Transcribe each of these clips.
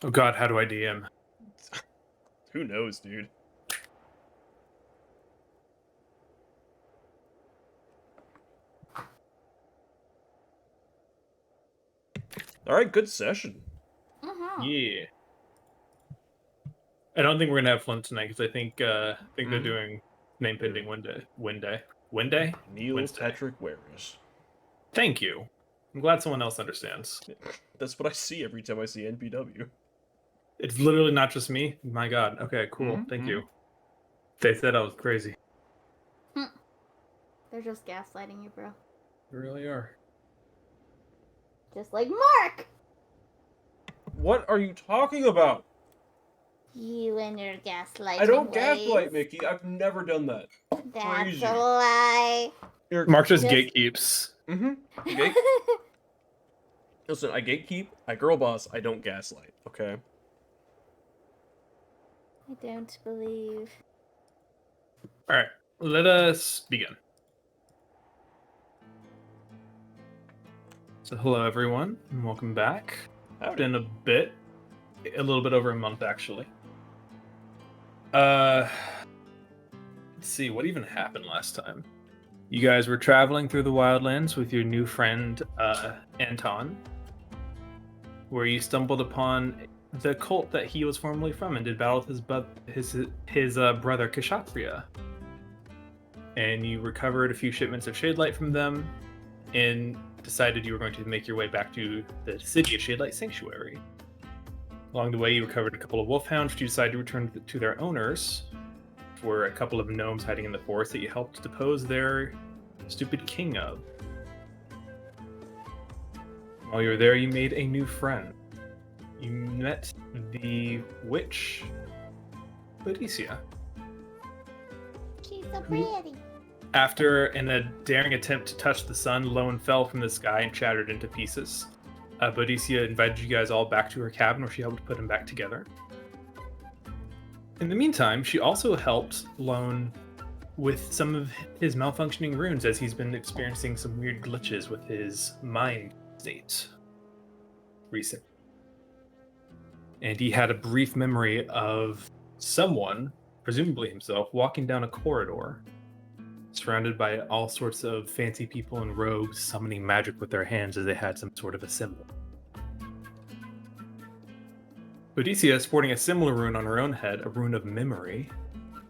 Oh god, how do I DM? Who knows, dude? All right, good session. Yeah. I don't think we're gonna have fun tonight because I think they're doing name pending Wednesday. Neil Wednesday. Patrick Wares. Thank you. I'm glad someone else understands. That's what I see every time I see NPW. It's literally not just me. My god. Okay, cool. Thank you. They said I was crazy. They're just gaslighting you, bro. They really are. Just like Mark! What are you talking about? You and your gaslighting I don't ways. gaslight, Mickey. I've never done that. That's Crazy. a lie. Mark just gatekeeps. Listen, I gatekeep, I girl boss, I don't gaslight, okay? I don't believe. Alright, let us begin. So hello everyone, and welcome back. It's been a little bit over a month actually. Let's see, what even happened last time? You guys were traveling through the Wildlands with your new friend, Anton, where you stumbled upon the cult that he was formerly from and did battle with his brother Kshatriya. And you recovered a few shipments of Shadelight from them and decided you were going to make your way back to the city of Shadelight Sanctuary. Along the way, you recovered a couple of wolfhounds, which you decided to return to their owners, were a couple of gnomes hiding in the forest that you helped depose their stupid king of. While you were there, you made a new friend. You met the witch, Boadicea. She's so pretty. After, in a daring attempt to touch the sun, Lone fell from the sky and shattered into pieces. Boadicea invited you guys all back to her cabin where she helped put him back together. In the meantime, she also helped Lone with some of his malfunctioning runes as he's been experiencing some weird glitches with his mind state recently. And he had a brief memory of someone, presumably himself, walking down a corridor surrounded by all sorts of fancy people in robes summoning magic with their hands as they had some sort of a symbol. Boadicea, sporting a similar rune on her own head, a rune of memory,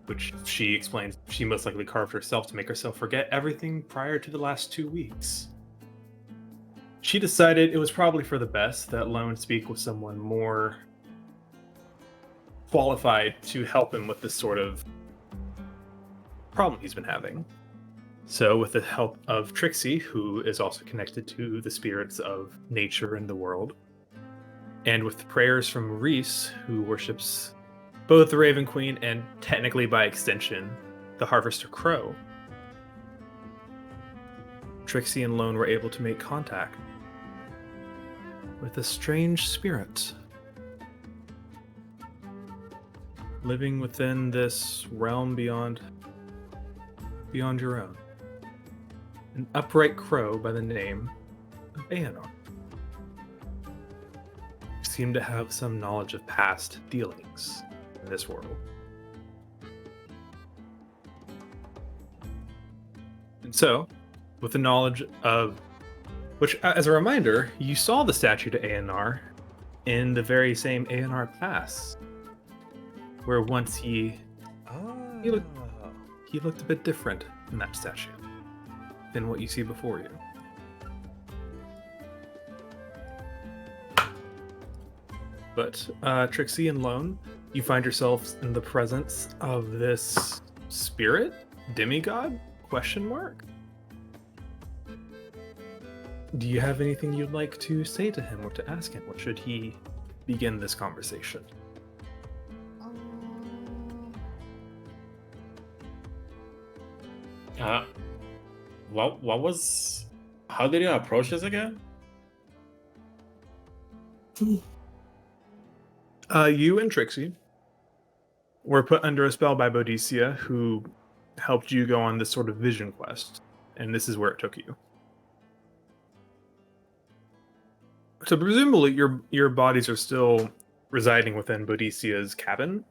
which she explains she most likely carved herself to make herself forget everything prior to the last 2 weeks. She decided it was probably for the best that Lone speak with someone more qualified to help him with this sort of problem he's been having. So, with the help of Trixie, who is also connected to the spirits of nature and the world, and with the prayers from Reese, who worships both the Raven Queen and, technically by extension, the Harvester Crow, Trixie and Lone were able to make contact with a strange spirit living within this realm beyond your own. An upright crow by the name of Aeonor. Seemed to have some knowledge of past dealings in this world. And so, with the knowledge of which, as a reminder, you saw the statue to Aeonor in the very same Aeonor Pass, where once he looked a bit different in that statue than what you see before you. But Trixie and Lone, you find yourselves in the presence of this spirit, demigod, ? Do you have anything you'd like to say to him or to ask him? Or should he begin this conversation? What was... How did you approach this again? You and Trixie were put under a spell by Boadicea, who helped you go on this sort of vision quest, and this is where it took you. So presumably your bodies are still residing within Bodicia's cabin,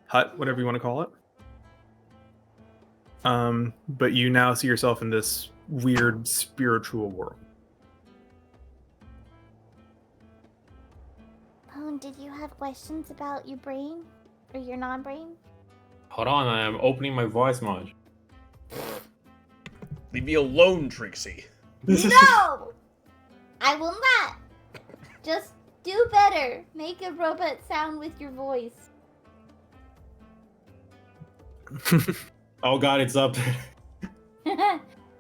hut, whatever you want to call it. But you now see yourself in this weird spiritual world. Pone, did you have questions about your brain? Or your non-brain? Hold on, I am opening my voice mod. Leave me alone, Trixie. No! I will not! Just do better. Make a robot sound with your voice. Oh god, it's up.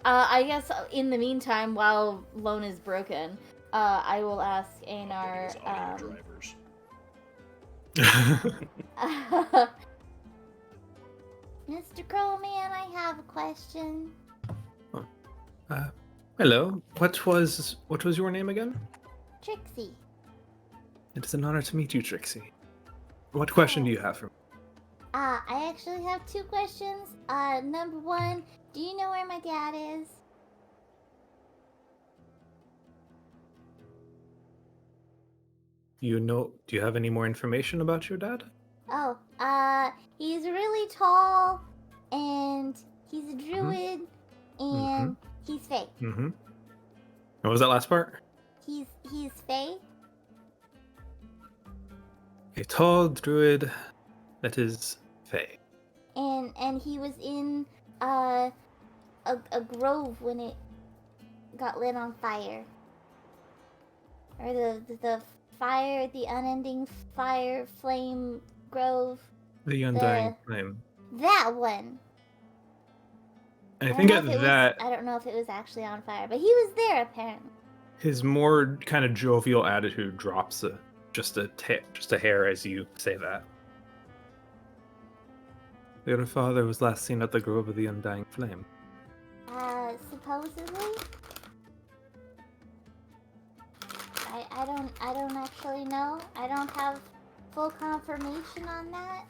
I guess in the meantime, while Lone is broken, I will ask Einar. Those audio drivers. Mr. Crowman, I have a question. Hello. What was your name again? Trixie. It is an honor to meet you, Trixie. What question do you have for me? I actually have two questions. Number one, do you know where my dad is? Do you have any more information about your dad? Oh, he's really tall, and he's a druid, and he's fey. Mm-hmm. What was that last part? He's fey. A tall druid that is fey. And he was in a grove when it got lit on fire. Or the fire, the unending fire flame grove. The Undying Flame. That one. And I think don't at know if it that, was, I don't know if it was actually on fire, but he was there apparently. his more kind of jovial attitude drops just a hair as you say that. Your father was last seen at the Grove of the Undying Flame. Supposedly. I don't actually know. I don't have full confirmation on that.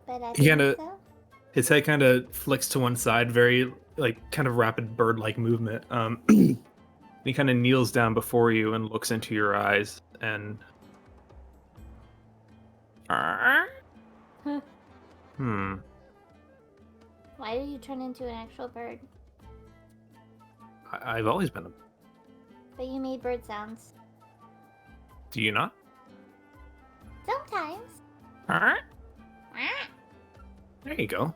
But I think so. His head kind of flicks to one side, very kind of rapid bird-like movement. He kind of kneels down before you and looks into your eyes and. Why did you turn into an actual bird? I've always been a. But you made bird sounds. Do you not? Sometimes. There you go.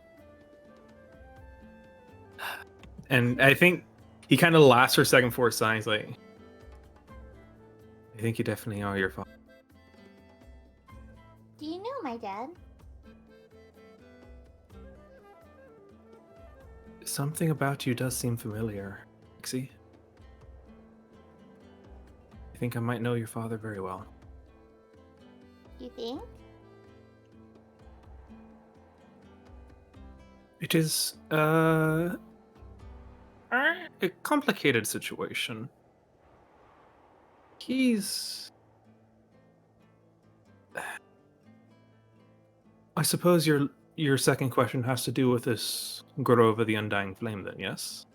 And I think he kind of laughs for a second before sighing. He's like, I think you definitely are your father. Do you know my dad? Something about you does seem familiar, Pixie. I think I might know your father very well. You think? It is a complicated situation. I suppose your second question has to do with this Grove of the Undying Flame, then, yes?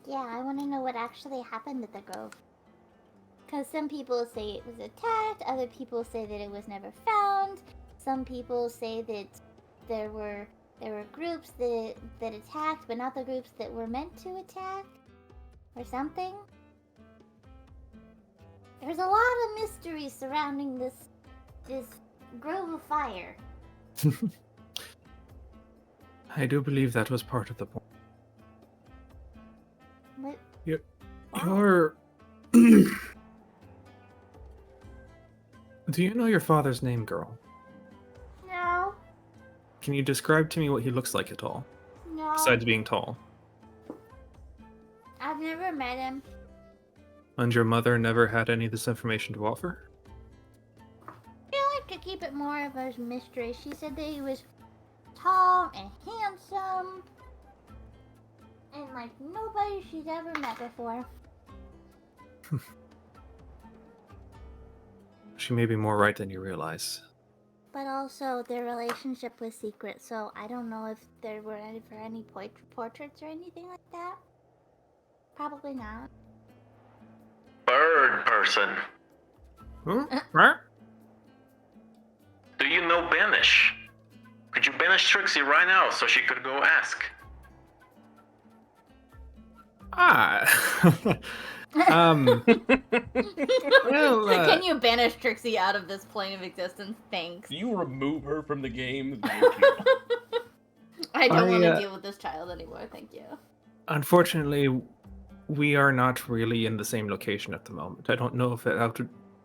Yeah, I want to know what actually happened at the Grove. Because some people say it was attacked, other people say that it was never found, some people say that there were groups that attacked, but not the groups that were meant to attack, or something. There's a lot of mystery surrounding this Grove of Fire. I do believe that was part of the point. What? Your... Do you know your father's name, girl? No. Can you describe to me what he looks like at all? No. Besides being tall. I've never met him. And your mother never had any of this information to offer? I like to keep it more of a mystery. She said that he was tall and handsome. And like nobody she's ever met before. She may be more right than you realize. But also their relationship was secret, so I don't know if there were any portraits or anything like that. Probably not. Bird person. Huh? Do you know banish? Could you banish Trixie right now so she could go ask? Ah. Well, Can you banish Trixie out of this plane of existence? Thanks. You remove her from the game. Thank you. I don't want to I, deal with this child anymore. Thank you. Unfortunately, we are not really in the same location at the moment. I don't know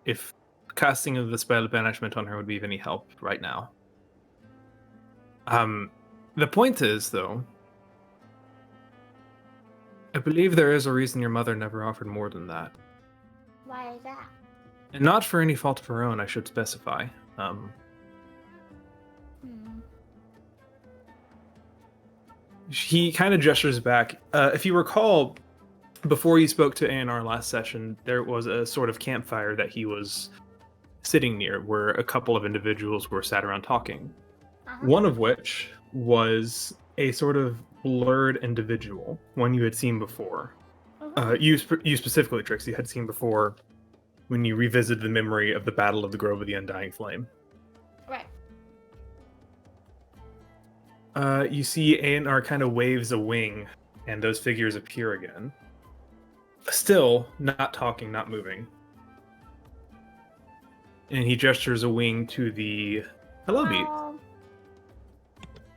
if casting of the spell banishment on her would be of any help right now. The point is, though, I believe there is a reason your mother never offered more than that. Why is that? And not for any fault of her own, I should specify. He kind of gestures back. If you recall, before you spoke to A&R last session, there was a sort of campfire that he was sitting near where a couple of individuals were sat around talking. One of which was a sort of blurred individual, one you had seen before. You specifically, Trixie, had seen before when you revisited the memory of the Battle of the Grove of the Undying Flame. Right. You see A&R kind of waves a wing, and those figures appear again. Still, not talking, not moving. And he gestures a wing to the Hello Beat.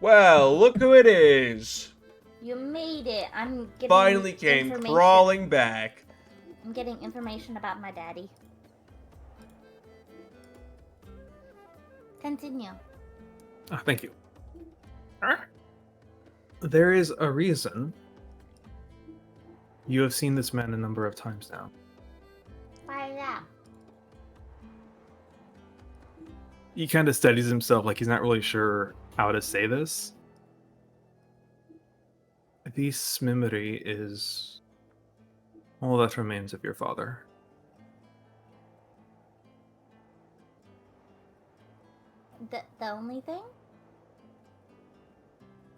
Well, look who it is. You made it. I'm getting Finally came information. crawling back. I'm getting information about my daddy. Continue. Oh, thank you. There is a reason you have seen this man a number of times now. Why is that? He kind of steadies himself like he's not really sure how to say this. This memory is all that remains of your father. The only thing?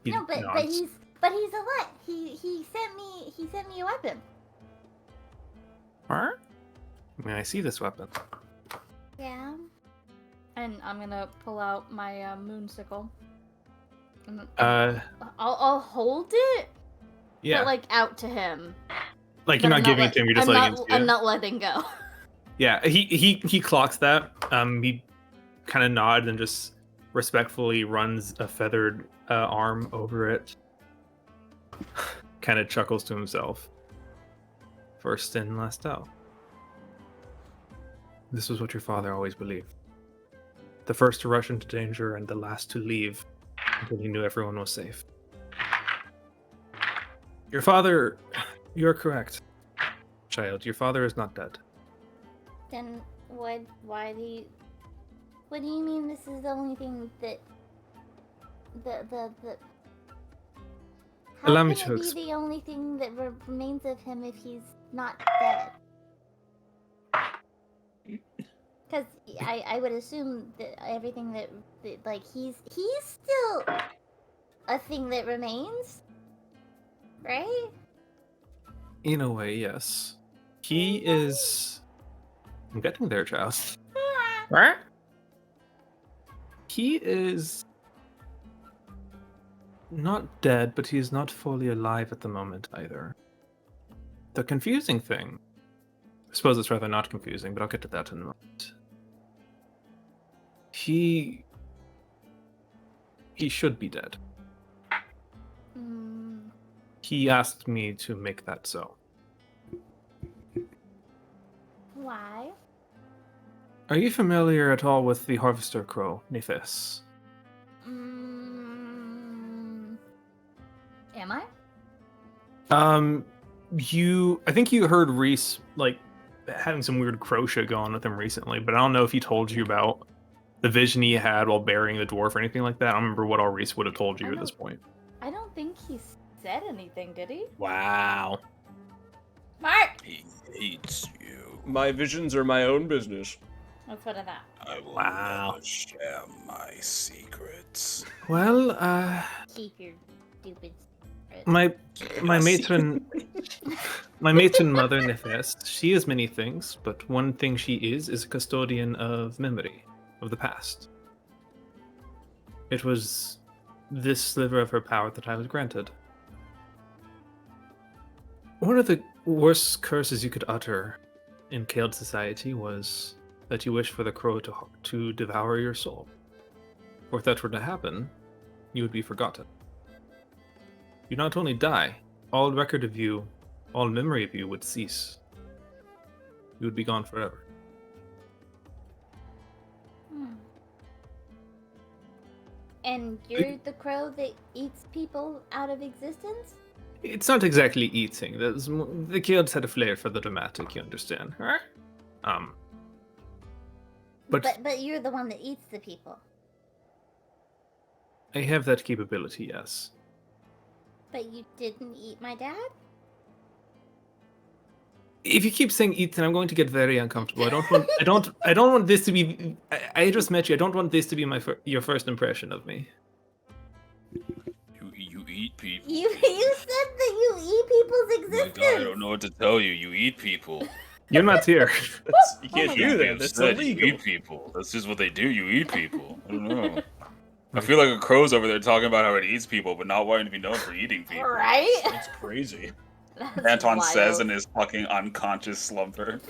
He No, but nods. he's a what? He sent me a weapon. Huh? May I see this weapon? Yeah. And I'm gonna pull out my moonsicle. And I'll hold it, Yeah. but like out to him. Like you're But not giving it to him, you're just letting him see I'm it. not letting go. Yeah, he clocks that. He kind of nods and just respectfully runs a feathered arm over it. Kind of chuckles to himself. First in, last out. This was what your father always believed. The first to rush into danger and the last to leave until he knew everyone was safe. Your father... You're correct, child. Your father is not dead. Then why do you... What do you mean this is the only thing that... How Allow me can to it be the only thing that remains of him if he's not dead? Because I would assume that everything that like he's still a thing that remains, right? In a way, yes. He is... I'm getting there, child. Right? He is... not dead, but he is not fully alive at the moment either. The confusing thing... I suppose it's rather not confusing, but I'll get to that in a moment. He should be dead. He asked me to make that so. Why? Are you familiar at all with the Harvester Crow, Nephis? Am I? I think you heard Reese, like, having some weird crow shit going on with him recently, but I don't know if he told you about the vision he had while burying the dwarf or anything like that. I don't remember what all Reese would have told you at this point. I don't think he said anything, did he? Wow. Mark! He hates you. My visions are my own business. That's what I thought. I will Wow. never share my secrets. Well, Keep your stupid secret. My matron mother Nefest, she is many things, but one thing she is a custodian of memory, of the past. It was this sliver of her power that I was granted. One of the worst curses you could utter in Kale society was that you wish for the crow to devour your soul. Or if that were to happen, you would be forgotten. You not only die, all record of you, all memory of you would cease. You would be gone forever. Hmm. And you're the crow that eats people out of existence? It's not exactly eating. The kids had a flair for the dramatic, you understand. Huh? But you're the one that eats the people. I have that capability, yes. But you didn't eat my dad? If you keep saying eat, then I'm going to get very uncomfortable. I don't want this to be. I just met you. I don't want this to be your first impression of me. You eat people. You said that you eat people's Oh my existence. God, I don't know what to tell you. You eat people. You're not here. You can't do Be that. That's upset. You illegal. eat people. That's just what they do. You eat people. I don't know. I feel like a crow's over there talking about how it eats people, but not wanting to be known for eating people. Right? That's crazy. That's Anton wild. says in his fucking unconscious slumber.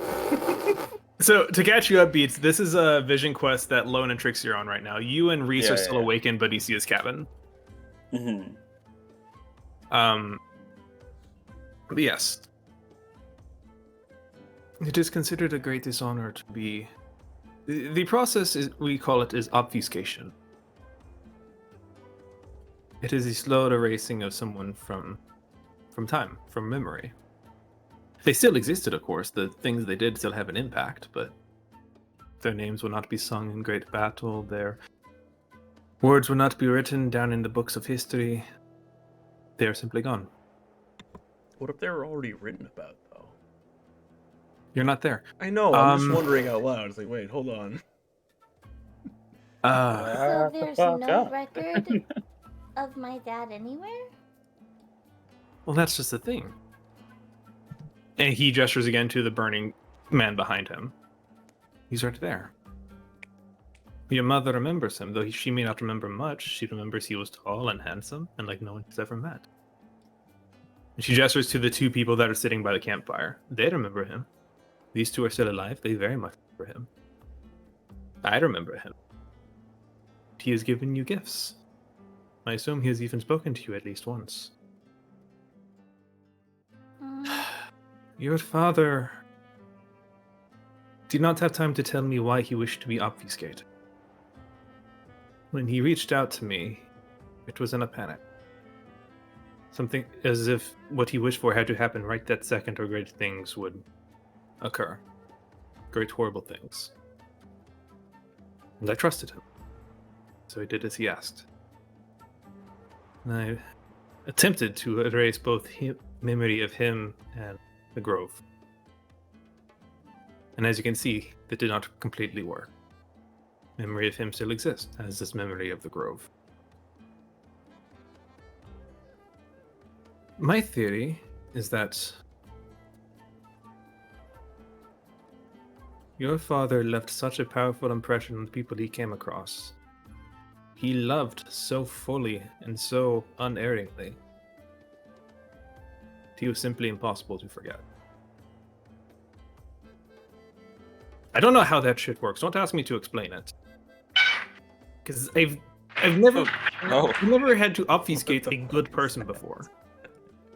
So to catch you up, Beats, this is a vision quest that Lone and Trixie are on right now. You and Reese Yeah, are still yeah. awake in Bodicia's cabin. Mm-hmm. But yes. It is considered a great dishonor to be... The process, we call it, is obfuscation. It is the slow erasing of someone from time, from memory. They still existed, of course. The things they did still have an impact, but their names will not be sung in great battle. Their words will not be written down in the books of history. They are simply gone. What if they were already written about, though? You're not there. I know, I'm just Um, wondering out loud. It's like, wait, hold on. So there's no record of my dad anywhere? Well, that's just the thing. And he gestures again to the burning man behind him. He's right there. Your mother remembers him, though she may not remember much. She remembers he was tall and handsome, and like no one has ever met. And she gestures to the two people that are sitting by the campfire. They remember him. These two are still alive. They very much remember him. I remember him. He has given you gifts. I assume he has even spoken to you at least once. Your father did not have time to tell me why he wished to be obfuscated. When he reached out to me, it was in a panic. Something as if what he wished for had to happen right that second, or great things would occur. Great horrible things. And I trusted him. So I did as he asked. And I attempted to erase both memory of him and the grove. And as you can see, that did not completely work. Memory of him still exists, as does memory of the grove. My theory is that your father left such a powerful impression on the people he came across. He loved so fully and so unerringly. He was simply impossible to forget. I don't know how that shit works. Don't ask me to explain it. Because I've never had to obfuscate a good person before.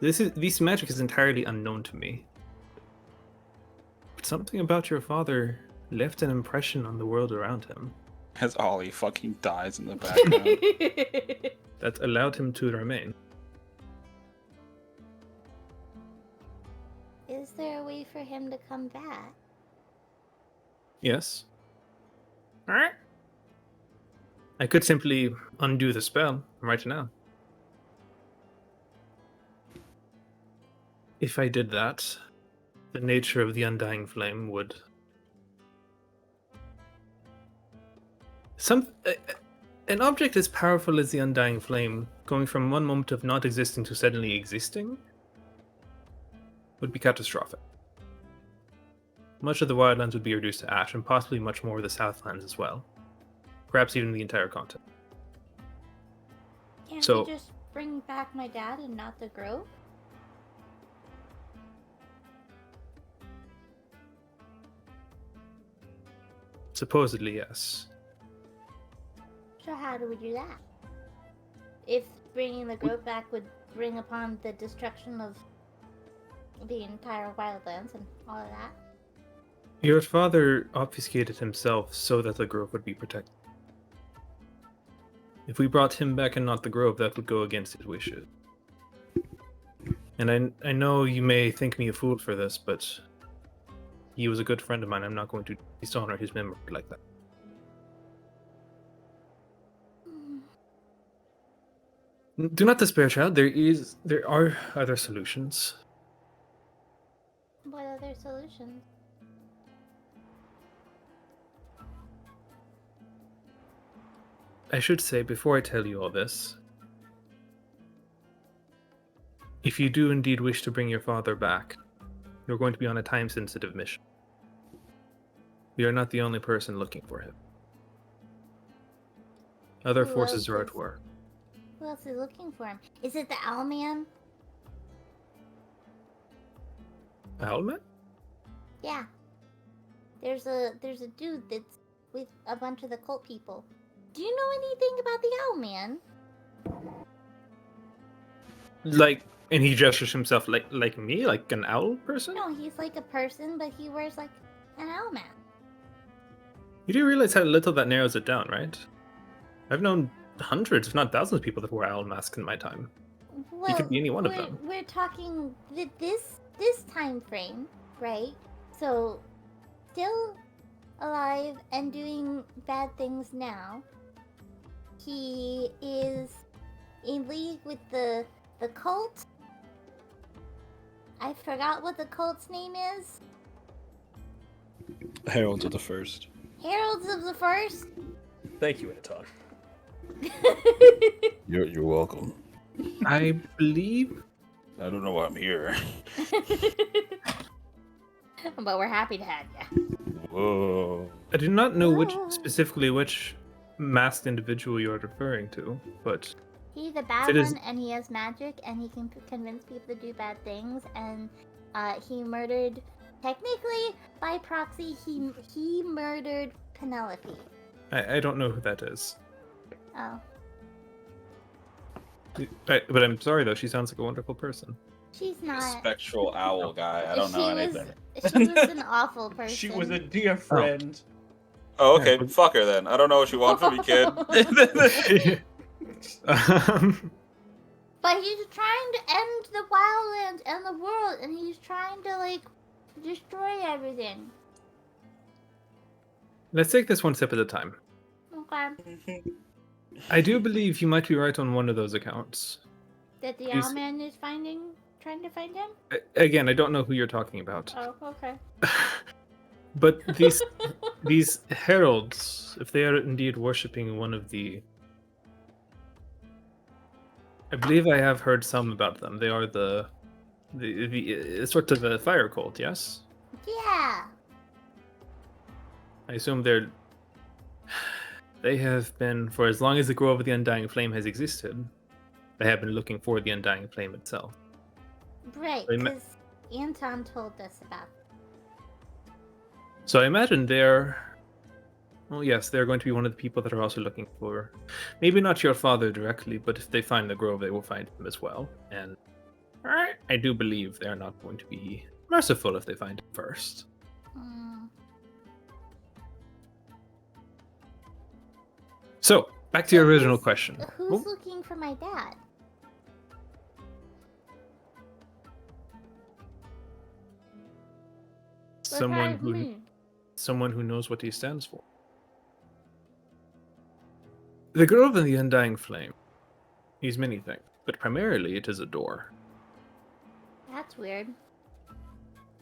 This magic is entirely unknown to me. But something about your father left an impression on the world around him. As Ollie fucking dies in the background. That allowed him to remain. Is there a way for him to come back? Yes. Alright. I could simply undo the spell right now. If I did that, the nature of the undying flame would... An object as powerful as the undying flame going from one moment of not existing to suddenly existing would be catastrophic. Much of the Wildlands would be reduced to ash, and possibly much more of the Southlands as well. Perhaps even the entire continent. Can't So- we just bring back my dad and not the grove? Supposedly, yes. So how do we do that? If bringing the grove back would bring upon the destruction of the entire Wildlands and all of that. Your father obfuscated himself so that the grove would be protected. If we brought him back and not the grove, that would go against his wishes. And I know you may think me a fool for this, but he was a good friend of mine. I'm not going to dishonor his memory like that. Do not despair, child. There are other solutions. What other solutions? I should say, before I tell you all this, if you do indeed wish to bring your father back, you're going to be on a time-sensitive mission. We are not the only person looking for him. Other Who forces else are is- at work. Who else is looking for him? Is it the Owl Man? Owlman? Yeah. There's a dude that's with a bunch of the cult people. Do you know anything about the Owl Man? Like, and he gestures himself like me, like an owl person? No, he's like a person, but he wears like an owl mask. You do realize how little that narrows it down, right? I've known hundreds, if not thousands, of people that wore owl masks in my time. Well, could be any one of we're- them. We're talking this time frame, right? So, still alive and doing bad things now. He is in league with the cult. I forgot what the cult's name is. Heralds of the First. Heralds of the First. Thank you, Anton. You're welcome. I believe I don't know why I'm here. But we're happy to have you. Whoa. I do not know Oh. specifically which masked individual you are referring to, but He's a bad It is- one, and he has magic, and he can convince people to do bad things. And he murdered, technically by proxy, he murdered Penelope. I don't know who that is. Oh, But I'm sorry though, she sounds like a wonderful person. she's not. Spectral owl guy. I don't know she anything. She was an awful person. She was a dear friend. Oh, okay. Yeah. Fuck her then. I don't know what you want from me, kid. But he's trying to end the Wildlands and the world, and he's trying to like destroy everything. Let's take this one step at a time. Okay. I do believe you might be right on one of those accounts. That the He's- Owlman is trying to find him? Again, I don't know who you're talking about. Oh, okay. But these heralds, if they are indeed worshipping one of the, I believe I have heard some about them. They are the sort of a fire cult, yes? Yeah. I assume they have been, for as long as the Grove of the Undying Flame has existed, they have been looking for the Undying Flame itself. Right, They ma- because Anton told us about. So I imagine well, yes, they're going to be one of the people that are also looking for, maybe not your father directly, but if they find the Grove, they will find him as well. And I do believe they're not going to be merciful if they find him first. Mm. So, back to your original question. Who's Oh, looking for my dad? someone Besides who me. someone who knows what he stands for. The Grove and the Undying Flame is many things, but primarily it is a door. That's weird.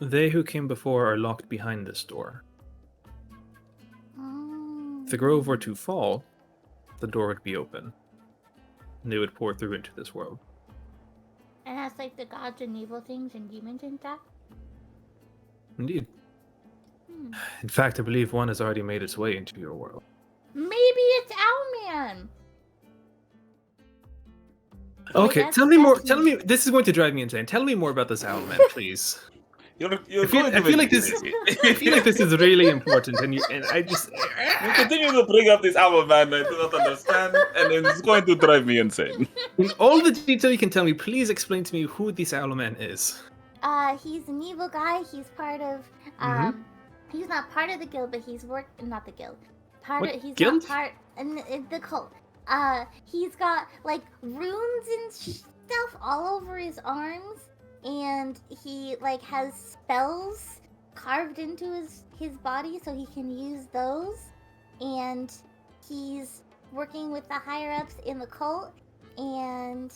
They who came before are locked behind this door. Mm. If the Grove were to fall, the door would be open. and they would pour through into this world. And that's like the gods and evil things and demons and stuff. Indeed. Hmm. In fact, I believe one has already made its way into your world. Maybe it's Owlman. Okay, that's- tell me more. that's Tell me. me. This is going to drive me insane. Tell me more about this Owlman, please. You're I feel like this. I feel like this is really important, and I just. You continue to bring up this album, man. I do not understand, and it's going to drive me insane. In all the detail you can tell me, please explain to me who this Owlman is. He's an evil guy. He's part of he's not part of the guild, but he's not the guild. What He's guild? not part in the cult. He's got like runes and stuff all over his arms, and he like has spells carved into his body so he can use those. And he's working with the higher ups in the cult, and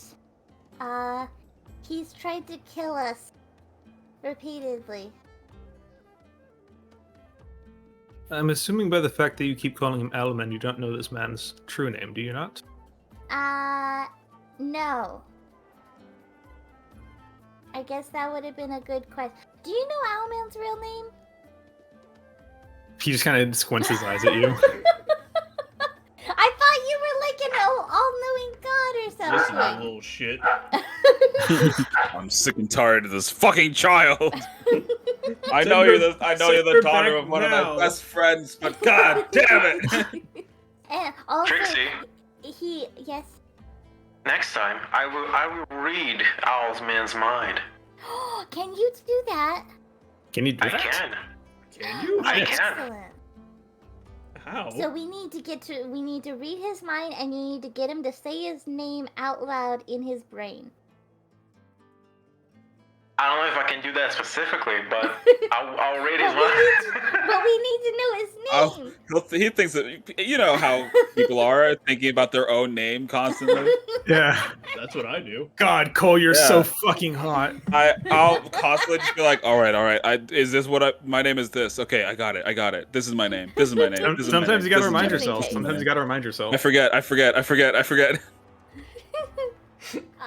he's tried to kill us repeatedly. I'm assuming by the fact that you keep calling him Owlman, you don't know this man's true name, do you not? No. I guess that would have been a good question. Do you know Owlman's real name? He just kind of squints his eyes at you. I thought you were like an all-knowing god or Listen, you something. little shit. I'm sick and tired of this fucking child. I Send know her- you're the send daughter her of back one now. of my best friends, but god damn it! And also, Trixie, yes. next time I will read Owlman's mind. Can you do that? Can you do I that? can. Can you? I Yes. can. Excellent. How? So we need to read his mind, and you need to get him to say his name out loud in his brain. I don't know if I can do that specifically, but I'll read his But mind. we need to know his name. He thinks that, you know how people are thinking about their own name constantly. Yeah. That's what I do. God, Cole, you're Yeah. so fucking hot. I'll constantly just be like, all right. Is this my name is this? Okay, I got it. This is my name. This is my name. This is my Sometimes name. you gotta This is my remind name. yourself. Just in Sometimes case. you gotta remind yourself. I forget.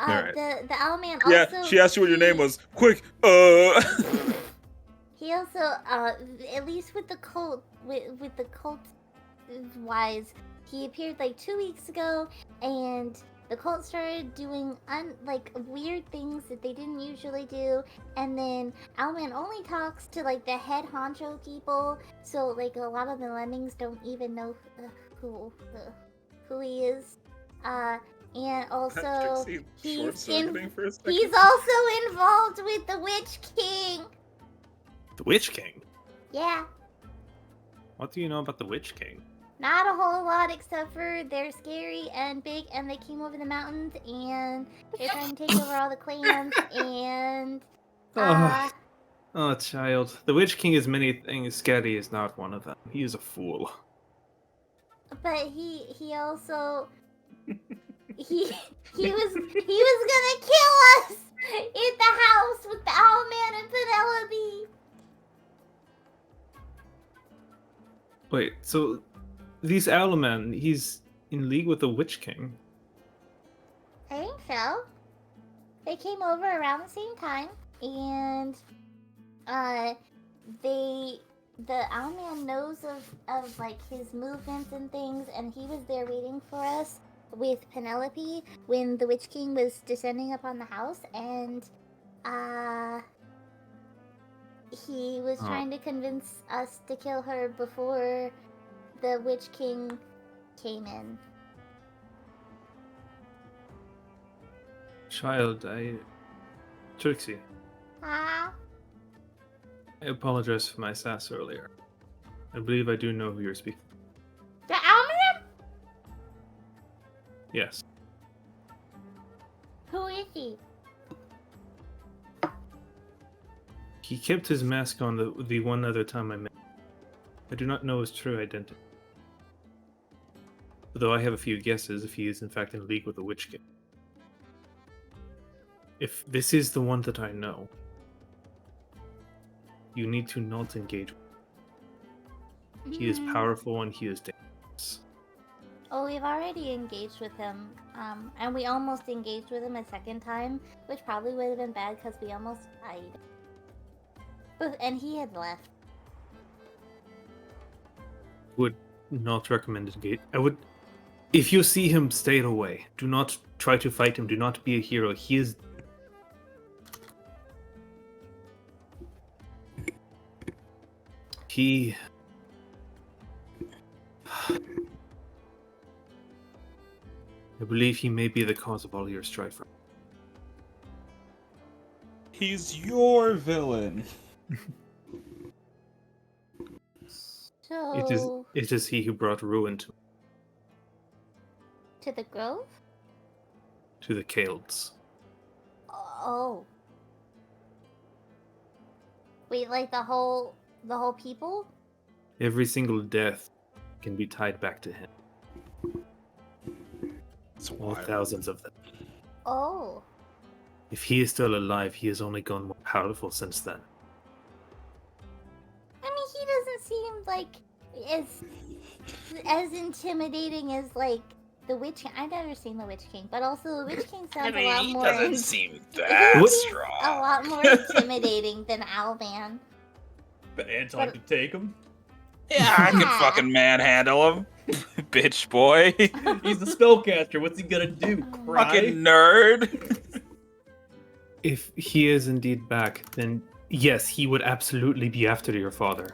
Alright. The Owlman also. Yeah, she asked you what your name was. Quick, He also, at least with the cult, with the cult wise, he appeared like 2 weeks ago, and the cult started doing weird things that they didn't usually do, and then Owlman only talks to like the head honcho people, so like a lot of the lemmings don't even know who he is. And also he's also involved with the Witch King. The Witch King? Yeah. What do you know about the Witch King? Not a whole lot, except for they're scary and big, and they came over the mountains, and they're trying to take over all the clans, and Oh, child. The Witch King is many things. Scary is not one of them. He is a fool. but he also he was gonna kill us in the house with the Owlman and Penelope. Wait, so these Owlmen, he's in league with the Witch King. I think so. They came over around the same time, and the Owlman knows of like his movements and things, and he was there waiting for us with Penelope when the Witch King was descending upon the house, and he was trying to convince us to kill her before the Witch King came in. Child, Trixie, Ah. I apologize for my sass earlier. I believe I do know who you're speaking. The Owlman? Yes. Who is he? He kept his mask on the one other time I met him. I do not know his true identity. Though I have a few guesses if he is in fact in league with the Witch King. If this is the one that I know, you need to not engage with him. He is powerful and he is dangerous. Oh, we've already engaged with him, and we almost engaged with him a second time, which probably would have been bad because we almost died. And he had left. Would not recommend engage. I would. If you see him, stay away. Do not try to fight him. Do not be a hero. He is. He. I believe he may be the cause of all your strife. He's your villain. So It is he who brought ruin to the grove. to the Kaleds. Oh. Wait, like the whole people? Every single death can be tied back to him. It's All wild. thousands of them. Oh. If he is still alive, he has only gone more powerful since then. I mean, he doesn't seem like as intimidating as like the Witch King. I've never seen the Witch King, but also the Witch King sounds a lot he more. doesn't seem He that seems strong. a lot more intimidating than Alban. But Anton But- could take him. Yeah, I can fucking manhandle him, bitch boy. He's the spellcaster. What's he gonna do? Cry? Fucking nerd. If he is indeed back, then yes, he would absolutely be after your father.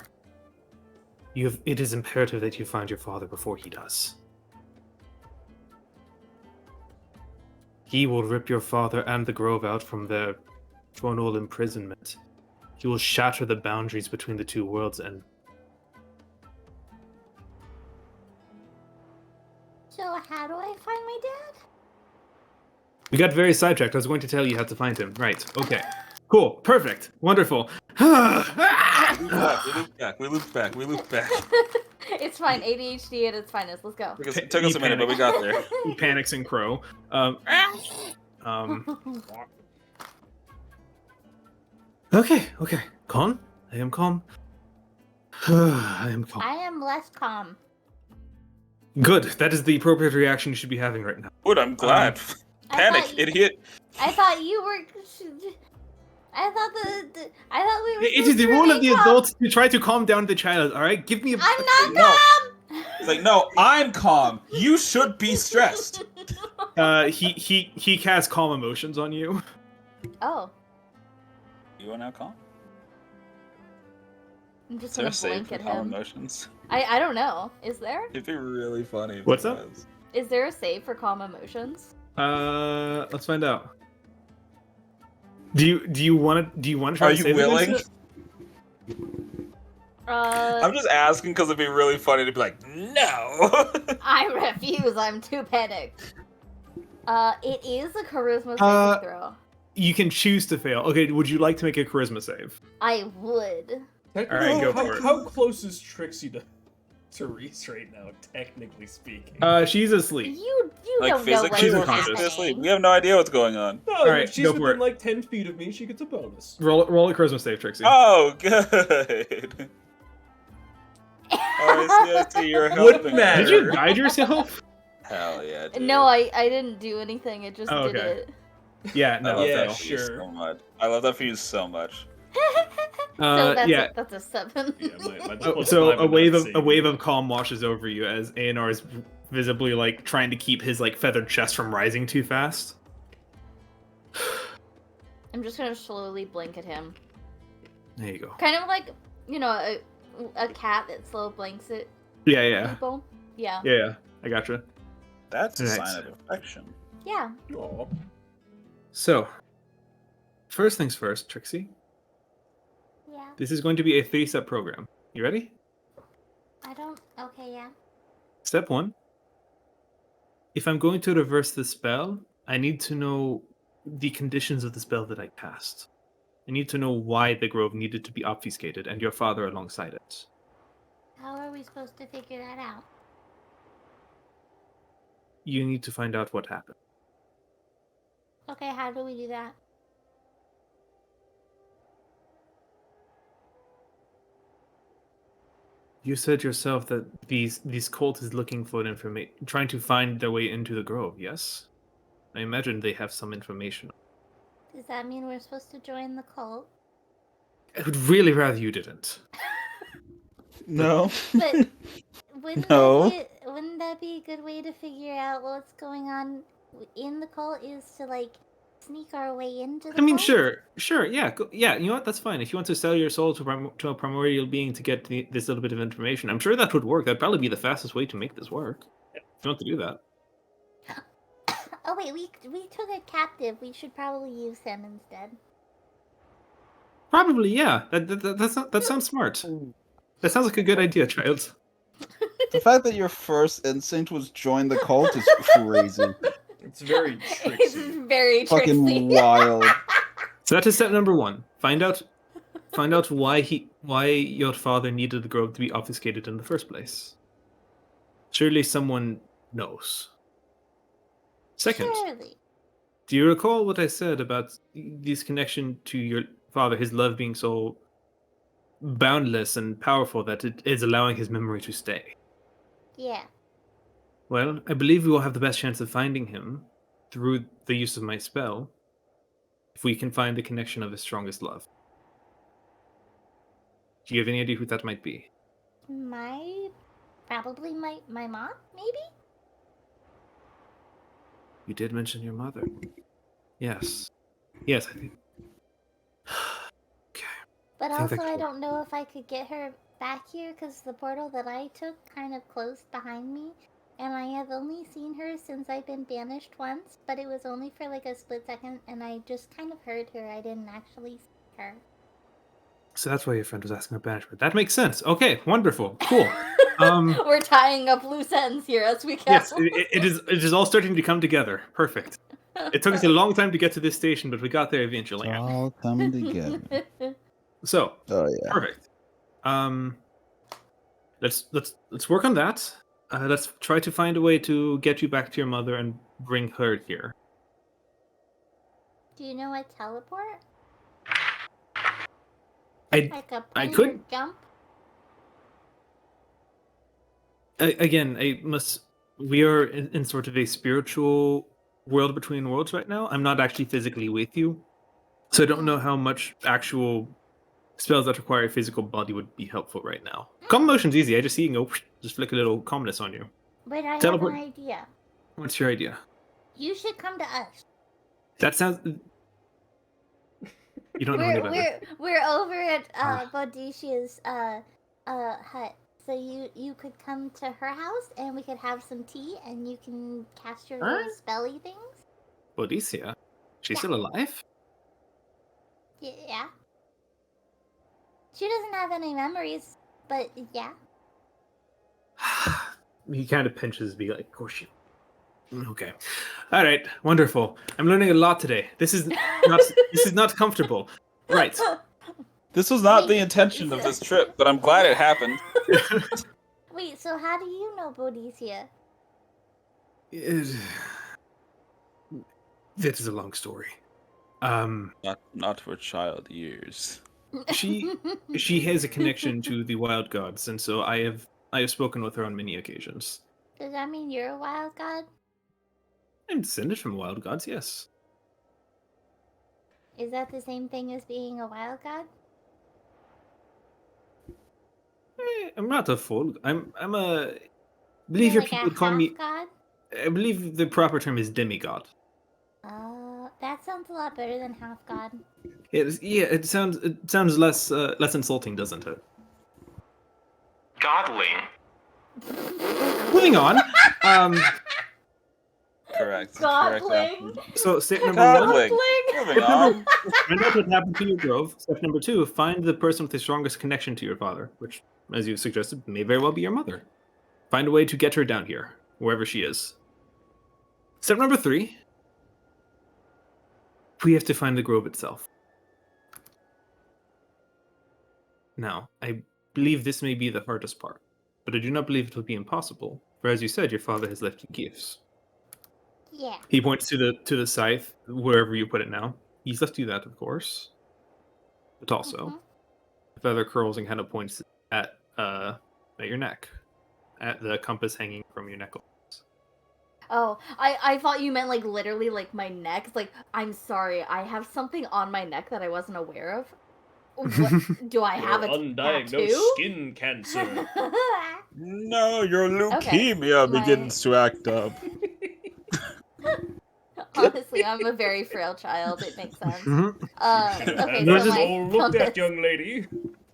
It is imperative that you find your father before he does. He will rip your father and the Grove out from their eternal imprisonment. He will shatter the boundaries between the two worlds and So how do I find my dad? we got very sidetracked. I was going to tell you how to find him. Right. Okay. Cool. Perfect. Wonderful. We looped back. It's fine. ADHD at its finest. Let's go. It took us a minute, but we got there. He panics and crow. Okay. Calm. I am calm. I am calm. I am less calm. Good. That is the appropriate reaction you should be having right now. Good, I'm glad. I Panic, thought you- idiot. I thought you were. I thought we were. It is the supposed to role of the remain calm. adults to try to calm down the child. All right. Give me a. I'm not No. calm. It's like, no, I'm calm. You should be stressed. He casts calm emotions on you. Oh, You are now calm? I'm just Is there gonna a save blink for at calm him. emotions? I don't know. Is there? It'd be really funny. if What's there up? was. Is there a save for calm emotions? Let's find out. Do you want to try Are to you save willing? against I'm just asking because it'd be really funny to be like, no. I refuse. I'm too panicked. It is a charisma saving throw. You can choose to fail. Okay, would you like to make a charisma save? I would. Alright, go for it. How close is Trixie to Reese right now, technically speaking? She's asleep. You Like don't know physically, what's we're unconscious. physically asleep. happening. We have no idea what's going on. No, Alright, if she's go for within it. like 10 feet of me, she gets a bonus. Roll a charisma save, Trixie. Oh, good. I see. You're Would helping. matter. Did you guide yourself? Hell yeah, dude. No, I didn't do anything. It just Oh, did okay. it. Yeah, I no. love Yeah, that for you sure. so much. I love that for you so much. So that's Yeah. that's a 7. Yeah, my Oh, plus so five a would wave not of save a wave you. of calm washes over you as Aenar is visibly like trying to keep his like feathered chest from rising too fast. I'm just gonna slowly blink at him. There you go. Kind of like, you know, a cat that slow blinks at Yeah. people. Yeah. Yeah. I gotcha. That's a Nice. sign of affection. Yeah. Aw. So, first things first, Trixie. Yeah, This is going to be a 3-step program. You ready? I don't. Okay, yeah. Step 1. If I'm going to reverse the spell, I need to know the conditions of the spell that I cast. I need to know why the grove needed to be obfuscated and your father alongside it. How are we supposed to figure that out? You need to find out what happened. Okay, how do we do that? You said yourself that these cult is looking for information, trying to find their way into the grove. Yes, I imagine they have some information. Does that mean we're supposed to join the cult? I would really rather you didn't. No. But wouldn't No. wouldn't that be a good way to figure out what's going on in the cult? Is to like sneak our way into the I mean, cult? sure, yeah, yeah. You know what? That's fine. If you want to sell your soul to a primordial being to get this little bit of information, I'm sure that would work. That'd probably be the fastest way to make this work. If you want to do that. Oh wait, we took a captive. We should probably use him instead. Probably, yeah. That sounds smart. That sounds like a good idea, child. The fact that your first instinct was join the cult is crazy. It's very It's tricksy. very tricksy. Fucking wild. So that is step number 1. Find out why your father needed the grove to be obfuscated in the first place. Surely someone knows. Second, Surely. do you recall what I said about this connection to your father, his love being so boundless and powerful that it is allowing his memory to stay? Yeah. Well, I believe we will have the best chance of finding him through the use of my spell if we can find the connection of his strongest love. Do you have any idea who that might be? Probably my mom, maybe? You did mention your mother. Yes. Yes, I think. But I think that also, I could- don't know if I could get her back here because the portal that I took kind of closed behind me. And I have only seen her since I've been banished once, but it was only for like a split second, and I just kind of heard her. I didn't actually see her. So that's why your friend was asking about banishment. That makes sense. Okay, wonderful, cool. We're tying up loose ends here as we go. Yes, it is all starting to come together. Perfect. It took us a long time to get to this station, but we got there eventually. It's all coming together. So, Oh yeah. perfect. Let's work on that. Let's try to find a way to get you back to your mother and bring her here. Do you know a teleport? I Like a I point could- or jump? again, we are in sort of a spiritual world between worlds right now. I'm not actually physically with you, so I don't know how much actual spells that require a physical body would be helpful right now. Calm motion's easy. I just see you can go, just flick a little calmness on you. But I Teleport. have an idea. What's your idea? You should come to us. That sounds. You don't know any better. We're over at Bodicia's hut. So you could come to her house and we could have some tea and you can cast your little spelly things. Boadicia? She's Yeah. still alive? Yeah. She doesn't have any memories, but yeah. He kind of pinches me like, of course you. Okay. All right. Wonderful. I'm learning a lot today. This is not comfortable. Right. This was not the intention of this trip, but I'm glad it happened. Wait, so how do you know Bodicia? That is a long story. Not for child years. She has a connection to the wild gods, and so I have spoken with her on many occasions. Does that mean you're a wild god? I'm descended from wild gods, yes. Is that the same thing as being a wild god? I'm not a full. I'm a. I believe You're your like a people call me. half-god? I believe the proper term is demigod. That sounds a lot better than half god. It sounds less insulting, doesn't it? Godling. Moving on. Correct. Correct. Godling. So step number one. Godling. Moving on. Find out what happened to your grove. Step number 2, find the person with the strongest connection to your father, which, as you suggested, may very well be your mother. Find a way to get her down here, wherever she is. Step number 3, we have to find the grove itself. Now, I believe this may be the hardest part, but I do not believe it will be impossible, for as you said, your father has left you gifts. Yeah. He points to the scythe, wherever you put it now. He's left you that, of course. But also, Mhm. feather curls and kind of points at at your neck, at the compass hanging from your necklace. Oh, I thought you meant like literally like my neck. It's like, I'm sorry, I have something on my neck that I wasn't aware of. What do I have Your a undiagnosed tattoo? skin cancer. No, your Okay, leukemia my- begins to act up. Honestly, I'm a very frail child. It makes sense. Okay, Yours so is my all looked at, compass. young lady.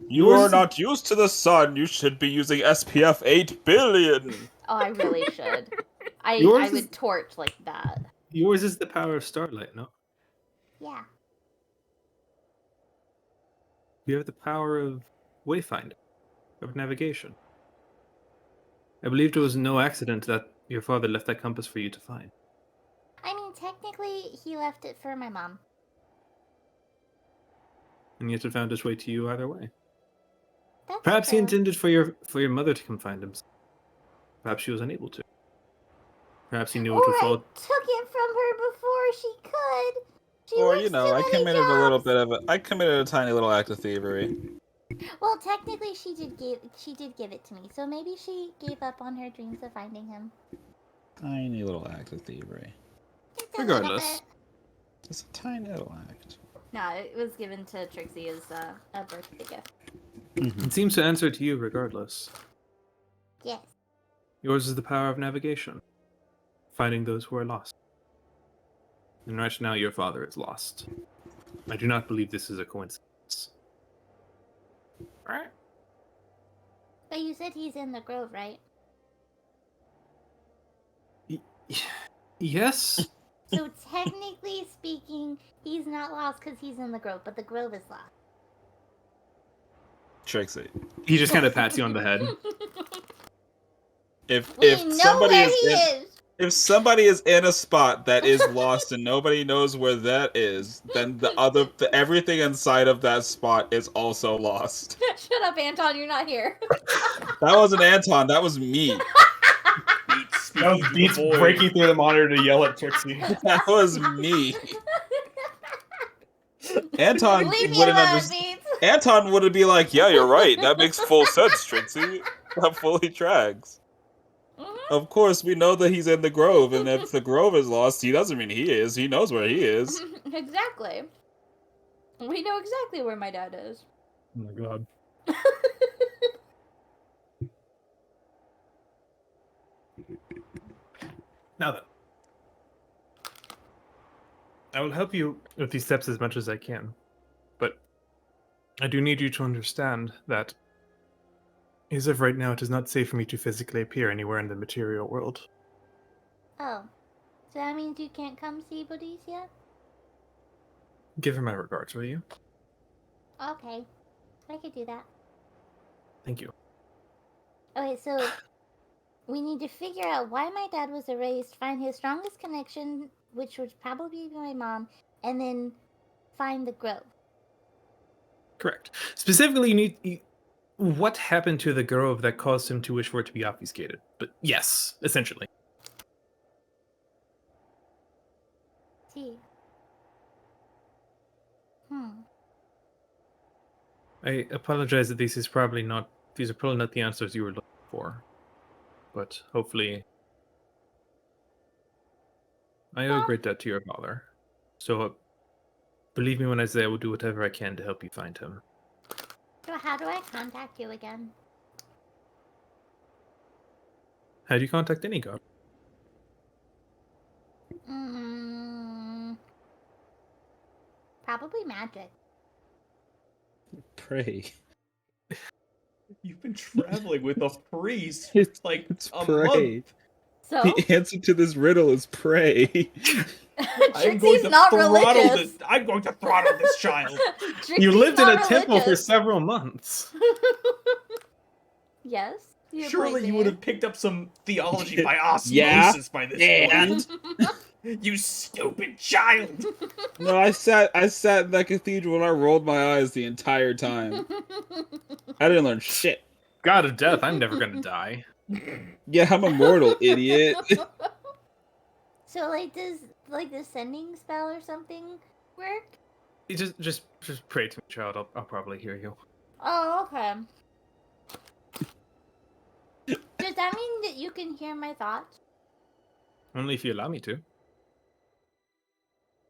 You Yours are is- not used to the sun. You should be using SPF 8 billion. Oh, I really should. I Yours would is- torch like that. Yours is the power of starlight, no? Yeah. You have the power of wayfinding, of navigation. I believed it was no accident that your father left that compass for you to find. I mean, technically, he left it for my mom. And yet it found its way to you either way. That's Perhaps he true. intended for your mother to come find him. Perhaps she was unable to. Perhaps he knew Or it would I fall. took it from her before she could. She Or works you know, too I many committed a little jobs. bit of a. I committed a tiny little act of thievery. Well, technically, she did give it to me. So maybe she gave up on her dreams of finding him. Tiny little act of thievery. It's a little Regardless. bit. Just a tiny little act. No, it was given to Trixie as a birthday gift. It seems to answer to you regardless. Yes. Yours is the power of navigation, finding those who are lost. And right now, your father is lost. I do not believe this is a coincidence. Alright. But you said he's in the grove, right? Yes? So technically speaking, he's not lost because he's in the grove, but the grove is lost. Trixie. He just kind of pats you on the head. If We if know somebody where is he in, is. if somebody is in a spot that is lost and nobody knows where that is, then everything inside of that spot is also lost. Shut up, Anton. You're not here. That wasn't Anton. That was me. Beats That was speaking to Beats the void. breaking through the monitor to yell at Trixie. That was me. Anton Leave me wouldn't alone, understand. Beats. Anton would be like, "Yeah, you're right. That makes full sense, Trixie. That fully tracks." Of course, we know that he's in the grove, and if the grove is lost, he doesn't mean he is. He knows where he is. Exactly. We know exactly where my dad is. Oh my god. Now then. I will help you with these steps as much as I can. But I do need you to understand that as of right now, it is not safe for me to physically appear anywhere in the material world. Oh. So that means you can't come see Boadicia? Give her my regards, will you? Okay. I could do that. Thank you. Okay, so we need to figure out why my dad was erased, find his strongest connection, which would probably be my mom, and then find the grove. Correct. Specifically, what happened to the grove that caused him to wish for it to be obfuscated? But yes, essentially. See. I apologize that these are probably not the answers you were looking for. But hopefully I owe a great debt to your father. So believe me when I say I will do whatever I can to help you find him. So how do I contact you again? How do you contact any god? Probably magic. Pray. You've been traveling with a priest It's- for like it's a pray. month. So, The answer to this riddle is pray. I'm going Trixie's to not throttle religious. this. I'm going to throttle this child. Trixie's You lived in a not temple for religious. several months. Yes. you have Surely point you would there. have picked up some theology by osmosis Yeah, by this and point. You stupid child. no, I sat in that cathedral and I rolled my eyes the entire time. I didn't learn shit. God of death, I'm never gonna die. Yeah, I'm immortal, idiot. So like does like the sending spell or something work? You just pray to me, child. I'll probably hear you. Oh, okay. Does that mean that you can hear my thoughts? Only if you allow me to.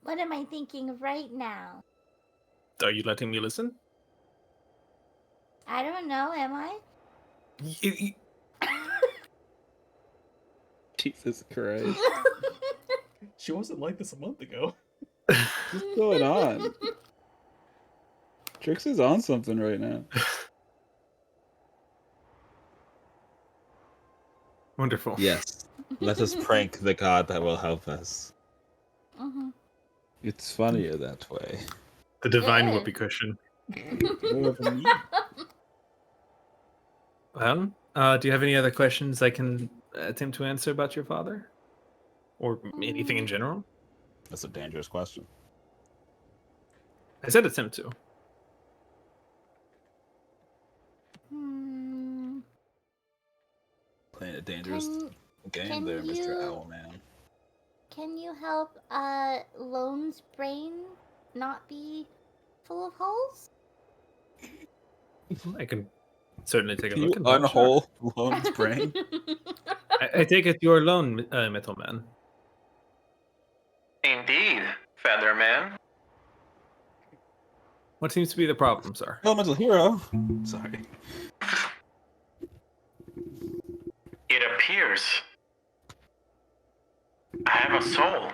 What am I thinking of right now? Are you letting me listen? I don't know, am I? Jesus Christ. She wasn't like this a month ago. What's going on? Trixie's on something right now. Wonderful. Yes. Let us prank the god that will help us. Mm-hmm. It's funnier that way. The divine is. whoopee cushion. More than you. Well, do you have any other questions I can attempt to answer about your father? Or anything in general? That's a dangerous question. I said attempt to. Hmm. Playing a dangerous game can there, Mr. you- Owlman. Can you help Lone's brain not be full of holes? I can certainly take a Can look you at that. Sure. unhole Lone's brain? I take it you're alone, Metal Man. Indeed, Featherman. What seems to be the problem, sir? Elemental hero. Sorry. It appears I have a soul.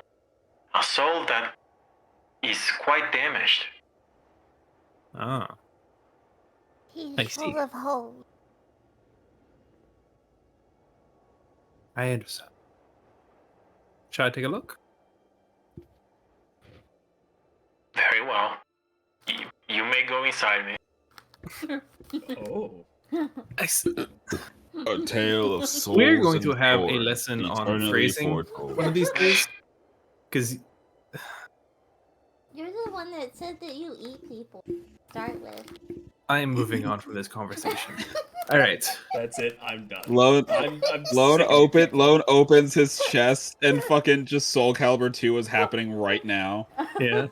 A soul that is quite damaged. Ah, He's I see. full of holes. I understand. Shall I take a look? Very well. You may go inside me. Oh. I s- A tale of souls. We're going to and have a cords, lesson on eternally phrasing foretold. one of these days. Because You're the one that said that you eat people. Start with. I am moving on from this conversation. All right. That's it. I'm done. Lone, I'm Lone sick of open. people. Lone opens his chest, and fucking just Soul Calibur 2 is happening right now. Yeah.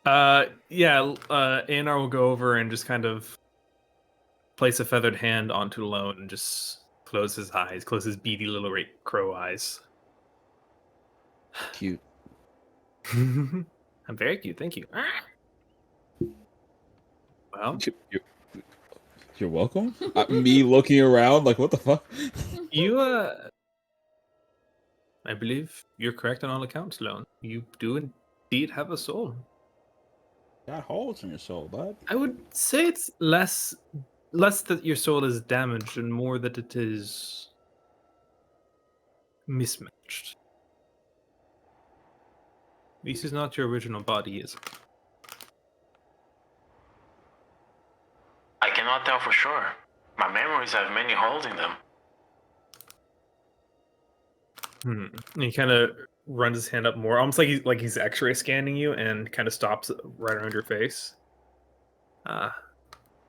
Anar will go over and just kind of place a feathered hand onto Lone and just close his eyes, close his beady little crow eyes. Cute. I'm very cute, thank you. Well, You're welcome. Me looking around, like, what the fuck? you, I believe you're correct on all accounts, Lone. You do indeed have a soul. Got holes in your soul, bud. I would say it's less that your soul is damaged and more that it is mismatched. This is not your original body, is it? I cannot tell for sure. My memories have many holes in them. And he kind of runs his hand up more, almost like he's X-ray scanning you, and kind of stops right around your face. Ah,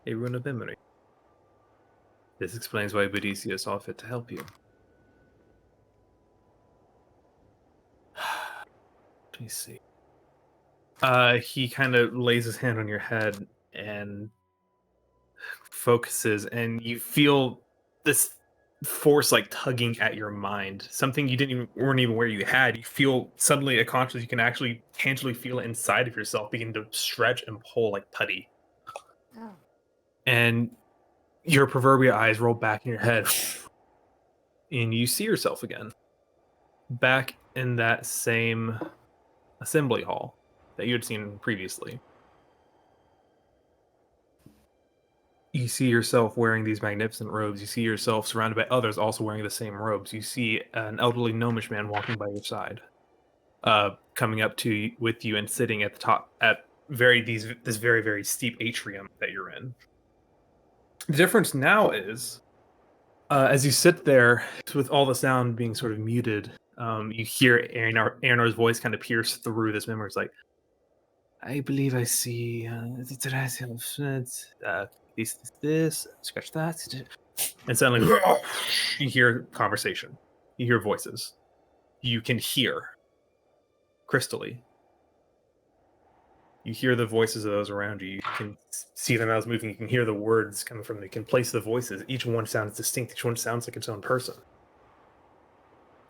a rune of memory. This explains why Bodicea saw fit to help you. Let me see. He kind of lays his hand on your head and focuses, and you feel this force like tugging at your mind. Something you weren't even aware you had. You feel suddenly a consciousness. You can actually tangibly feel it inside of yourself begin to stretch and pull like putty. Oh. And your proverbial eyes roll back in your head, and you see yourself again, back in that same assembly hall that you had seen previously. You see yourself wearing these magnificent robes. You see yourself surrounded by others also wearing the same robes. You see an elderly gnomish man walking by your side, coming up to with you and sitting at the top at this very, very steep atrium that you're in. The difference now is, as you sit there with all the sound being sort of muted, you hear Anar's voice kind of pierce through this memory. It's like, I believe I see this, scratch that. And suddenly you hear conversation. You hear voices. You can hear crystally. You hear the voices of those around you. You can see them as moving. You can hear the words coming from them. You can place the voices. Each one sounds distinct. Each one sounds like its own person.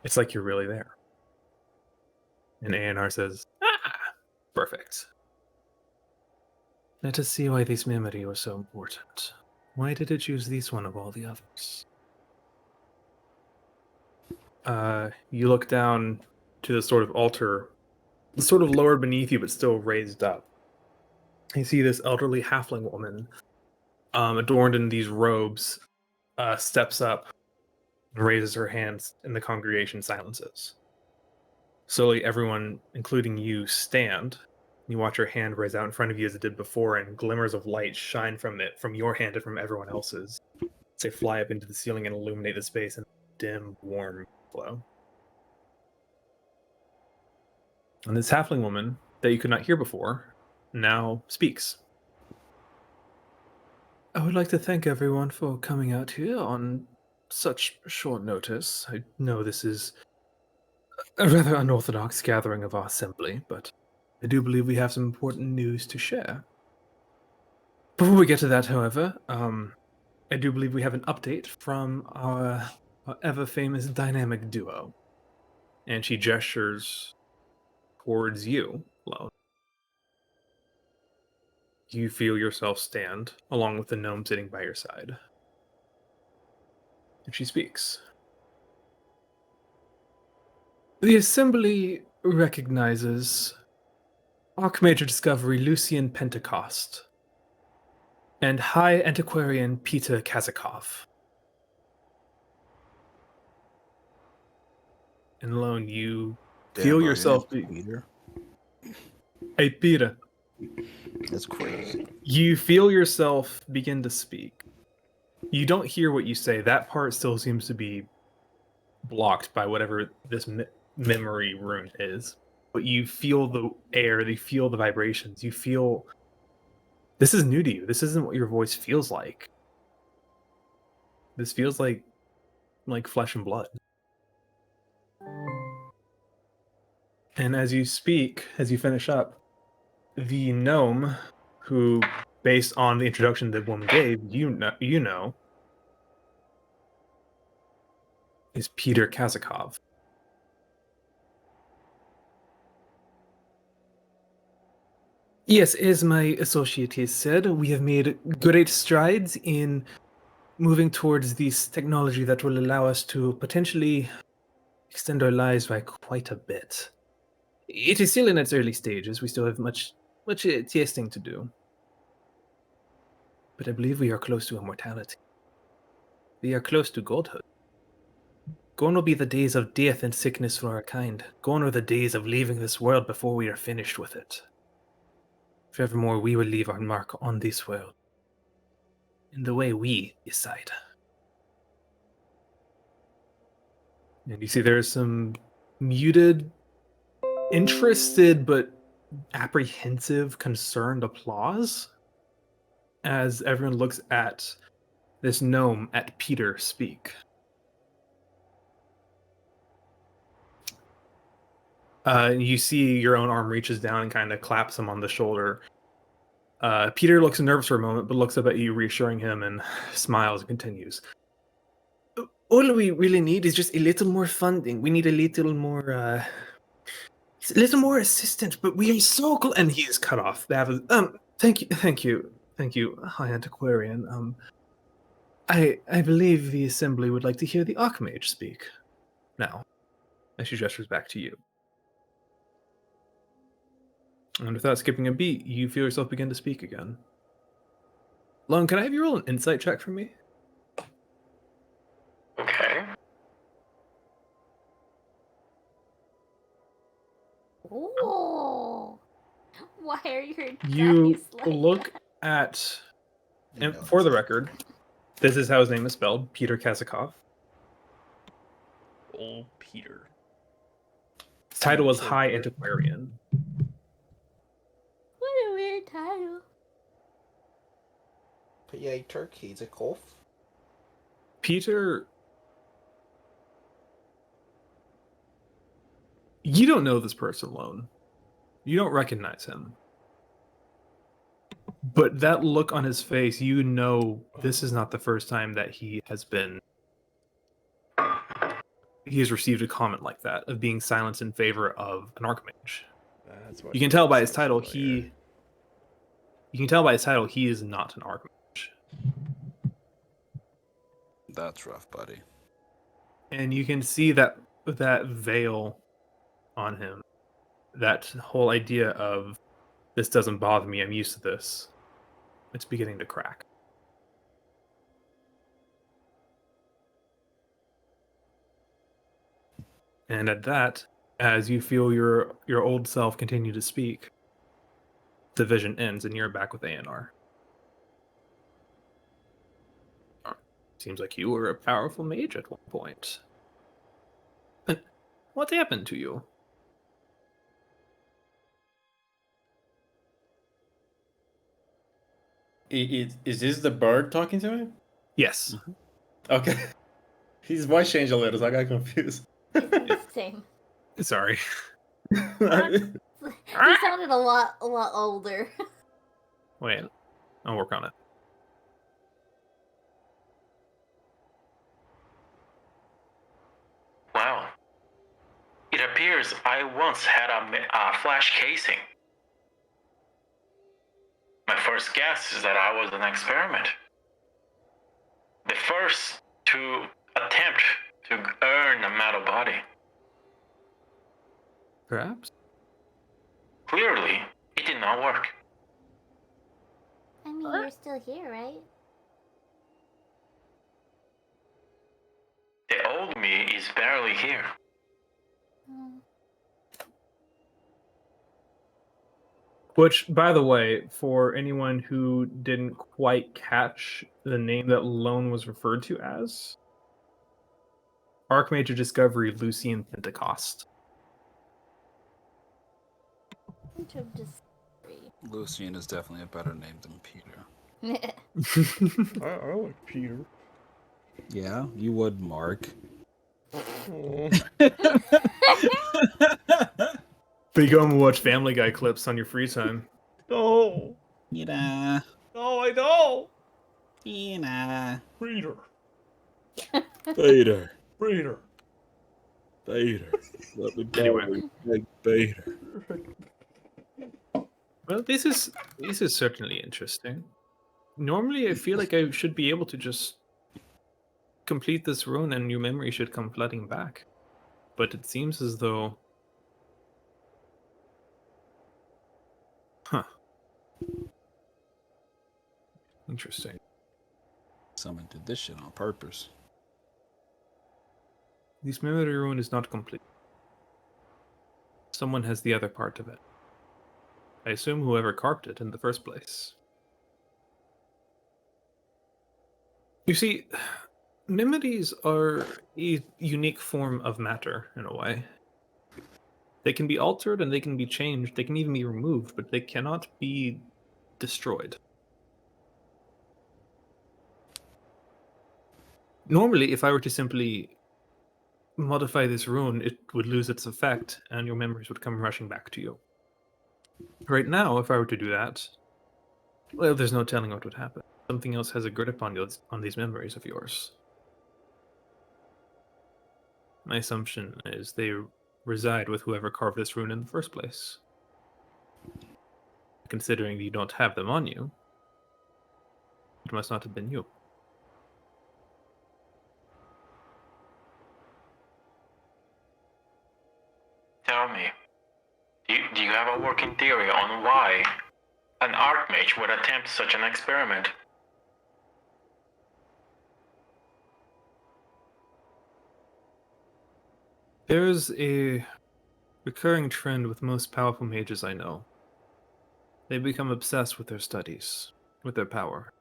It's like you're really there. And A&R says, perfect. Let us see why this memory was so important. Why did it choose this one of all the others? You look down to the sort of altar, sort of lowered beneath you, but still raised up. You see this elderly halfling woman, adorned in these robes, steps up and raises her hands, and the congregation silences. Slowly, everyone, including you, stand. You watch her hand raise out in front of you as it did before, and glimmers of light shine from it, from your hand and from everyone else's. They fly up into the ceiling and illuminate the space in a dim, warm glow. And this halfling woman that you could not hear before now speaks. I would like to thank everyone for coming out here on such short notice. I know this is a rather unorthodox gathering of our assembly, but I do believe we have some important news to share. Before we get to that, however, I do believe we have an update from our ever-famous dynamic duo. And she gestures towards you, Lone. You feel yourself stand, along with the gnome sitting by your side. And she speaks. The Assembly recognizes Archmage Discovery Lucian Pentecost and High Antiquarian Peter Kazakov. And Lone, you feel yourself... Peter. Hey, Peter. That's crazy. You feel yourself begin to speak. You don't hear what you say. That part still seems to be blocked by whatever this memory rune is. But you feel the air, you feel the vibrations, you feel... This is new to you. This isn't what your voice feels like. This feels like flesh and blood. And as you speak, as you finish up, the gnome, who, based on the introduction the woman gave, you know, is Peter Kazakov. Yes, as my associate has said, we have made great strides in moving towards this technology that will allow us to potentially extend our lives by quite a bit. It is still in its early stages. We still have much testing to do. But I believe we are close to immortality. We are close to godhood. Gone will be the days of death and sickness for our kind. Gone are the days of leaving this world before we are finished with it. Forevermore, we will leave our mark on this world in the way we decide. And you see there's some muted, interested, but apprehensive, concerned applause as everyone looks at this gnome, at Peter speak. You see your own arm reaches down and kind of claps him on the shoulder. Peter looks nervous for a moment, but looks up at you, reassuring him, and smiles and continues. All we really need is just a little more funding. We need a little more assistance, but we are so close. And he is cut off. Thank you, High Antiquarian. I believe the Assembly would like to hear the Archmage speak now. As she gestures back to you. And without skipping a beat, you feel yourself begin to speak again. Lone, can I have you roll an insight check for me? Okay. Ooh. Why are your You dice like look that? at, and for the record, this is how his name is spelled, Peter Kazakov. Old Peter. His title was High Antiquarian. What a weird title. Peter Kazakov. Peter, you don't know this person, Lone. You don't recognize him. But that look on his face, you know, this is not the first time that he has received a comment like that of being silenced in favor of an archmage. That's what You can tell by his sounds title familiar. he is not an archmage. That's rough, buddy. And you can see that veil on him. That whole idea of this doesn't bother me, I'm used to this. It's beginning to crack. And at that, as you feel your old self continue to speak, the vision ends and you're back with ANR. Seems like you were a powerful mage at one point. What happened to you? Is this the bird talking to him? Yes. Okay. His voice changed a little, so I got confused. Same. Sorry. He sounded a lot older. Wait, I'll work on it. Wow. It appears I once had a flash casing. My first guess is that I was an experiment. The first to attempt to earn a metal body. Perhaps? Clearly, it did not work. I mean, you're still here, right? The old me is barely here. Which, by the way, for anyone who didn't quite catch the name that Lone was referred to as, Archmage of Discovery Lucian Pentecost. Lucian is definitely a better name than Peter. I like Peter. Yeah, you would, Mark. But you go and watch Family Guy clips on your free time. No. Yeah. No, I don't. Yeah. Reader. Vader. Reader. Vader. Let me go. Anyway. Like Vader. Well, this is certainly interesting. Normally, I feel like I should be able to just complete this rune and your memory should come flooding back. But it seems as though... Huh. Interesting. Someone did this shit on purpose. This memory rune is not complete. Someone has the other part of it. I assume whoever carved it in the first place. You see, memories are a unique form of matter, in a way. They can be altered and they can be changed, they can even be removed, but they cannot be destroyed. Normally, if I were to simply modify this rune, it would lose its effect and your memories would come rushing back to you. Right now, if I were to do that, well, there's no telling what would happen. Something else has a grip on these memories of yours. My assumption is they reside with whoever carved this rune in the first place. Considering you don't have them on you, it must not have been you. Tell me, do you have a working theory on why an archmage would attempt such an experiment? There's a recurring trend with most powerful mages I know. They become obsessed with their studies, with their power.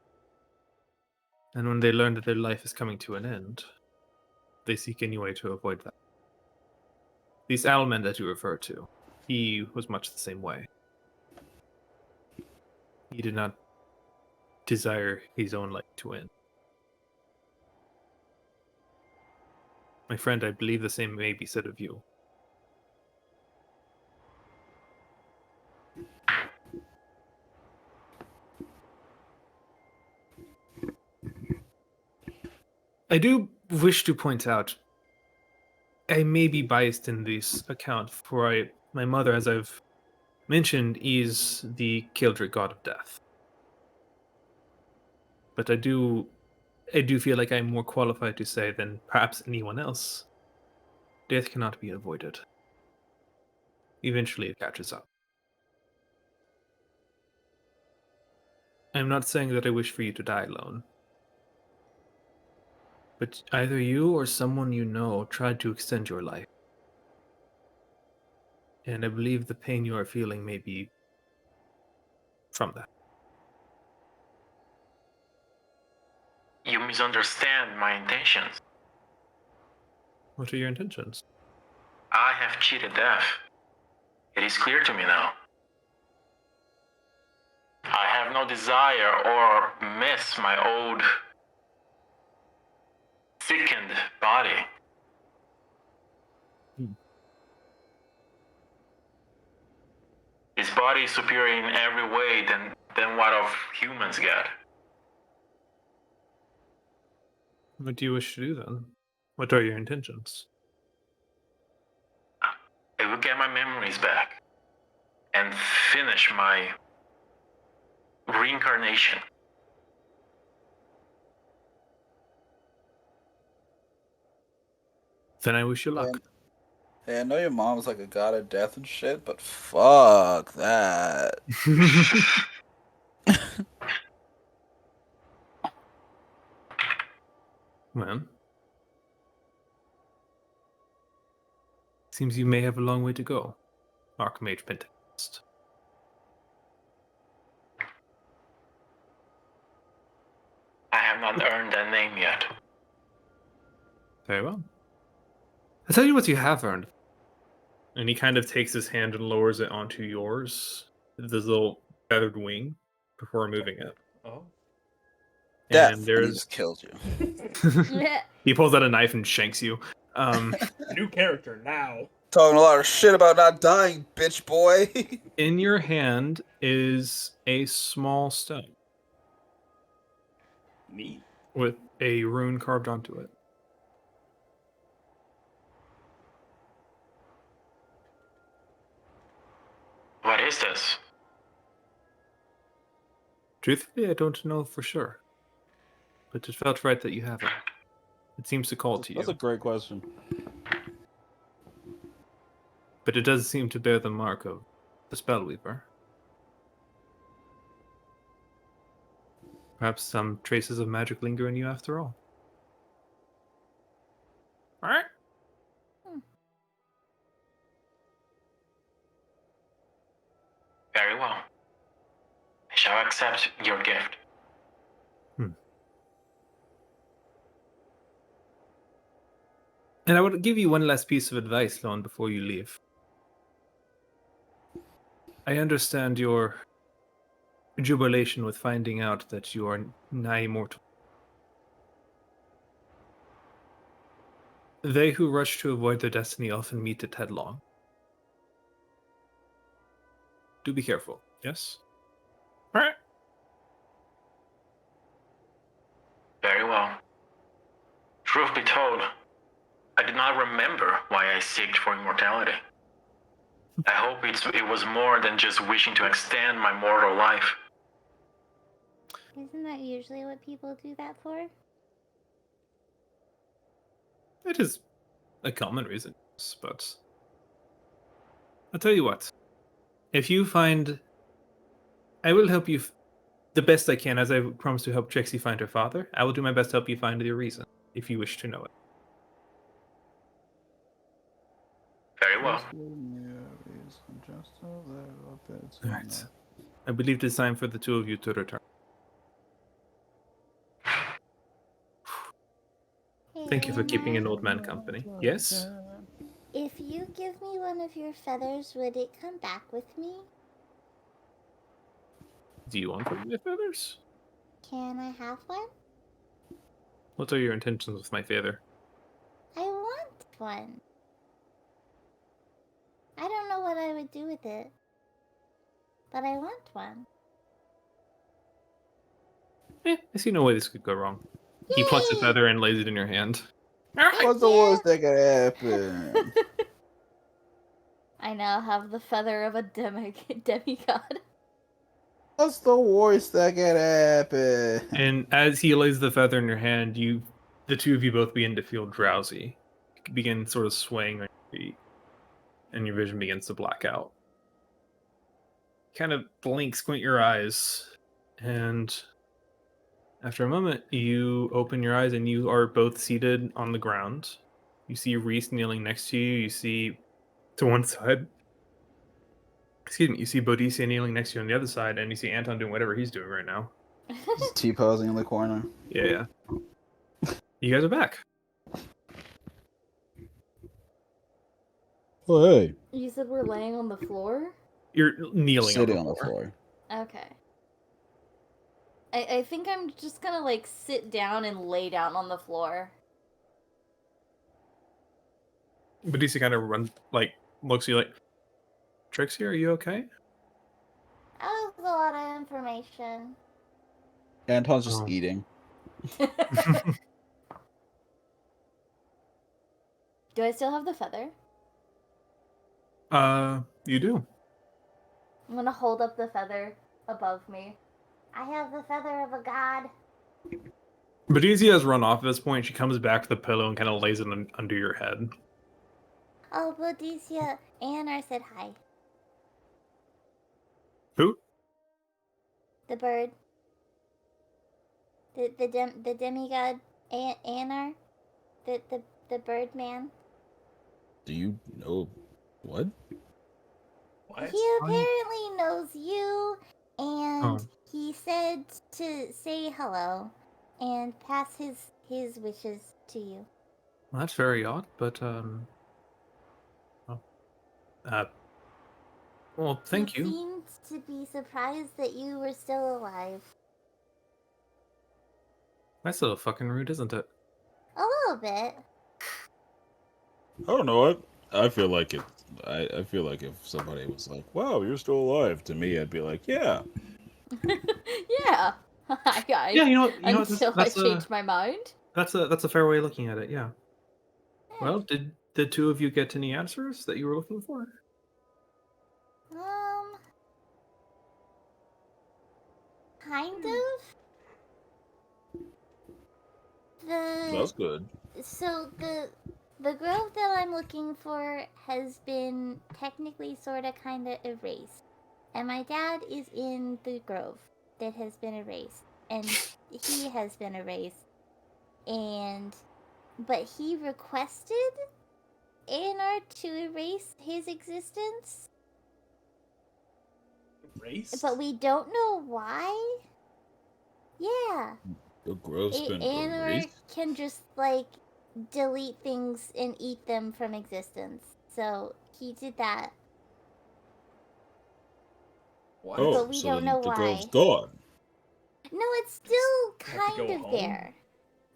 And when they learn that their life is coming to an end, they seek any way to avoid that. This Alman that you refer to, he was much the same way. He did not desire his own life to end. My friend, I believe the same may be said of you. I do wish to point out, I may be biased in this account, for my mother, as I've mentioned, is the Kildrick god of death. But I do feel like I'm more qualified to say than perhaps anyone else. Death cannot be avoided. Eventually it catches up. I'm not saying that I wish for you to die alone. But either you or someone you know tried to extend your life. And I believe the pain you are feeling may be from that. You misunderstand my intentions. What are your intentions? I have cheated death. It is clear to me now. I have no desire or miss my old sickened body. This body is superior in every way than what of humans get. What do you wish to do then? What are your intentions? I will get my memories back and finish my reincarnation. Then I wish you luck. Hey, I know your mom's like a god of death and shit, but fuck that. Well, seems you may have a long way to go, Archmage Pentecost. I have not earned that name yet. Very well. I'll tell you what you have earned. And he kind of takes his hand and lowers it onto yours, this little feathered wing, before moving it. Oh. Death, And and there's he just kills you. he pulls out a knife and shanks you. New character now. Talking a lot of shit about not dying, bitch boy. In your hand is a small stone Neat. with a rune carved onto it. What is this? Truthfully, I don't know for sure. But it felt right that you have it. It seems to call to you. That's a great question. But it does seem to bear the mark of the Spellweaver. Perhaps some traces of magic linger in you after all. Alright. Very well. I shall accept your gift. And I would give you one last piece of advice, Lon, before you leave. I understand your jubilation with finding out that you are nigh immortal. They who rush to avoid their destiny often meet it headlong. Do be careful, yes? Alright. Very well. Truth be told, I did not remember why I seeked for immortality. I hope it was more than just wishing to extend my mortal life. Isn't that usually what people do that for? It is a common reason, but I'll tell you what. If you find... I will help you the best I can, as I promised to help Trixie find her father. I will do my best to help you find your reason, if you wish to know it. Very well. Alright. I believe it's time for the two of you to return. Thank you for keeping an old man company. Yes? If you give me one of your feathers, would it come back with me? Do you want one of my feathers? Can I have one? What are your intentions with my feather? I want one. I don't know what I would do with it, but I want one. I see no way this could go wrong. He plucks a Yay! feather and lays it in your hand. What's the worst that could happen? I now have the feather of a demigod. What's the worst that could happen? And as he lays the feather in your hand, the two of you both begin to feel drowsy. You begin sort of swaying on your feet, and your vision begins to black out. Kind of blink, squint your eyes, and after a moment, you open your eyes and you are both seated on the ground. You see Reese kneeling next to you. You see to one side. Excuse me. You see Boadicea kneeling next to you on the other side, and you see Anton doing whatever he's doing right now. Just T-posing in the corner. Yeah. You guys are back. Oh, hey. You said we're laying on the floor? You're kneeling Sitting on the floor. Okay. I think I'm just gonna, like, sit down and lay down on the floor. Boadicea kind of looks at you like, Trixie, are you okay? That was a lot of information. Anton's just Oh. eating. Do I still have the feather? You do. I'm gonna hold up the feather above me. I have the feather of a god. Boadicea has run off at this point. She comes back to the pillow and kind of lays it under your head. Oh, Boadicea, Anar said hi. Who? The bird. The demigod Anar. The bird man. Do you know what? What? He apparently knows you, and Oh. he said to say hello and pass his wishes to you. Well, that's very odd, but well, thank He you. seemed to be surprised that you were still alive. That's a little fucking rude, isn't it? A little bit. I don't know. I feel like it. I feel like if somebody was like, "Wow, you're still alive," to me, I'd be like, "Yeah." Yeah. Yeah, you know what? Until I changed my mind. That's a fair way of looking at it. Yeah. Well, did the two of you get any answers that you were looking for? Kind of. That's good. So the grove that I'm looking for has been technically sorta kinda erased. And my dad is in the grove that has been erased. And he has been erased. But he requested Anar to erase his existence. Erased? But we don't know why. Yeah. The grove's been Anar erased. can just delete things and eat them from existence. So he did that. What? Oh, But we so don't then know the why. grove's gone. No, it's still have to kind go of home? there.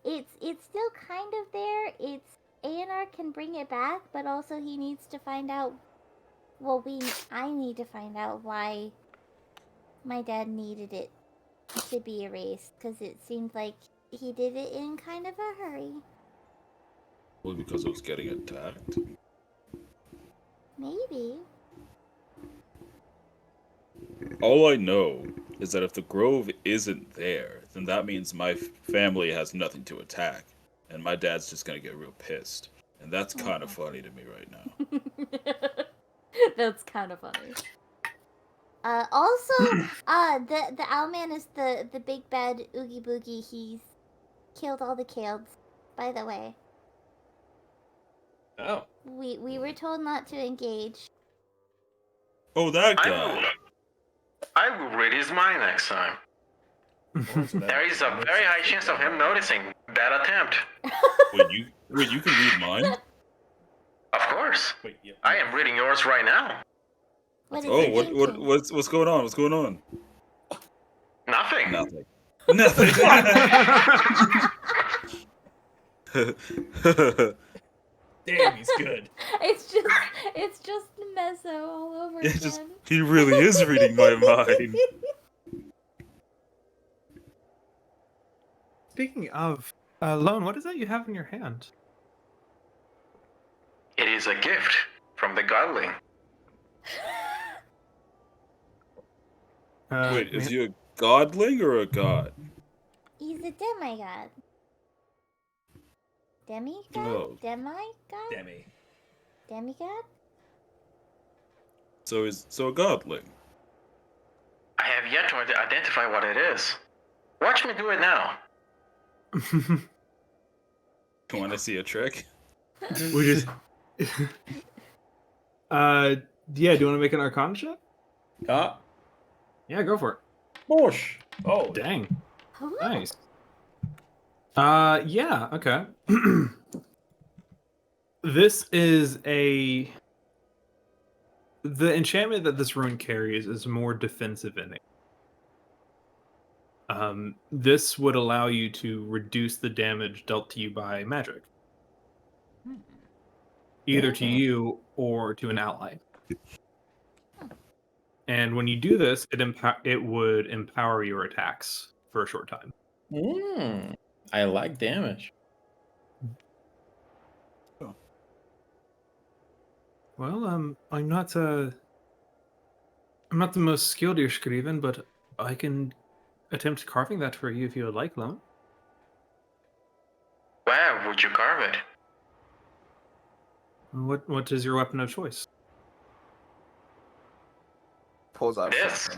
It's still kind of there. It's Anar can bring it back, but also he needs to find out. Well, I need to find out why my dad needed it to be erased, because it seemed like he did it in kind of a hurry. Well, because it was getting attacked. Maybe. All I know is that if the grove isn't there, then that means my family has nothing to attack, and my dad's just gonna get real pissed. And that's kind of funny to me right now. That's kind of funny. Also, the Owlman is the big bad Oogie Boogie. He's killed all the Kaleds, by the way. Oh. We were told not to engage. Oh, that guy. I will read his mind next time. There is a very high chance of him noticing that attempt. Wait, you can read mine? Of course. Wait, yeah. I am reading yours right now. What is Oh, he what's thinking? going on? What's going on? Nothing. Nothing. Nothing. Damn, he's good. It's just Mezzo all over It's again. just he really is reading my mind. Speaking of Lone, what is that you have in your hand? It is a gift from the godling. Wait, is he a godling or a god? He's a demigod. Demigod? Oh. Demigod? Demi. Demigod? So a godling. I have yet to identify what it is. Watch me do it now. You want to see a trick? We just. Yeah. Do you want to make an Arcana check? Yeah, go for it. Bosh. Oh, Dang. Ooh. Nice. Yeah. Okay. This is the enchantment that this rune carries is more defensive in it. This would allow you to reduce the damage dealt to you by magic, either to you or to an ally. And when you do this, it would empower your attacks for a short time. I like damage. Well, I'm not the most skilled Skriven, but I can attempt carving that for you if you would like, Lone. Where would you carve it? What is your weapon of choice? Pulls out. This.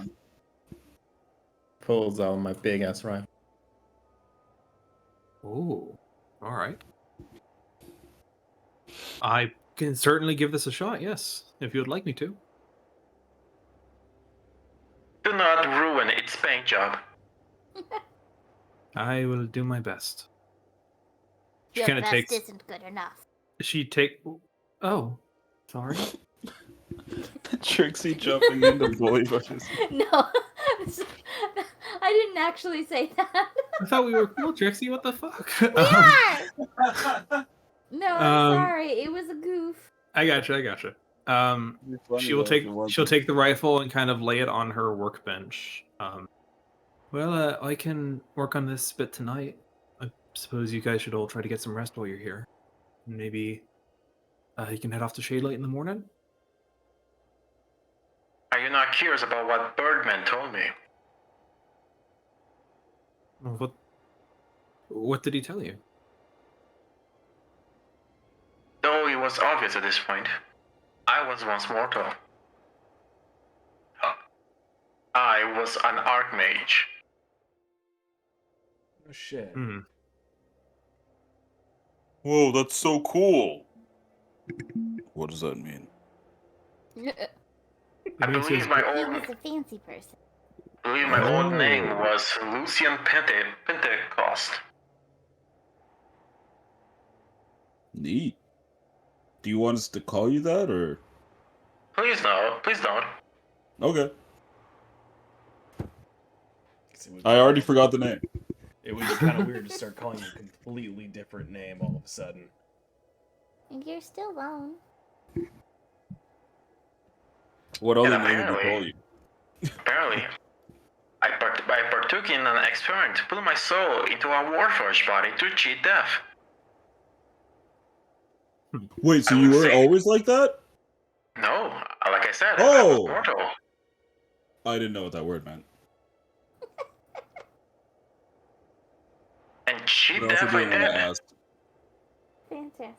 Pulls out my big ass rifle. Oh, all right. I can certainly give this a shot, yes, if you would like me to. Do not ruin its paint job. I will do my best. She Your kind of best takes. isn't good enough. Oh, sorry. Trixie jumping into bully bushes. No, I didn't actually say that. I thought we were cool, Trixie. What the fuck? We are! No, I'm sorry. It was a goof. I gotcha. She'll take the rifle and kind of lay it on her workbench. I can work on this bit tonight. I suppose you guys should all try to get some rest while you're here. Maybe you can head off to Shadelight in the morning. Are you not curious about what Birdman told me? What did he tell you? Though it was obvious at this point, I was once mortal. I was an archmage. oh shit. Whoa, that's so cool. What does that mean? I believe my He old was a fancy person. old name was Lucian Pentecost. Neat. Do you want us to call you that, or? Please no, please don't. Okay. I already forgot the name. It would be kind of weird to start calling you a completely different name all of a sudden. And you're still alone. What other And name would we call you? Apparently, I partook in an experiment to put my soul into a warforged body to cheat death. Wait, so I you would weren't say- always like that? No, like I said, I Oh! was mortal. I didn't know what that word meant. And cheat But I also death I didn't want to did. ask. Fantastic.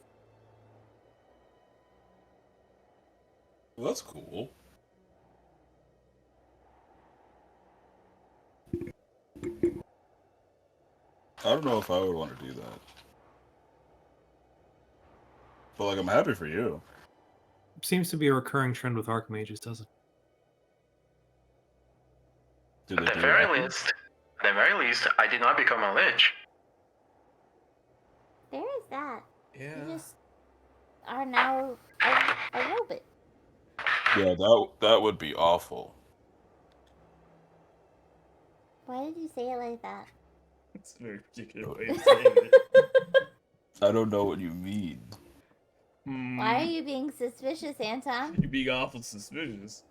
Well, that's cool. I don't know if I would want to do that. But, like, I'm happy for you. Seems to be a recurring trend with archmages, doesn't it? Do they At the do very that? least, I did not become a lich. There is that. Yeah. You just are now a robot. Yeah, that would be awful. Why did you say it like that? It's a very particular way of saying it. I don't know what you mean. Why are you being suspicious, Anton? You're being awful suspicious.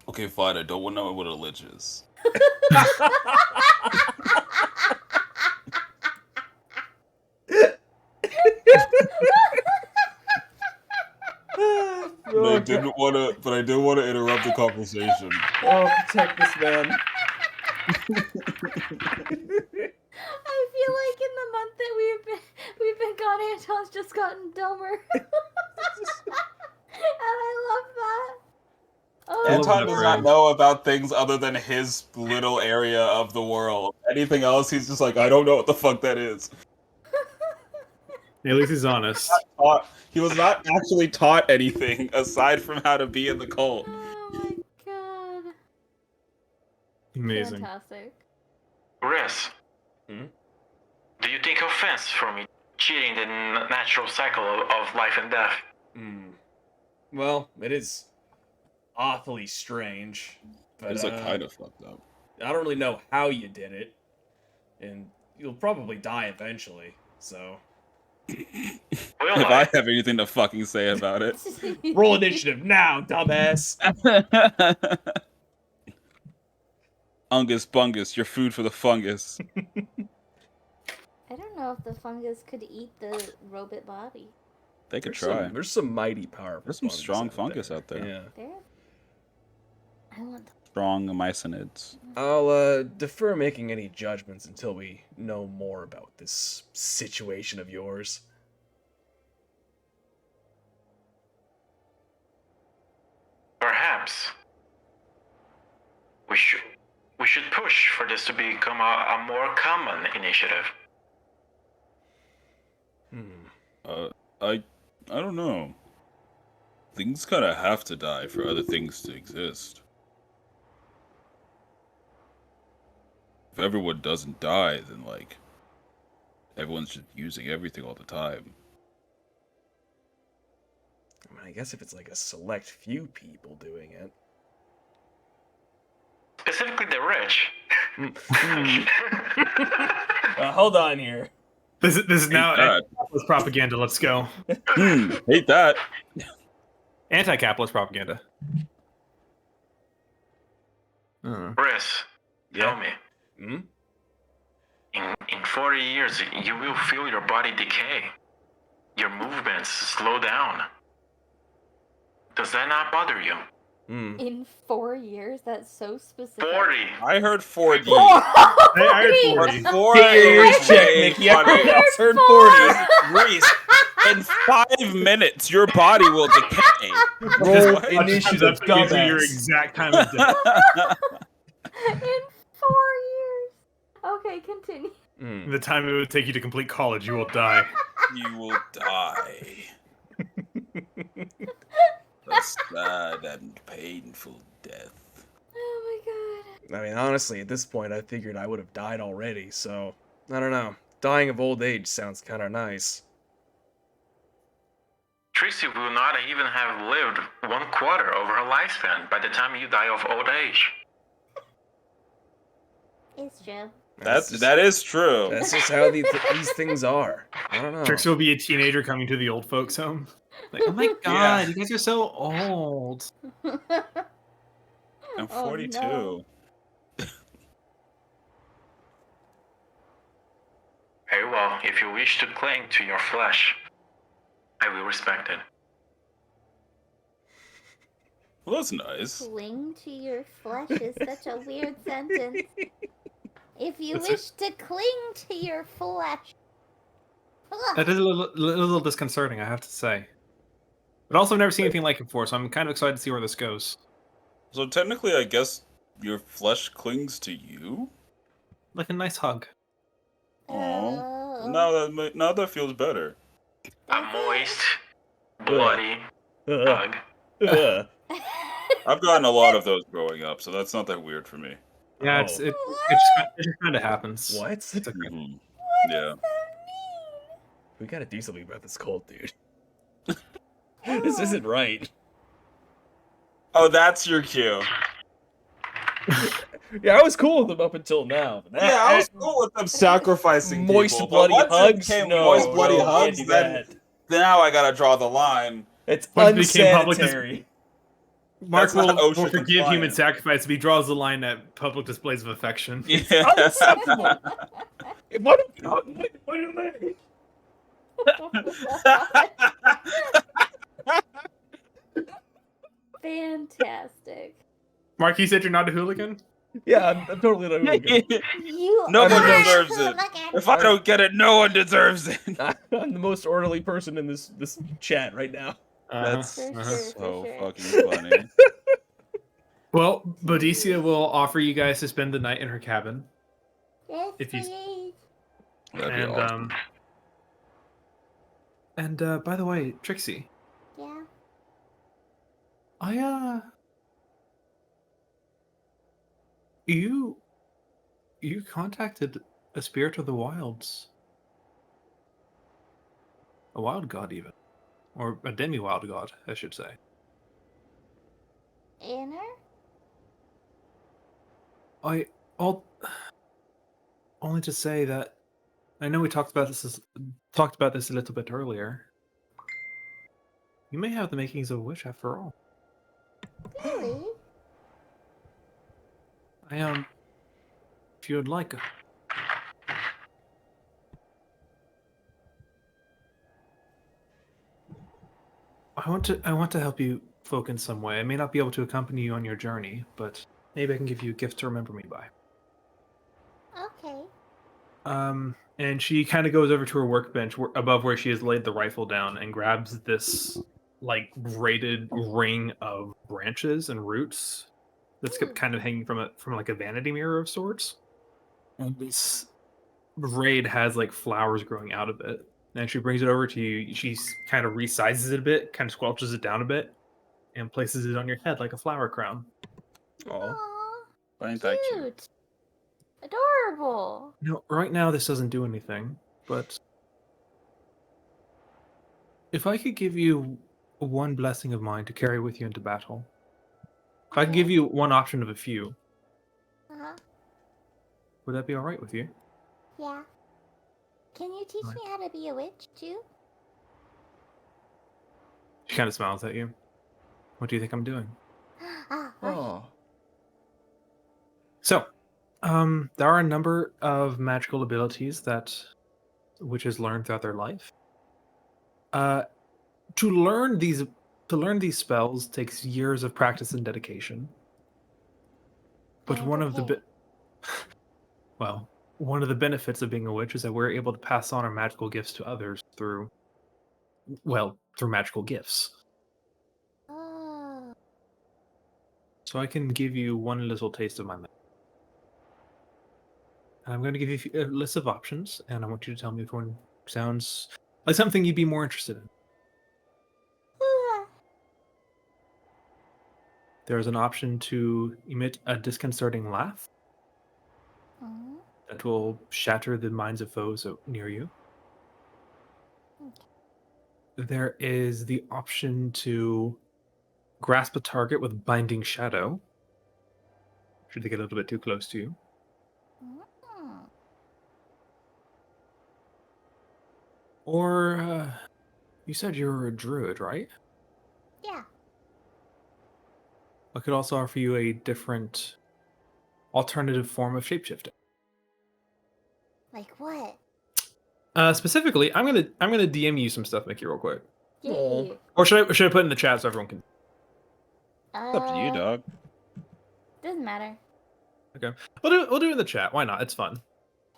Okay, fine. I don't want to know what a lich is. I didn't want to. But I did want to interrupt the conversation. Oh, protect this man. I feel like in the month that we've been gone, Anton's just gotten dumber. And I love that. Oh, Anton the does phrase. not know about things other than his little area of the world. Anything else, he's just like, I don't know what the fuck that is. At least he's honest. He was not actually taught anything aside from how to be in the cult. Oh my god. Amazing. Fantastic. Riz, Hmm? do you take offense for me cheating the natural cycle of life and death? Well, it is awfully strange. But, It's kind of fucked up. I don't really know how you did it. And you'll probably die eventually, so... If I have anything to fucking say about it. Roll initiative now, dumbass! Ungus bungus, your food for the fungus. I don't know if the fungus could eat the robot body. They could There's try. there's some mighty powerful There's some fungus strong fungus there. out there. Yeah. There. I want. Strong mycinids. I'll defer making any judgments until we know more about this situation of yours. Perhaps we should push for this to become a more common initiative. I don't know. Things kind of have to die for other things to exist. If everyone doesn't die, then like everyone's just using everything all the time. I mean, I guess if it's like a select few people doing it. Specifically the rich. Hold on here. This is now that. anti-capitalist propaganda. Let's go. Hate that. Anti-capitalist propaganda. Riz, tell me. Hmm? In 40 years, you will feel your body decay. Your movements slow down. Does that not bother you? In 4 years, that's so specific. 40. I heard 4D. I heard 40. 4 Get your ears is checked, way Nikki. Everyone funny. else heard 40. Reese, in 5 minutes, your body will decay. Roll I'll just initiative, give you your dumbass. exact time of death. In 4 years. Okay, continue. The time it would take you to complete college, you will die. You will die. A sad and painful death. Oh my god. I mean, honestly, at this point, I figured I would have died already, so... I don't know. Dying of old age sounds kind of nice. Tracy will not even have lived 1/4 of her lifespan by the time you die of old age. It's true. That is true. That's just how these things are. I don't know. Trixie will be a teenager coming to the old folks' home. Like, oh my god, you guys are so old. I'm 42. no. Very well, if you wish to cling to your flesh, I will respect it. Well, that's nice. Cling to your flesh is such a weird sentence. If you wish to cling to your flesh. That is a little disconcerting, I have to say. But also, I've never seen anything like it before, so I'm kind of excited to see where this goes. So technically, I guess your flesh clings to you? Like a nice hug. Oh. Now that feels better. A moist, bloody hug. I've gotten a lot of those growing up, so that's not that weird for me. Yeah, Oh. it just kind of happens. What? It's okay. Mhm. Yeah. We gotta do something about this cult, dude. This isn't right. Oh, that's your cue. Yeah, I was cool with them up until now. But Yeah, I was cool with them sacrificing moist, people, bloody but once it hugs. became No, moist, bloody no, hugs. can't do Then that. now I gotta draw the line. It's Once it became public unsanitary. Mark That's not will OSHA forgive human compliant. sacrifice if he draws the line at public displays of affection. Yeah. Unacceptable. What am I? Mark, you said you're not a hooligan? Yeah, I'm totally not a hooligan. You I Nobody don't know. deserves it. If I don't get it, no one deserves it. I'm the most orderly person in this chat right now. That's For sure, so for sure. fucking funny. Well, Boadicia will offer you guys to spend the night in her cabin. Yes, If you- please. That'd be And awesome. By the way, Trixie, Yeah. you contacted a spirit of the wilds. A wild god even. Or a demi-wild god, I should say. Anna? Only to say that I know we talked about this a little bit earlier. You may have the makings of a witch after all. Really? If you would like. I want to help you folk in some way. I may not be able to accompany you on your journey, but maybe I can give you a gift to remember me by. Okay. And she kind of goes over to her workbench above where she has laid the rifle down and grabs this like braided ring of branches and roots that's kind of hanging from like a vanity mirror of sorts. And this braid has like flowers growing out of it. And she brings it over to you. She kind of resizes it a bit, kind of squelches it down a bit, and places it on your head like a flower crown. Oh, Ain't that cute? Cute. Adorable. No, right now this doesn't do anything, but if I could give you one blessing of mine to carry with you into battle, if I could give you one option of a few, Uh-huh. would that be all right with you? Yeah. Can you teach me how to be a witch, too? She kind of smiles at you. What do you think I'm doing? Ah, oh. So, there are a number of magical abilities that witches learn throughout their life. To learn these spells takes years of practice and dedication. But one of the benefits of being a witch is that we're able to pass on our magical gifts to others through magical gifts. Oh. So I can give you one little taste of my magic. And I'm going to give you a list of options, and I want you to tell me if one sounds like something you'd be more interested in. There's an option to emit a disconcerting laugh that will shatter the minds of foes near you. There is the option to grasp a target with binding shadow, should they get a little bit too close to you. Or, you said you were a druid, right? Yeah. I could also offer you a different alternative form of shapeshifting. Like what? Specifically, I'm gonna DM you some stuff, Mickey, real quick. Yay. Or should I put it in the chat so everyone can? It's up to you, dog. Doesn't matter. Okay, we'll do it in the chat. Why not? It's fun.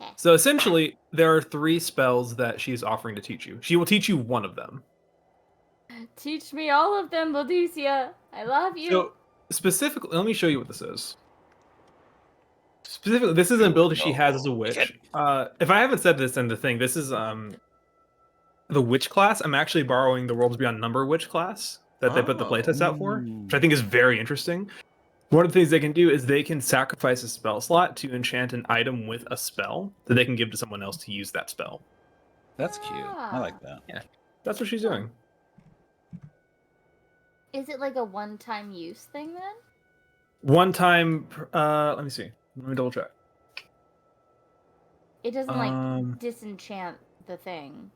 Okay. So essentially, there are 3 spells that she's offering to teach you. She will teach you one of them. Teach me all of them, Boadicia. I love you. So specifically, let me show you what this is. Specifically, this is an ability she has as a witch. If I haven't said this in the thing, this is the witch class. I'm actually borrowing the Worlds Beyond Number witch class that they put the playtest out for, which I think is very interesting. One of the things they can do is they can sacrifice a spell slot to enchant an item with a spell that they can give to someone else to use that spell. That's cute. I like that. Yeah, that's what she's doing. Is it like a one-time use thing then? One time, let me see. Let me double check. It doesn't like disenchant the thing.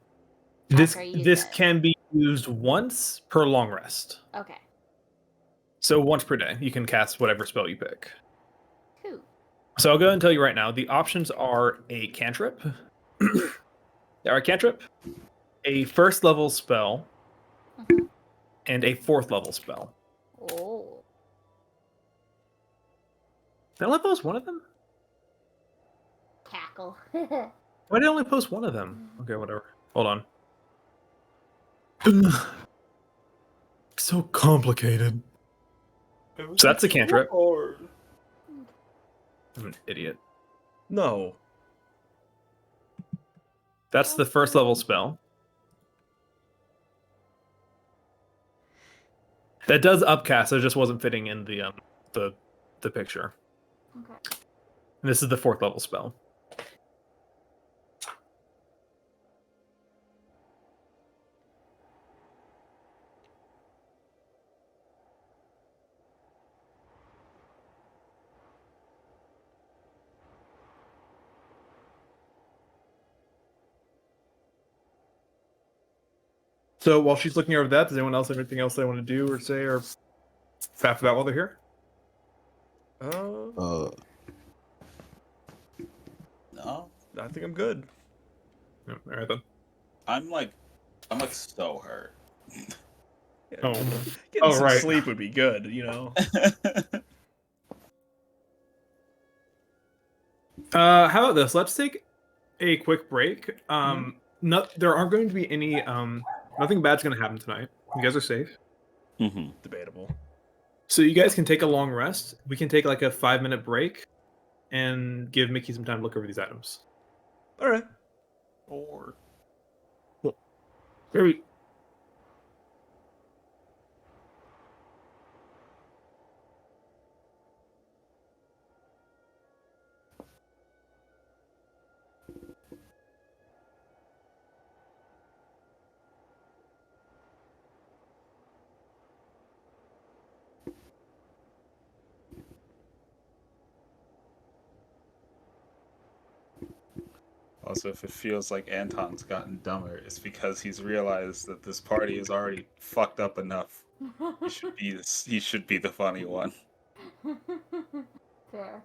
This can be used once per long rest. Okay. So once per day, you can cast whatever spell you pick. Cool. So I'll go ahead and tell you right now. The options are a cantrip. There are a cantrip, a 1st level spell, and a 4th level spell. Oh. Did I only post one of them? Cackle. Why did I only post one of them? Okay, whatever. Hold on. So complicated. So that's a cantrip. Hard. I'm an idiot. No. That's the first level spell. That does upcast. It just wasn't fitting in the picture. Okay. And this is the 4th level spell. So while she's looking over that, does anyone else have anything else they want to do or say or faff about while they're here? No. I think I'm good. No, all right then. I'm like so hurt. Oh, Getting some right. sleep would be good, you know. How about this? Let's take a quick break. There aren't going to be any. Nothing bad's going to happen tonight. You guys are safe. Debatable. So you guys can take a long rest. We can take like a 5-minute break, and give Mickey some time to look over these items. All right. Or Very. also, if it feels like Anton's gotten dumber, it's because he's realized that this party is already fucked up enough. He should be the funny one. Fair.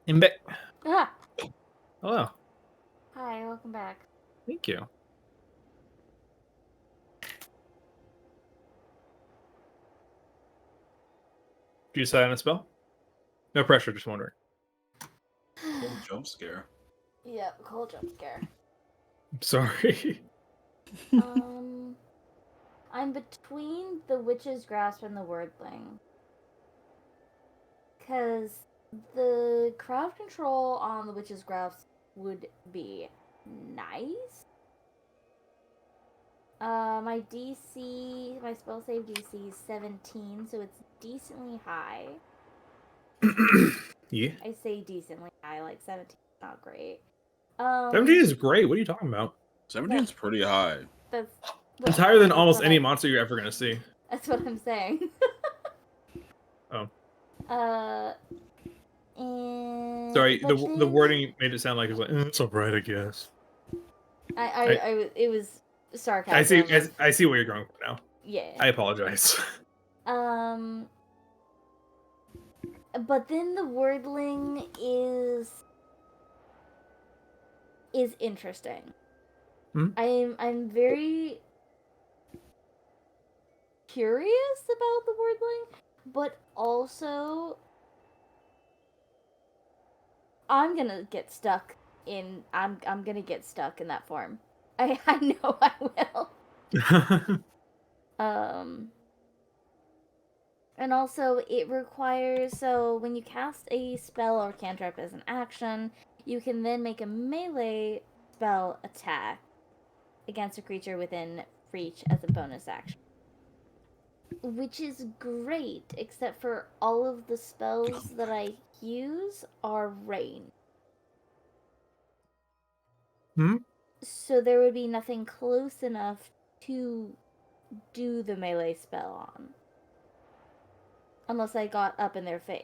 Imbe. Ah! Hello. Hi, welcome back. Thank you. Did you decide on a spell? No pressure, just wondering. Cool jump scare. Yep, cold jump scare. I'm sorry. I'm between the Witch's Grasp and the Wordling. Because the crowd control on the Witch's Grasp would be nice. My spell save DC is 17, so it's decently high. Yeah. I say decently high, like 17 is not great. 17 is great. What are you talking about? 17's pretty high. It's higher than almost any monster you're ever gonna see. That's what I'm saying. Oh. And Sorry, the then wording made it sound like it was like, it's alright, I guess. It was sarcasm. I see where you're going from now. Yeah. I apologize. But then the wordling is interesting. I'm very curious about the wordling, but also I'm gonna get stuck in that form. I know I will. And also it requires, so when you cast a spell or cantrip as an action, you can then make a melee spell attack against a creature within reach as a bonus action. Which is great, except for all of the spells that I use are ranged. So there would be nothing close enough to do the melee spell on. Unless I got up in their face.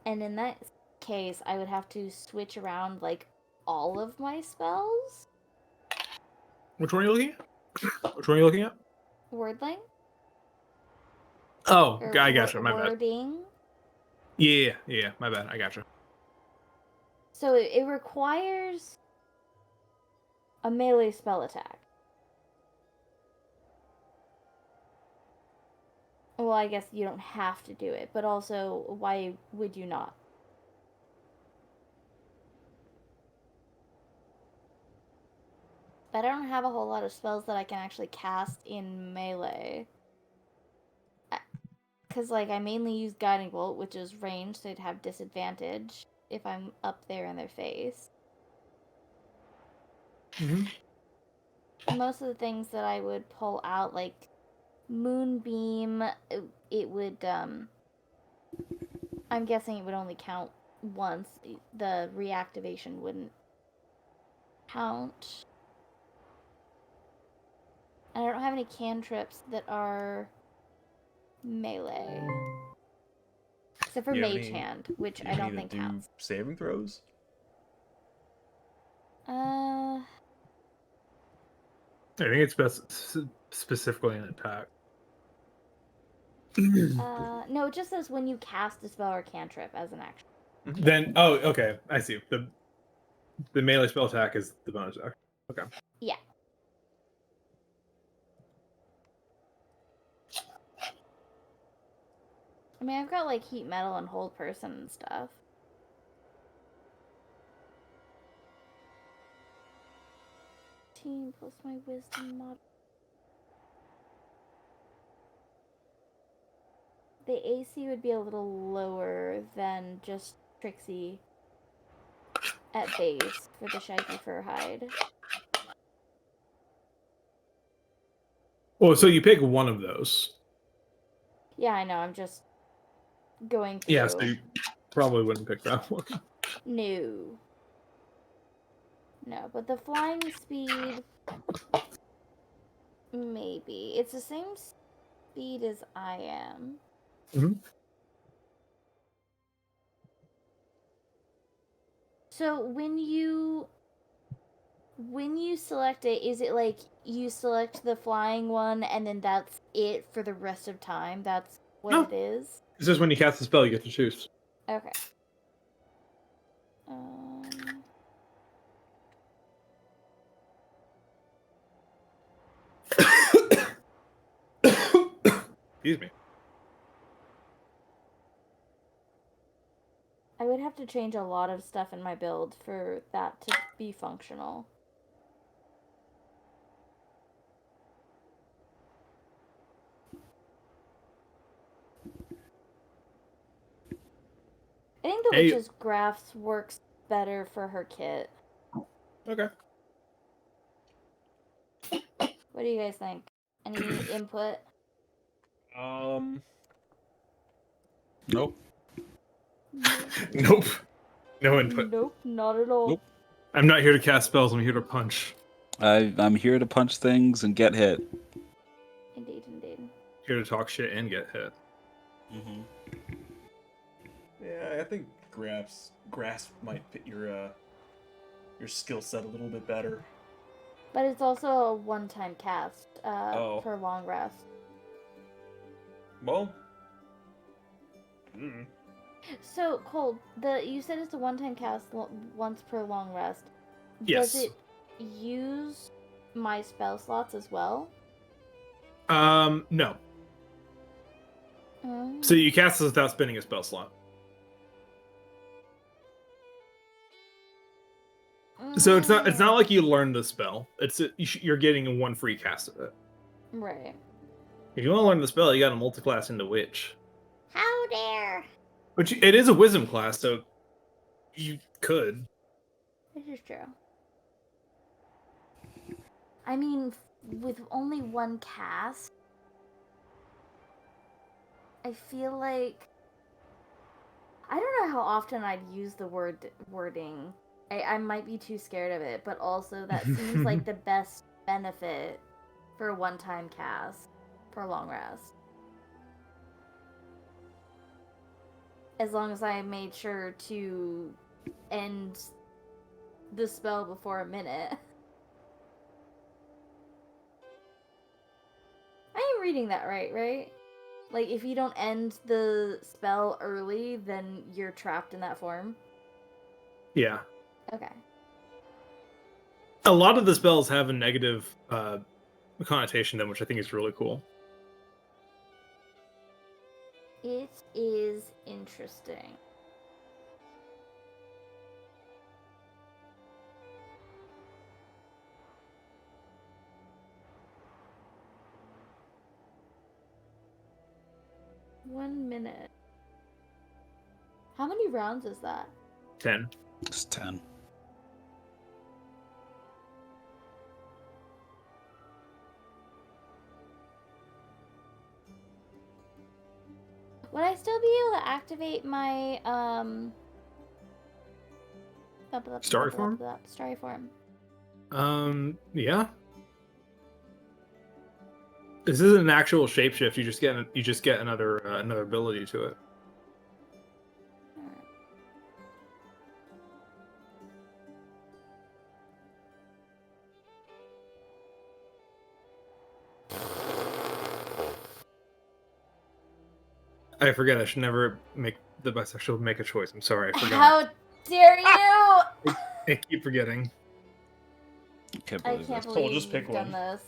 And in that case, I would have to switch around, like, all of my spells. Which one are you looking at? Wordling? Oh, Or I gotcha. My wording. bad. Yeah. My bad. I gotcha. So it requires a melee spell attack. Well, I guess you don't have to do it, but also, why would you not? But I don't have a whole lot of spells that I can actually cast in melee. Because, like, I mainly use Guiding Bolt, which is ranged, so I'd have disadvantage if I'm up there in their face. Most of the things that I would pull out, like Moonbeam, it would, I'm guessing it would only count once. The reactivation wouldn't count. And I don't have any cantrips that are melee. Except for Mage Hand, which I don't think counts. Saving throws? I think it's best specifically an attack. No, it just says when you cast a spell or cantrip as an action. Then, okay, I see. The melee spell attack is the bonus action. Okay. Yeah. I mean, I've got, like, Heat Metal and Hold Person and stuff. Plus my Wisdom mod. The AC would be a little lower than just Trixie at base for the Shaggy Fur Hide. Well, so you pick one of those. Yeah, I know. I'm just going through. Yeah, so you probably wouldn't pick that one. No. No, but the flying speed... Maybe. It's the same speed as I am. So when you select it, is it like you select the flying one and then that's it for the rest of time? That's what it is? It's just when you cast the spell, you get to choose. Okay. Excuse me. I would have to change a lot of stuff in my build for that to be functional. I think the Hey. witch's graphs works better for her kit. Okay. What do you guys think? Any input? Nope. Nope. No input. Nope, not at all. Nope. I'm not here to cast spells. I'm here to punch. I'm here to punch things and get hit. Indeed. Here to talk shit and get hit. Mm-hmm. Yeah, I think grasp might fit your skill set a little bit better. But it's also a one-time cast for long rest. Well. So, Cole, you said it's a one-time cast once per long rest. Yes. Does it use my spell slots as well? No. So you cast this without spending a spell slot. So it's not like you learn the spell. You're getting one free cast of it. Right. If you want to learn the spell, you got to multiclass into witch. How dare! Which it is a wisdom class, so you could. This is true. I mean, with only one cast, I feel like I don't know how often I'd use the wording. I might be too scared of it, but also that seems like the best benefit for a one-time cast for a long rest. As long as I made sure to end the spell before a minute. I am reading that right? Like, if you don't end the spell early, then you're trapped in that form? Yeah. Okay. A lot of the spells have a negative connotation to them, which I think is really cool. It is interesting. One minute. How many rounds is that? 10. It's 10. Would I still be able to activate my Starry form? Starry form. Yeah. This isn't an actual shapeshift. You just get another ability to it. I forget. I should never make the bisexual make a choice. I'm sorry. I forgot. How dare you! I keep forgetting. I can't believe Cole, just pick you've done one. this.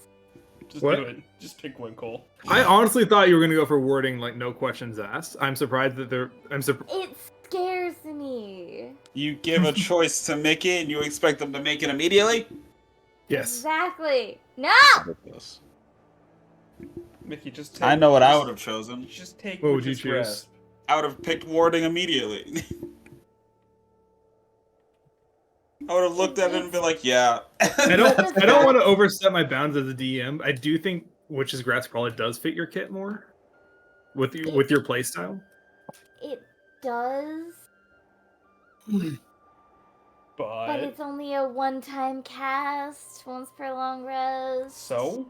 Just What? do it. Just pick one, Cole. I honestly thought you were gonna go for wording like no questions asked. I'm surprised that It scares me. You give a choice to Mickey and you expect them to make it immediately? Yes. Exactly. No! Mickey, just take... I know what I would have chosen. Just take What would you Witch's choose? Grasp. I would have picked warding immediately. I would have looked at it and been like, yeah. I don't want to overstep my bounds as a DM. I do think Witch's Grasp probably does fit your kit more with your playstyle. It does, but it's only a one-time cast, once per long rest. So?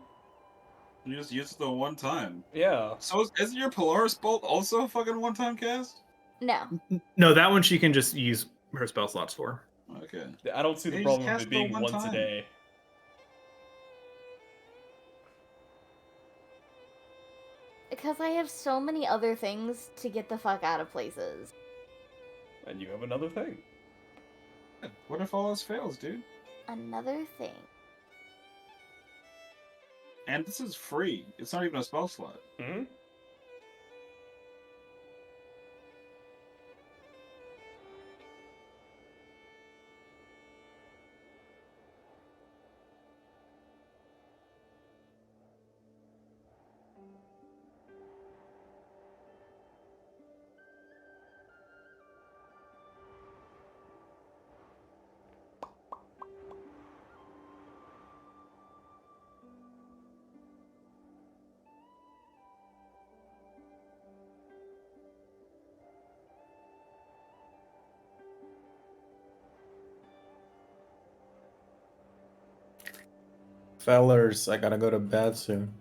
You just use it the one time. Yeah. So isn't your Polaris Bolt also a fucking one-time cast? No. No, that one she can just use her spell slots for. Okay. I don't see the You problem just with cast it being it one once a time. day. Because I have so many other things to get the fuck out of places. And you have another thing. What if all else fails, dude? Another thing. And this is free. It's not even a spell slot. Hmm? Fellers, I gotta go to bed soon.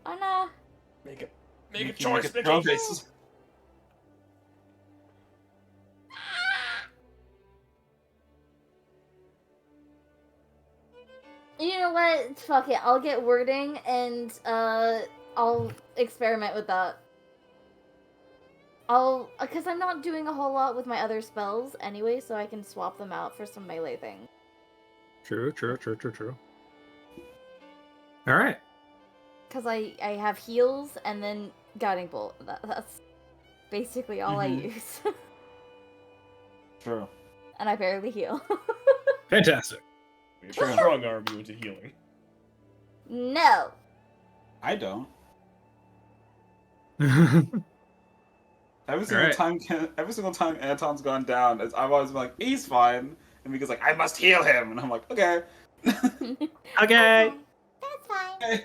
Oh no. Make a Make choice, a Mickey. choice. You know what? Fuck it. I'll get wording and I'll experiment with that. Because I'm not doing a whole lot with my other spells anyway, so I can swap them out for some melee things. True. All right. Because I have heals and then guiding bolt. That's basically all I use. True. And I barely heal. Fantastic. We can strong arm you into healing. No. I don't. All Every single time Anton's gone down, I've always been like, he's fine. And Mika's like, I must heal him. And I'm like, okay. Okay. That's fine. Okay.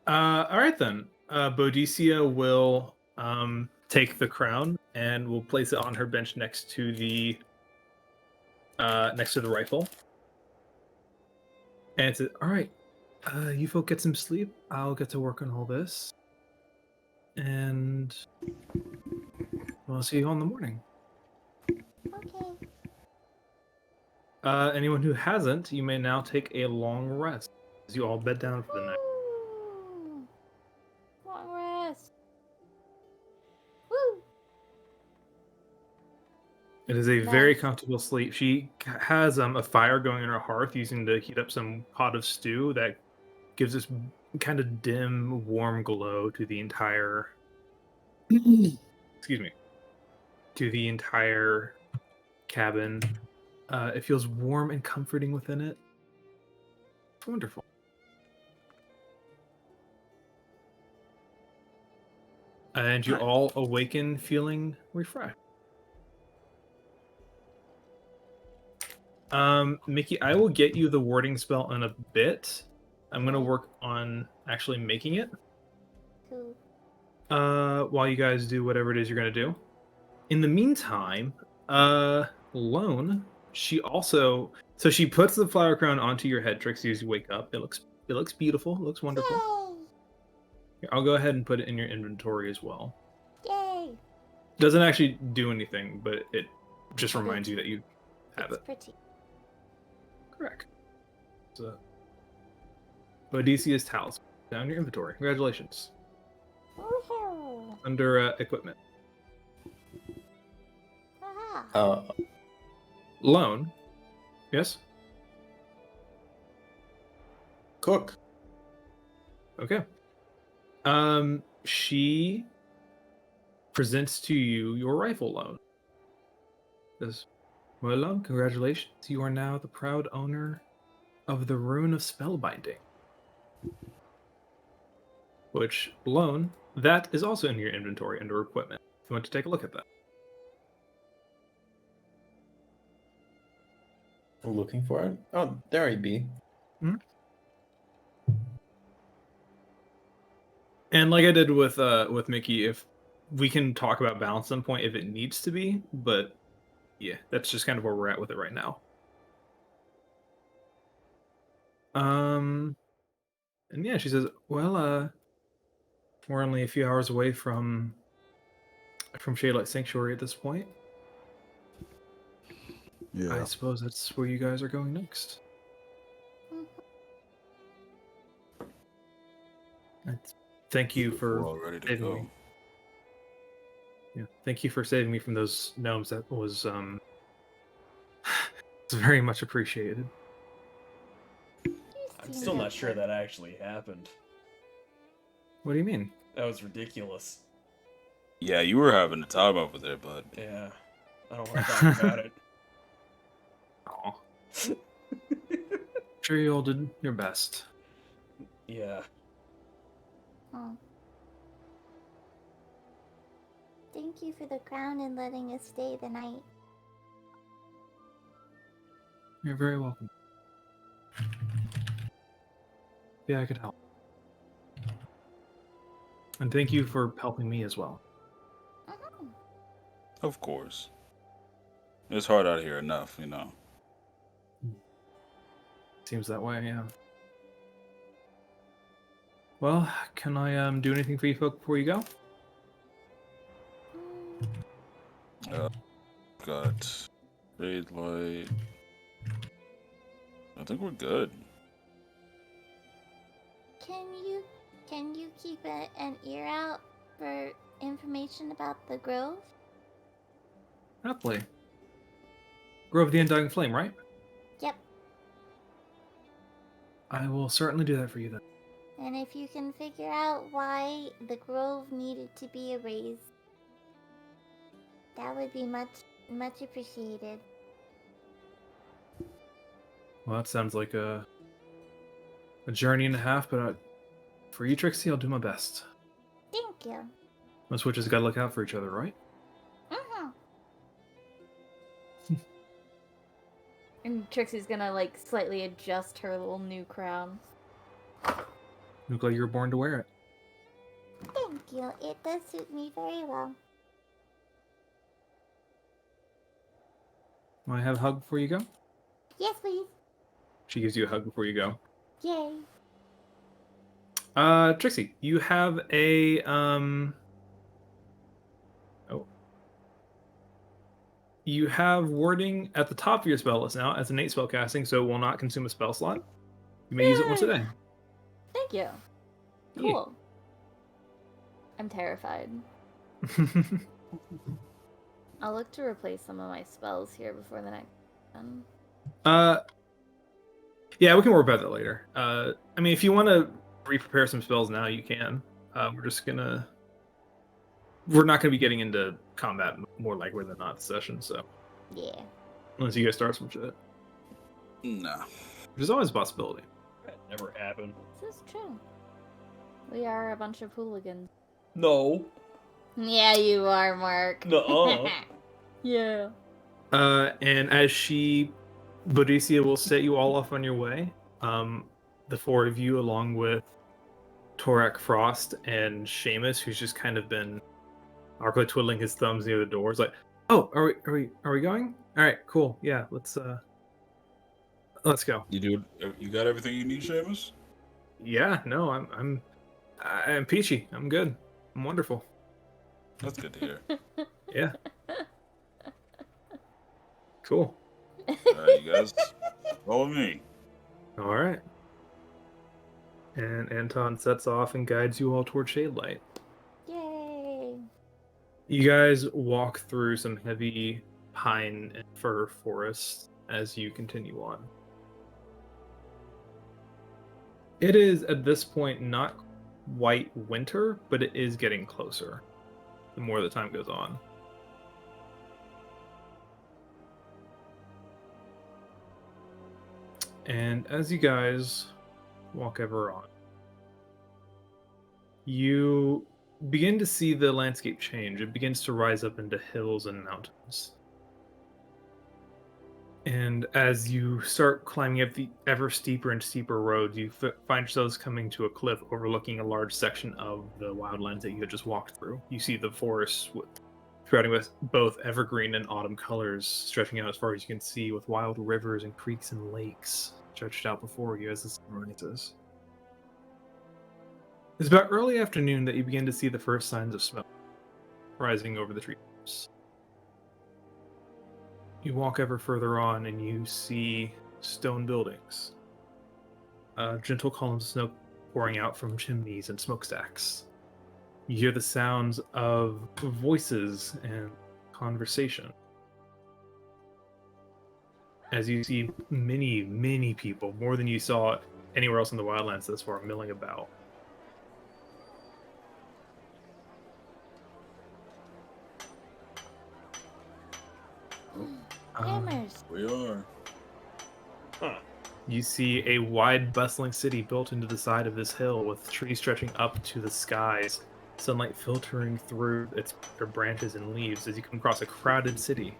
All right then. Boadicea will take the crown and will place it on her bench next to the rifle. And it says, "All right, you folk get some sleep. I'll get to work on all this, and we'll see you all in the morning." Okay. Anyone who hasn't, you may now take a long rest as you all bed down for the night. Woo. Long rest. Woo. It is a very Nice. comfortable sleep. She has a fire going in her hearth, using to heat up some pot of stew that gives this kind of dim, warm glow to the entire. Excuse me. To the entire cabin. It feels warm and comforting within it. It's wonderful. And you all awaken feeling refreshed. Mickey, I will get you the warding spell in a bit. I'm gonna work on actually making it. Cool. While you guys do whatever it is you're gonna do. In the meantime, Lone, she puts the flower crown onto your head, Trixie, as you wake up. It looks beautiful. It looks wonderful. Yay! Here, I'll go ahead and put it in your inventory as well. Yay! Doesn't actually do anything, but it just reminds you that you have It's it. pretty. Correct. So, Odysseus talisman down in your inventory. Congratulations. Woohoo! Under equipment. Aha! Lone. Yes. Cook. Okay. She presents to you your rifle, Lone. Says, "Well, Lone, congratulations. You are now the proud owner of the Rune of Spellbinding." Which, Lone, that is also in your inventory under equipment. If you want to take a look at that. I'm looking for it. Oh, there it be. And like I did with Mickey, if we can talk about balance at some point if it needs to be, but yeah, that's just kind of where we're at with it right now. And yeah, she says, "Well, we're only a few hours away from Shadelight Sanctuary at this point. Yeah. I suppose that's where you guys are going next." Thank you for We're all ready to saving go. me. Yeah, thank you for saving me from those gnomes. That was It's very much appreciated. I'm still not sure that actually happened. What do you mean? That was ridiculous. Yeah, you were having a time over there, bud. Yeah. I don't want to talk about it. Aw. Sure you all did your best. Yeah. Oh. Thank you for the crown and letting us stay the night. You're very welcome. Yeah, I could help. And thank you for helping me as well. Of course. It's hard out here enough, you know. Seems that way, yeah. Well, can I do anything for you folk before you go? Got fade light. I think we're good. Can you keep an ear out for information about the grove? Happily. Grove of the Undying Flame, right? Yep. I will certainly do that for you then. And if you can figure out why the grove needed to be erased, that would be much appreciated. Well, that sounds like a journey and a half, but for you, Trixie, I'll do my best. Thank you. Most witches gotta look out for each other, right? Mm-hmm. And Trixie's gonna like slightly adjust her little new crown. Look like you were born to wear it. Thank you. It does suit me very well. Want to have a hug before you go? Yes, please. She gives you a hug before you go. Yay. Trixie, you have a you have wording at the top of your spell list now as innate spell casting, so it will not consume a spell slot. You may use it once a day. Thank you. Cool. I'm terrified. I'll look to replace some of my spells here before the next one. Yeah, we can worry about that later. I mean, if you want to re-prepare some spells now, you can. We're not gonna be getting into combat more likely than not this session, so. Yeah. Unless you guys start some shit. Nah. There's always a possibility. That never happened. This is true. We are a bunch of hooligans. No. Yeah, you are, Mark. Nuh-uh. Yeah. And as Boadicea will set you all off on your way. The four of you, along with Torak Frost and Seamus, who's just kind of been awkwardly twiddling his thumbs near the doors, like, "Oh, are we going? All right, cool. Yeah, let's go." You got everything you need, Seamus? Yeah, no, I'm peachy. I'm good. I'm wonderful. That's good to hear. Yeah. Cool. Alright, you guys, follow me. All right. And Anton sets off and guides you all toward Shadelight. Yay. You guys walk through some heavy pine and fir forests as you continue on. It is, at this point, not quite winter, but it is getting closer the more the time goes on. And as you guys walk ever on, you begin to see the landscape change. It begins to rise up into hills and mountains. And as you start climbing up the ever steeper and steeper roads, you find yourselves coming to a cliff overlooking a large section of the wildlands that you had just walked through. You see the forests sprouting with both evergreen and autumn colors, stretching out as far as you can see, with wild rivers and creeks and lakes stretched out before you as the sun rises. It's about early afternoon that you begin to see the first signs of smoke rising over the treetops. You walk ever further on and you see stone buildings. Gentle columns of smoke pouring out from chimneys and smokestacks. You hear the sounds of voices and conversation. as you see many, many people, more than you saw anywhere else in the Wildlands thus far, milling about. Hammers. We are. You see a wide, bustling city built into the side of this hill with trees stretching up to the skies, sunlight filtering through their branches and leaves as you come across a crowded city.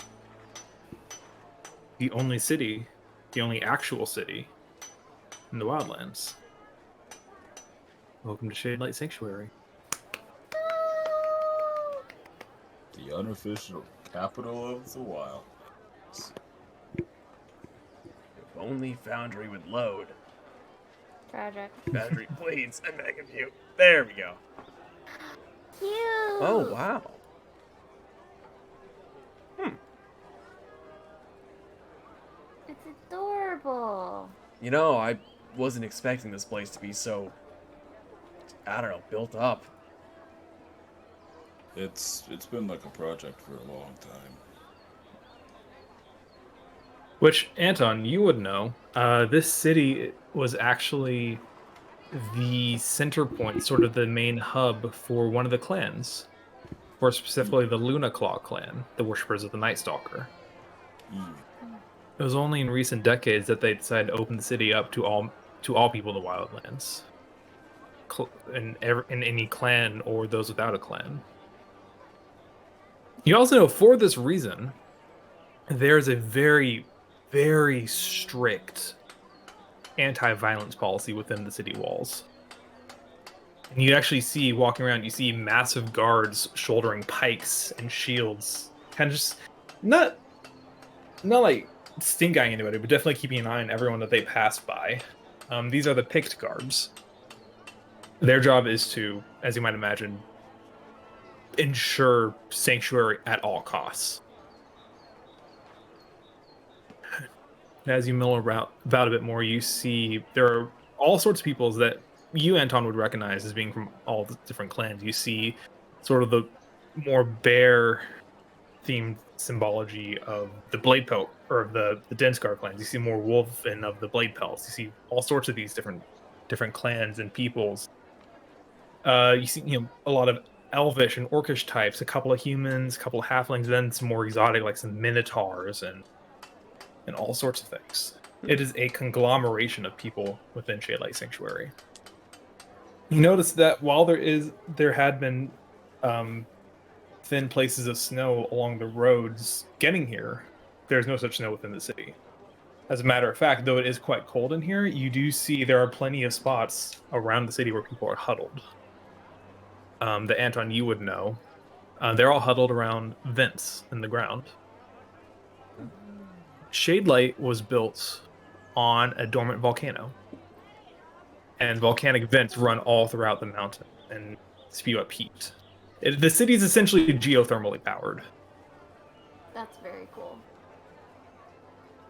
The only actual city in the Wildlands. Welcome to Shadelight Sanctuary. The unofficial capital of the wild. If only Foundry would load. Tragic. Foundry, please, I'm begging you. There we go. Cute. Oh, wow. It's adorable. You know, I wasn't expecting this place to be so, I don't know, built up. It's been like a project for a long time. Which, Anton, you would know. This city was actually the center point, sort of the main hub for one of the clans. Or specifically the Luna Claw clan, the Worshippers of the Night Stalker. It was only in recent decades that they decided to open the city up to all people in the Wildlands. In any clan or those without a clan. You also know, for this reason, there's a very, very strict anti-violence policy within the city walls. And you actually see, walking around, you see massive guards shouldering pikes and shields. Kind of just, not like stink-eyeing anybody, but definitely keeping an eye on everyone that they pass by. These are the picked guards. Their job is to, as you might imagine, ensure sanctuary at all costs. As you mill about a bit more, you see there are all sorts of peoples that you, Anton, would recognize as being from all the different clans. You see sort of the more bear-themed symbology of the Blade Pelt, or the Denskar clans. You see more wolf-and of the Blade Pelts. You see all sorts of these different clans and peoples. You see, a lot of elvish and orcish types, a couple of humans, a couple of halflings, then some more exotic, like some minotaurs and all sorts of things. It is a conglomeration of people within Shadelight Sanctuary. You notice that while there had been thin places of snow along the roads getting here, there's no such snow within the city. As a matter of fact, though it is quite cold in here, you do see there are plenty of spots around the city where people are huddled. That Anton, you would know. They're all huddled around vents in the ground. Shadelight was built on a dormant volcano. And volcanic vents run all throughout the mountain and spew up heat. The city is essentially geothermally powered. That's very cool.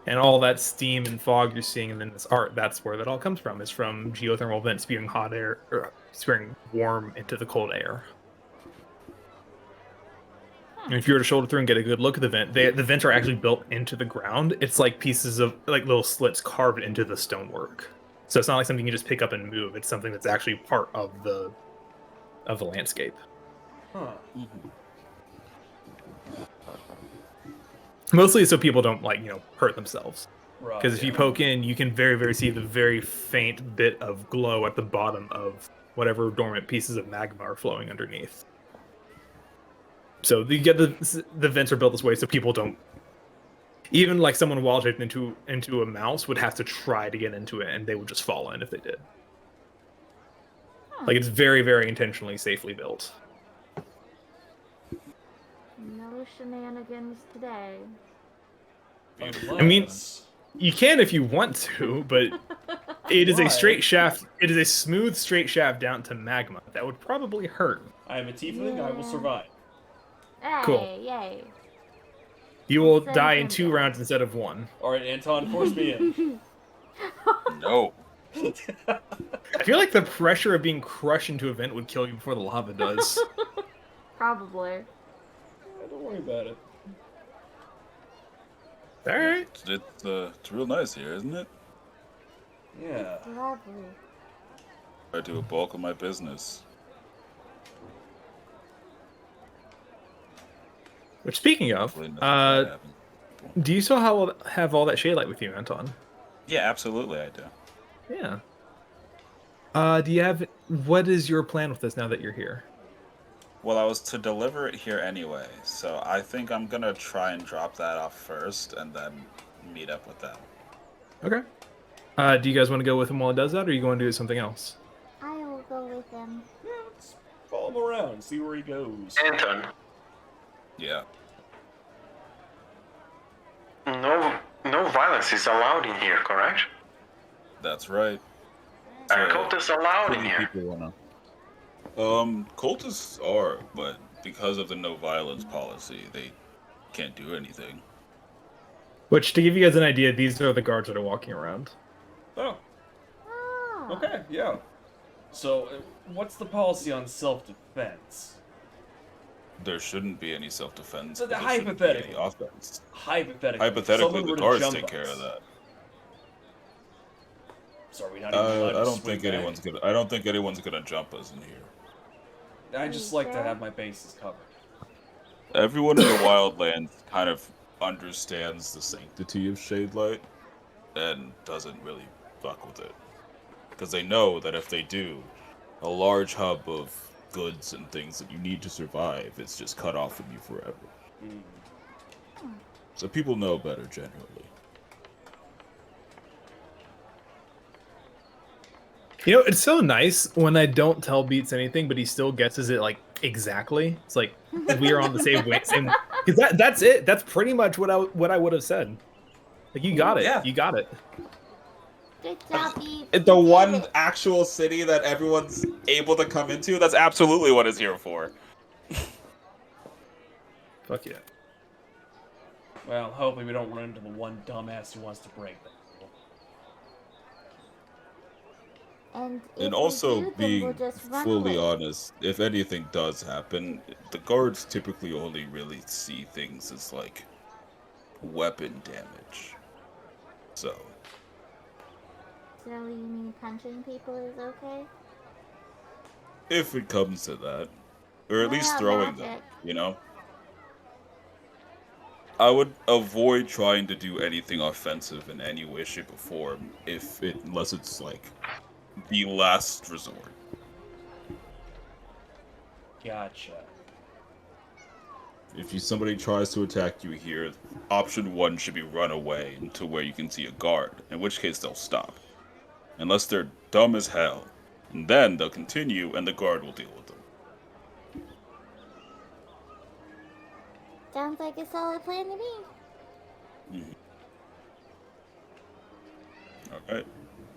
And all that steam and fog you're seeing in this art, that's where that all comes from. Is from geothermal vents spewing hot air, or spewing warm into the cold air. And if you were to shoulder through and get a good look at the vent, the vents are actually built into the ground. It's like pieces of, like little slits carved into the stonework. So it's not like something you just pick up and move. It's something that's actually part of the landscape. Huh. Mostly so people don't hurt themselves. Right. Because if you poke in, you can very, very see the very faint bit of glow at the bottom of whatever dormant pieces of magma are flowing underneath. So you get the vents are built this way so people don't. Even like someone wild shaped into a mouse would have to try to get into it, and they would just fall in if they did. Like it's very, very intentionally safely built. No shenanigans today. I mean, you can if you want to, but it is a straight shaft. It is a smooth, straight shaft down to magma. That would probably hurt. I am a tiefling. I will survive. Hey, Cool. Yay. You will Send die him in 2 down. rounds instead of 1. All right, Anton, force me in. No. I feel like the pressure of being crushed into a vent would kill you before the lava does. Probably. Don't worry about it. All right. It's real nice here, isn't it? Yeah. Lovely. I do a bulk of my business. Which, speaking of, Hopefully nothing bad happens. do you still have all that shade light with you, Anton? Yeah, absolutely, I do. Yeah. Do you have? What is your plan with this now that you're here? Well, I was to deliver it here anyway, so I think I'm gonna try and drop that off first, and then meet up with them. Okay. Do you guys want to go with him while it does that, or are you going to do something else? I will go with them. Yeah, let's follow him around, see where he goes. Anton, Yeah. no violence is allowed in here, correct? That's right. Are cultists allowed in here? People wanna. Cultists are, but because of the no violence policy, they can't do anything. Which, to give you guys an idea, these are the guards that are walking around. Oh, Ah. okay, yeah. So, what's the policy on self-defense? There shouldn't be any self-defense. So but there shouldn't be any hypothetically. offense. Hypothetically, Hypothetically, someone the were to guards jump take care of us. that. So are we not even allowed to I don't swing think back? anyone's gonna. I don't think anyone's gonna jump us in here. I just like to have my bases covered. Everyone in the Wildlands kind of understands the sanctity of shade light and doesn't really fuck with it. Because they know that if they do, a large hub of goods and things that you need to survive is just cut off from you forever. So people know better generally. You know, it's so nice when I don't tell Beats anything, but he still guesses it like exactly. It's like we are on the same way, same. Because that's it. That's pretty much what I would have said. Like you got it. Yeah. You got it. Good job, Beats. The You did one it. actual city that everyone's able to come into, that's absolutely what it's here for. Fuck yeah. Well, hopefully we don't run into the one dumbass who wants to break them. And, if And we also, do, then being we'll just run fully away. honest, if anything does happen, the guards typically only really see things as like weapon damage. So, So you mean punching people is okay? if it comes to that, or at What least about throwing them, magic? you know? I would avoid trying to do anything offensive in any way, shape, or form, unless it's like the last resort. Gotcha. If somebody tries to attack you here, option 1 should be run away to where you can see a guard, in which case they'll stop. Unless they're dumb as hell. And then they'll continue and the guard will deal with them. Sounds like a solid plan to me. Alright.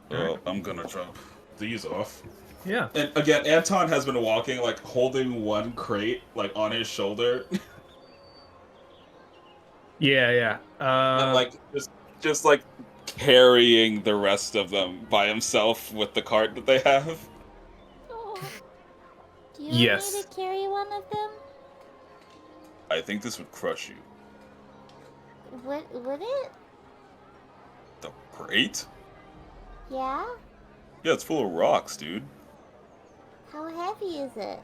Well, I'm gonna drop these off. Yeah. And again, Anton has been walking, like, holding one crate, like, on his shoulder. Yeah. And, like, just like, carrying the rest of them by himself with the cart that they have. Oh. Do you Yes. want me to carry one of them? I think this would crush you. Would it? The crate? Yeah? Yeah, it's full of rocks, dude. How heavy is it?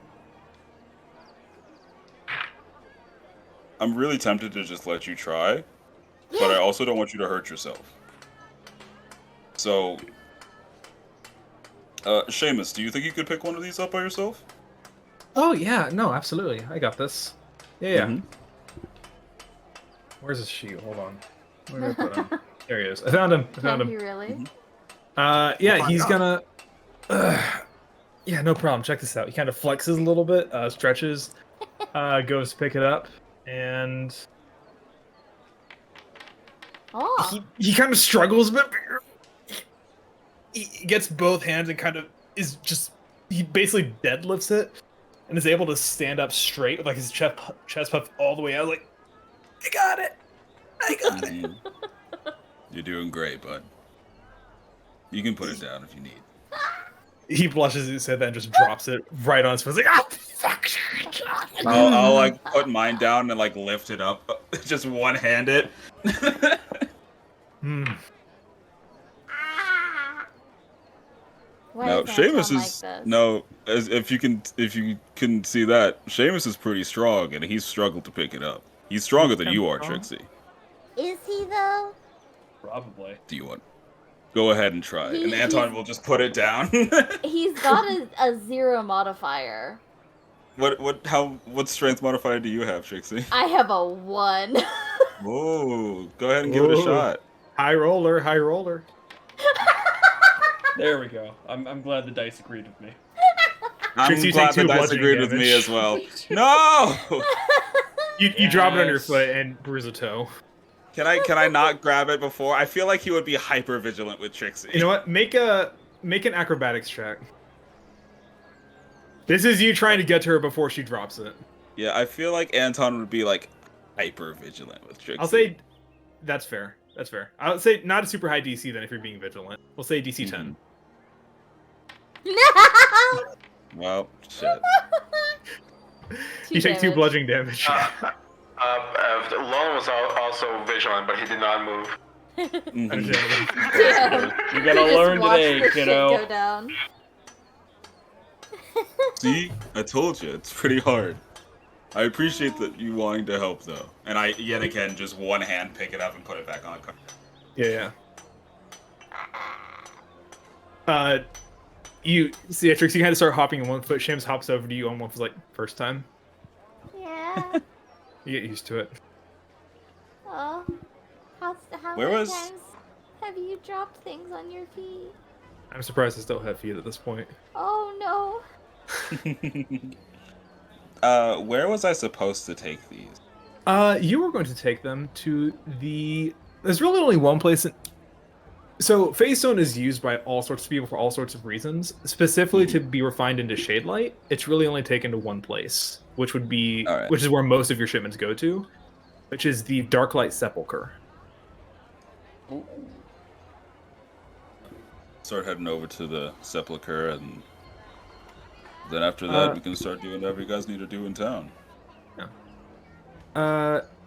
I'm really tempted to just let you try, but I also don't want you to hurt yourself. So, Seamus, do you think you could pick one of these up by yourself? Oh yeah. No, absolutely. I got this. Yeah. Mhm. Where's his shoe? Hold on. Where did I put him? There he is. I found him. Can he really? Yeah, he's gonna. Yeah, no problem. Check this out. He kind of flexes a little bit, stretches, goes to pick it up, and Oh. he kind of struggles a bit. He gets both hands and kind of he basically deadlifts it and is able to stand up straight with like his chest puffed all the way out. Like, I got it. Mhm. You're doing great, bud. You can put it down if you need. He blushes his head and just drops it right on his face. Like, oh fuck! I'll like put mine down and like lift it up just one-hand it. Hmm. Why Now, does Seamus Anton is like this? no. As if you can see that, Seamus is pretty strong, and he's struggled to pick it up. He's stronger than you are, Trixie. Is he though? Probably. Do you want? Go ahead and try, and Anton will just put it down. He's got a 0 modifier. What strength modifier do you have, Trixie? I have a 1. Oh, go ahead and give it a Whoa. shot. High roller, high roller. There we go. I'm glad the dice agreed with me. I'm Trixie, you glad take the 2 dice bludgeoning agreed with me damage. as well. No! You drop it on your Yes. foot and bruise a toe. Can I not grab it before? I feel like he would be hyper vigilant with Trixie. You know what? Make an acrobatics check. This is you trying to get to her before she drops it. Yeah, I feel like Anton would be like hyper vigilant with Trixie. I'll say that's fair. That's fair. I would say not a super high DC then if you're being vigilant. We'll say DC 10. No! Well, shit. You take 2 bludgeoning damage. Lone was also vigilant, but he did not move. Understandable. Damn. You gotta Just learn watch today, the shit kiddo. go down. See, I told you, it's pretty hard. I appreciate that you wanting to help though, and I yet again just one hand pick it up and put it back on. Yeah. You see, Trixie kind of start hopping on one foot. Shams hops over to you on one foot, like first time. Yeah. You get used to it. Oh. How Where many was- times have you dropped things on your feet? I'm surprised I still have feet at this point. Oh no. Where was I supposed to take these? You were going to take them to the. There's really only one place. So Phase Stone is used by all sorts of people for all sorts of reasons. Specifically to be refined into Shadelight, it's really only taken to one place, which would be, Alright. which is where most of your shipments go to, which is the Darklight Sepulchre. Start heading over to the Sepulchre, and then after that we can start doing whatever you guys need to do in town.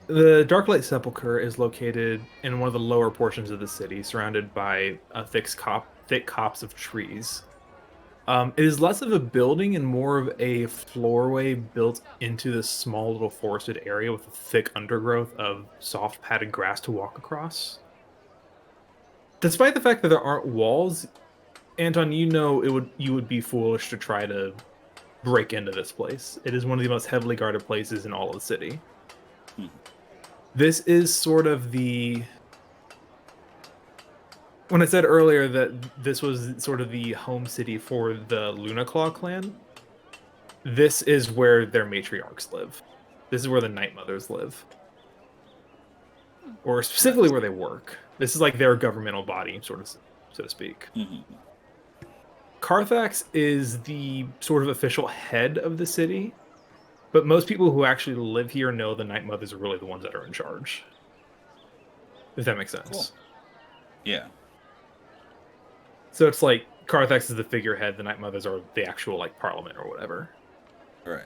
The Darklight Sepulchre is located in one of the lower portions of the city, surrounded by a thick copse of trees. It is less of a building and more of a floorway built into this small little forested area with a thick undergrowth of soft padded grass to walk across. Despite the fact that there aren't walls, Anton, you know you would be foolish to try to break into this place. It is one of the most heavily guarded places in all of the city. This is sort of the... When I said earlier that this was sort of the home city for the Lunaclaw clan, this is where their matriarchs live. This is where the Night Mothers live. Or specifically where they work. This is like their governmental body, sort of, so to speak. Carthax is the sort of official head of the city, but most people who actually live here know the Night Mothers are really the ones that are in charge. If that makes sense. Cool. Yeah. So it's like Carthax is the figurehead, the Night Mothers are the actual like parliament or whatever. Right.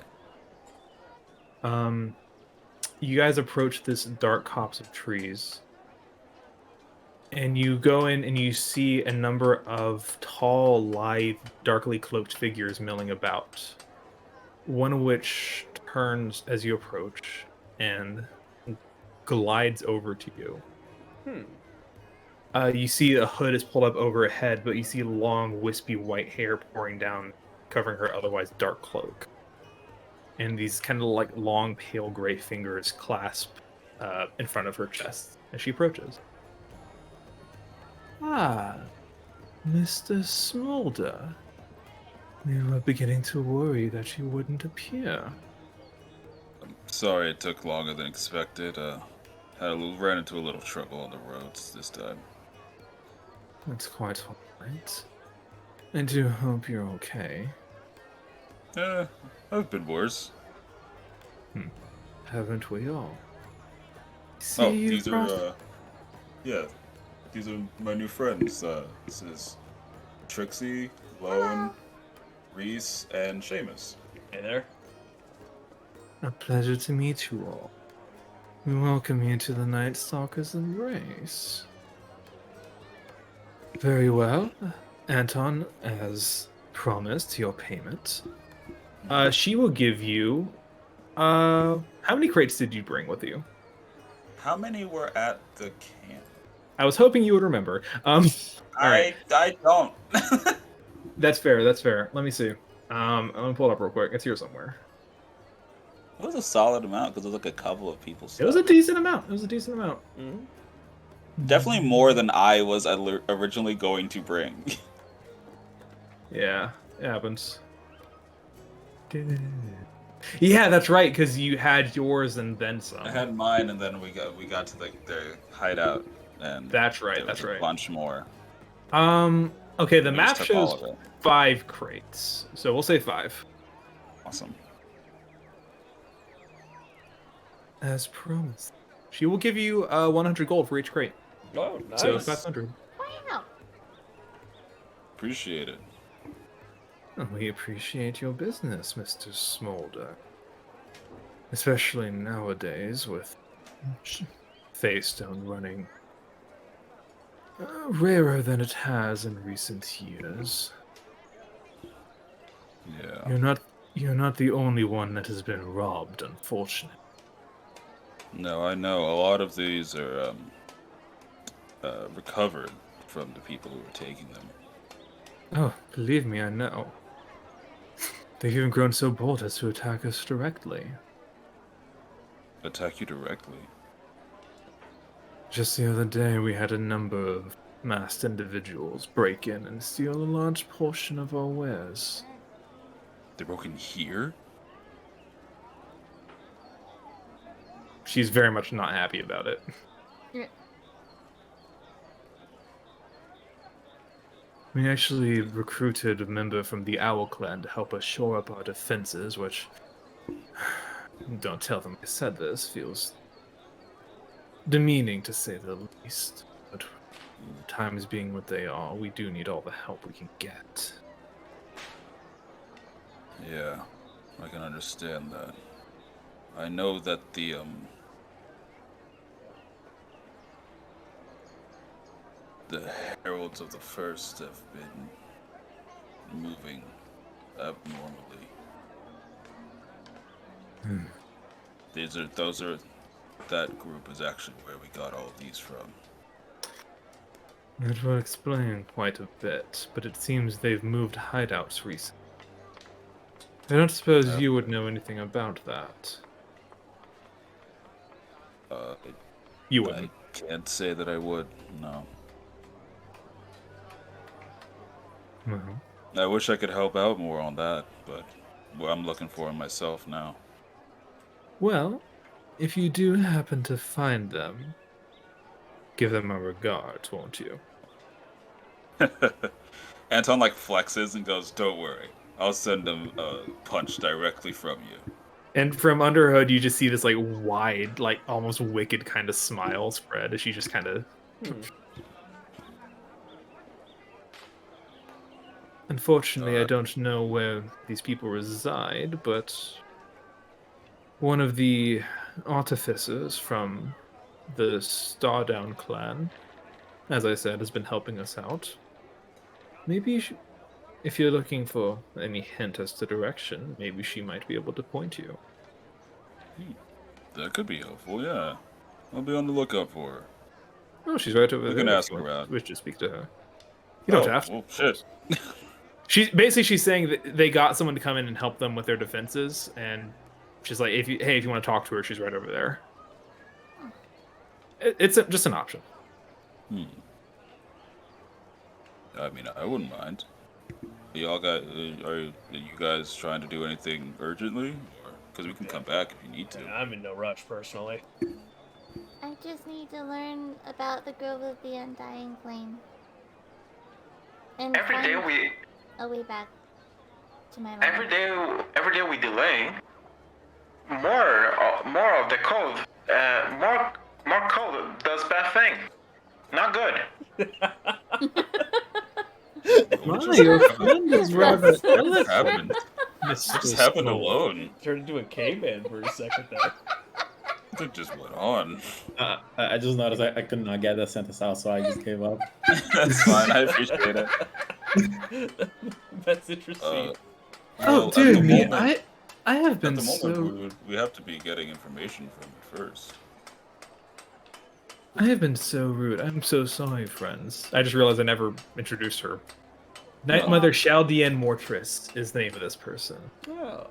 You guys approach this dark copse of trees. And you go in and you see a number of tall, lithe, darkly cloaked figures milling about. One of which turns as you approach and glides over to you. You see a hood is pulled up over her head, but you see long, wispy white hair pouring down, covering her otherwise dark cloak. And these kind of like long, pale gray fingers clasp in front of her chest as she approaches. Ah, Mr. Smolder. We were beginning to worry that you wouldn't appear. I'm sorry it took longer than expected. Ran into a little trouble on the roads this time. That's quite all right. I do hope you're okay. I've been worse. Haven't we all? Oh, these are, these are my new friends. This is Trixie, Lone, Reese, and Seamus. Hey there. A pleasure to meet you all. We welcome you to the Night Stalker's embrace. Very well. Anton, as promised, your payment. She will give you... how many crates did you bring with you? How many were at the camp? I was hoping you would remember. All right. I don't. That's fair. That's fair. Let me see. I'm gonna pull it up real quick. It's here somewhere. It was a solid amount because it was like a couple of people. It was a decent amount. It was a decent amount. Mm-hmm. Definitely more than I was originally going to bring. Yeah, it happens. Yeah, that's right. Because you had yours and then some. I had mine, and then we got to the hideout, and that's right. There was that's right. A bunch more. Okay, the We map just took all shows of it. 5 crates, so we'll say 5. Awesome. As promised, she will give you 100 gold for each crate. Oh, nice. So 500. Wow. Appreciate it. We appreciate your business, Mr. Smolder. Especially nowadays with Faystone running rarer than it has in recent years. Yeah. You're not the only one that has been robbed, unfortunately. No, I know. A lot of these are recovered from the people who were taking them. Oh, believe me, I know. They've even grown so bold as to attack us directly. Attack you directly? Just the other day, we had a number of masked individuals break in and steal a large portion of our wares. They broke in here? She's very much not happy about it. Yeah. We actually recruited a member from the Owl Clan to help us shore up our defenses, which, don't tell them I said this, feels demeaning to say the least. But times being what they are, we do need all the help we can get. Yeah, I can understand that. I know that the Heralds of the First have been moving abnormally. That group is actually where we got all these from. It will explain quite a bit, but it seems they've moved hideouts recently. I don't suppose you would know anything about that. You wouldn't. I can't say that I would, no. Well, I wish I could help out more on that, but I'm looking for it myself now. well, if you do happen to find them, give them my regards, won't you? Anton flexes and goes, "Don't worry, I'll send them a punch directly from you." And from under her hood, you just see this wide, almost wicked kind of smile spread as she just kind of. Unfortunately, I don't know where these people reside, but one of the artificers from the Stardown clan, as I said, has been helping us out. Maybe if you're looking for any hint as to direction, maybe she might be able to point you. That could be helpful, yeah. I'll be on the lookout for her. Oh, she's right over there. You can ask if you around. wish to speak to her. You don't have to. Well, shit. She's saying that they got someone to come in and help them with their defenses, and she's like, if you want to talk to her, she's right over there. It's just an option. I mean, I wouldn't mind. Are you guys trying to do anything urgently? Because we can come back if you need to. I'm in no rush, personally. I just need to learn about the Grove of the Undying Flame. And Every day we a way back to my mom. every day we delay. More of the code. More code does bad thing. Not good. Your friend is rather What happened? What just happened alone? Turned into a caveman for a second there. It just went on. I just noticed I could not get that sentence out, so I just gave up. That's fine. I appreciate it. That's interesting. Oh, Well, dude, at the me, moment, I have at been the moment, so we have to be getting information from it first. I have been so rude. I'm so sorry, friends. I just realized I never introduced her. Night Mother Chaldean Mortress is the name of this person. Oh.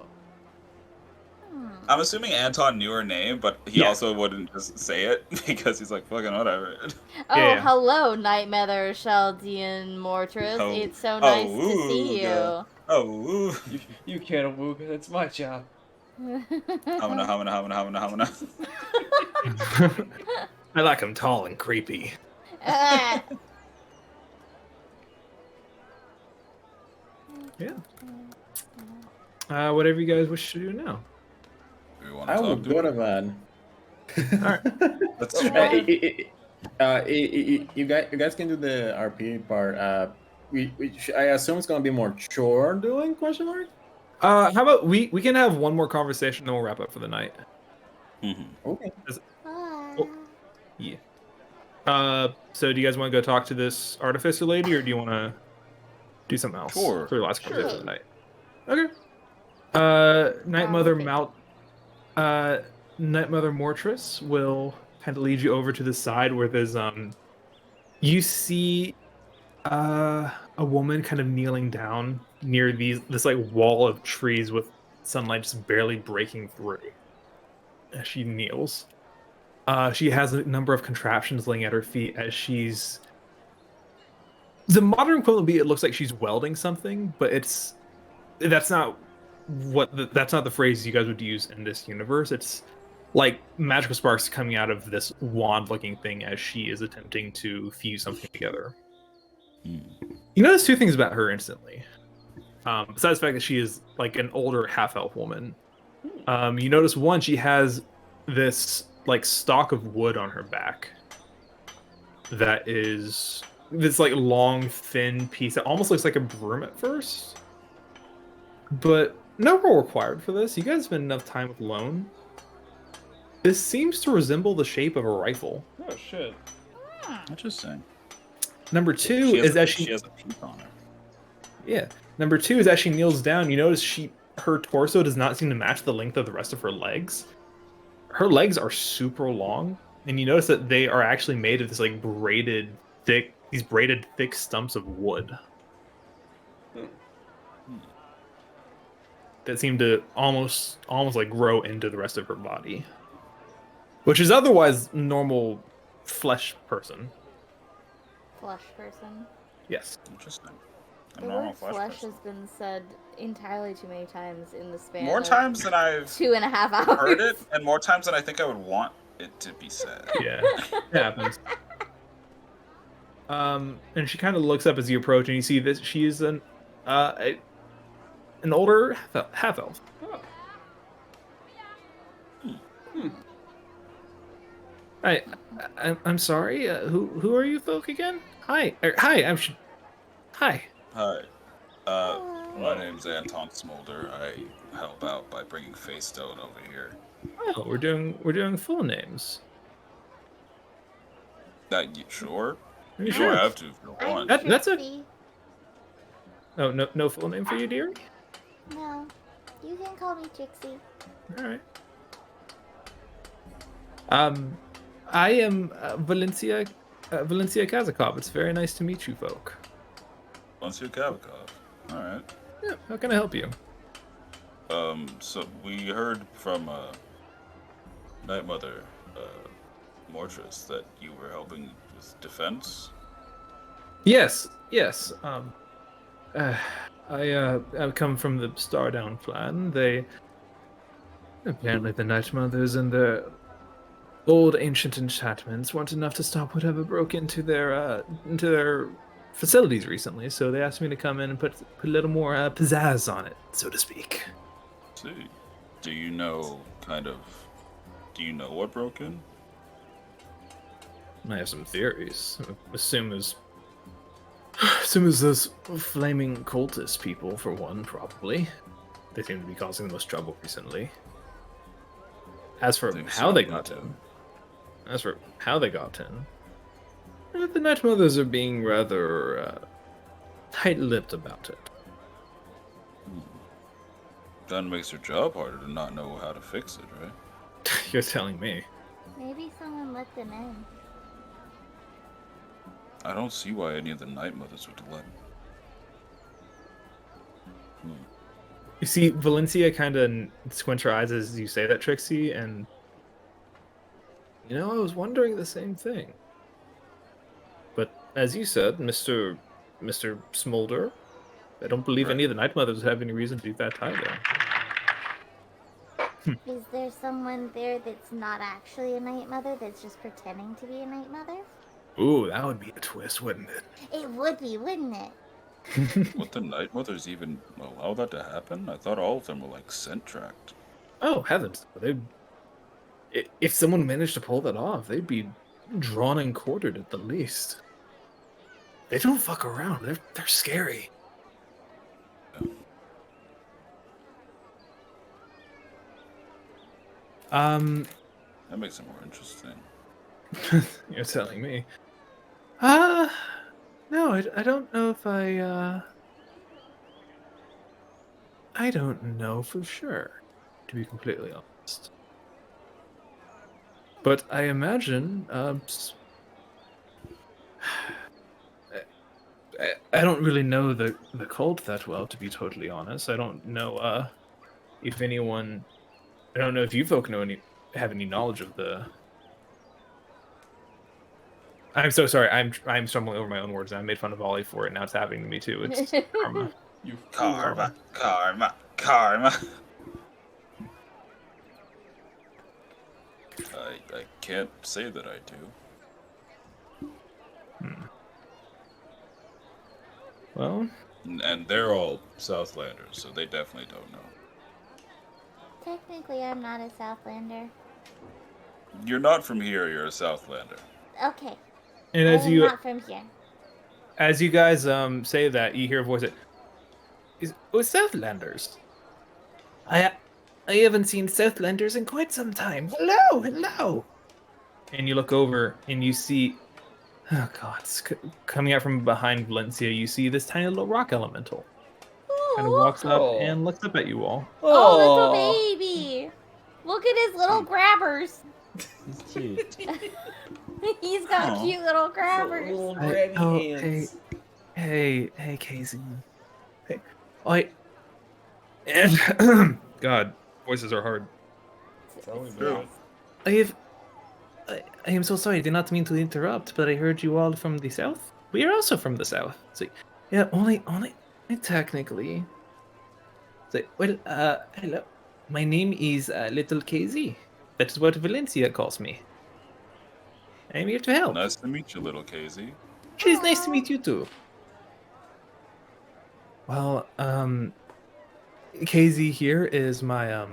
I'm assuming Anton knew her name, but he Yeah. also wouldn't just say it because he's like, fucking whatever. Oh, Yeah. hello, Night Mother Chaldean Mortress. Oh, It's so nice to ooga. see you. Oh, ooh. You can't awooga, that's my job. Hamana. I like him tall and creepy. Yeah. Whatever you guys wish to do now. Do you want to I talk would to go him? to bed. That's true. You guys can do the RP part. I assume it's gonna be more chore doing ? Question mark. How about we can have one more conversation, then we'll wrap up for the night. Okay. Yeah. So do you guys want to go talk to this artificer lady, or do you want to do something else Sure. for the last conversation of the night? Okay. Night Mother Mortress will kind of lead you over to the side where there's you see a woman kind of kneeling down near this like wall of trees with sunlight just barely breaking through as she kneels. She has a number of contraptions laying at her feet as she's the modern equivalent would be it looks like she's welding something, but that's not the phrase you guys would use in this universe. It's like magical sparks coming out of this wand-looking thing as she is attempting to fuse something together. You notice two things about her instantly. Besides the fact that she is like an older half-elf woman, you notice one, she has this like stalk of wood on her back that is this like long, thin piece that almost looks like a broom at first. But no roll required for this. You guys spend enough time with Lone. This seems to resemble the shape of a rifle. Oh shit. Interesting. Number two is as she has a piece on her. Yeah. Number two is as she kneels down, you notice her torso does not seem to match the length of the rest of her legs. Her legs are super long, and you notice that they are actually made of this like braided thick stumps of wood. That seem to almost like grow into the rest of her body, which is otherwise normal flesh person. Flesh person. Yes. Interesting. A The normal word flesh flesh person. has been said entirely too many times in the span More of times than I've 2.5 hours. heard it, and more times than I think I would want it to be said. Yeah, it happens. And she kind of looks up as you approach, and you see that she is an older half elf. I'm sorry. Who are you folk again? Hi. Hi. Hi. Hi. My name's Anton Smolder. I help out by bringing Face Stone over here. Oh, we're doing full names. Sure. Are You sure? don't have to if you want. That's a. Trixie. Oh, no full name for you, dear. No, you can call me Trixie. All right. I am Valencia Kazakov. It's very nice to meet you, folk. Monsieur Kavakov. Alright. Yeah, how can I help you? So we heard from Night Mother Mortress that you were helping with defense. Yes. I come from the Stardown clan. They apparently the Night Mothers and their old ancient enchantments weren't enough to stop whatever broke into their facilities recently. So they asked me to come in and put a little more pizzazz on it, so to speak. See, do you know what broke in? I have some theories. Assume as those flaming cultist people, for one, probably. They seem to be causing the most trouble recently. As for Think how so, they but, got in, the Night Mothers are being rather tight-lipped about it. That makes your job harder to not know how to fix it, right? You're telling me. Maybe someone let them in. I don't see why any of the Night Mothers would let. You see, Valencia kind of squints her eyes as you say that, Trixie, and You know, I was wondering the same thing. But as you said, Mr. Smolder, I don't believe Right. any of the Night Mothers have any reason to do that either. Is there someone there that's not actually a night mother that's just pretending to be a night mother? Ooh, that would be a twist, wouldn't it? It would be, wouldn't it? Would the Night Mothers even allow that to happen? I thought all of them were like scent tracked. Oh, heavens. If someone managed to pull that off, they'd be drawn and quartered at the least. They don't fuck around. They're scary. That makes it more interesting. You're telling me. No, I don't know if I don't know for sure, to be completely honest. But I imagine, I don't really know the cult that well, to be totally honest. I don't know, if anyone, I don't know if you folk have any knowledge of the. I'm so sorry. I'm stumbling over my own words. I made fun of Ollie for it. Now it's happening to me too. It's karma. You karma. I can't say that I do. Well, And they're all Southlanders, so they definitely don't know. Technically, I'm not a Southlander. You're not from here, you're a Southlander. Okay. And I am not from here. as you guys say that, you hear a voice that Southlanders. I haven't seen Southlanders in quite some time. Hello. And you look over and you see, oh god, coming out from behind Valencia, you see this tiny little rock elemental. Kind of walks up and looks up at you all. Oh, that's a baby. Look at his little grabbers. He's cute. He's got cute little grabbers. Little grabby hands. Hey, Casey. Hey, God, voices are hard. Tell me about I am so sorry. I did not mean to interrupt, but I heard you all from the south. We are also from the south. So, yeah, only technically. So, well, hello. My name is Little Casey. That is what Valencia calls me. I am here to help. Nice to meet you, little Casey. It is nice to meet you too. Well, KZ here is my I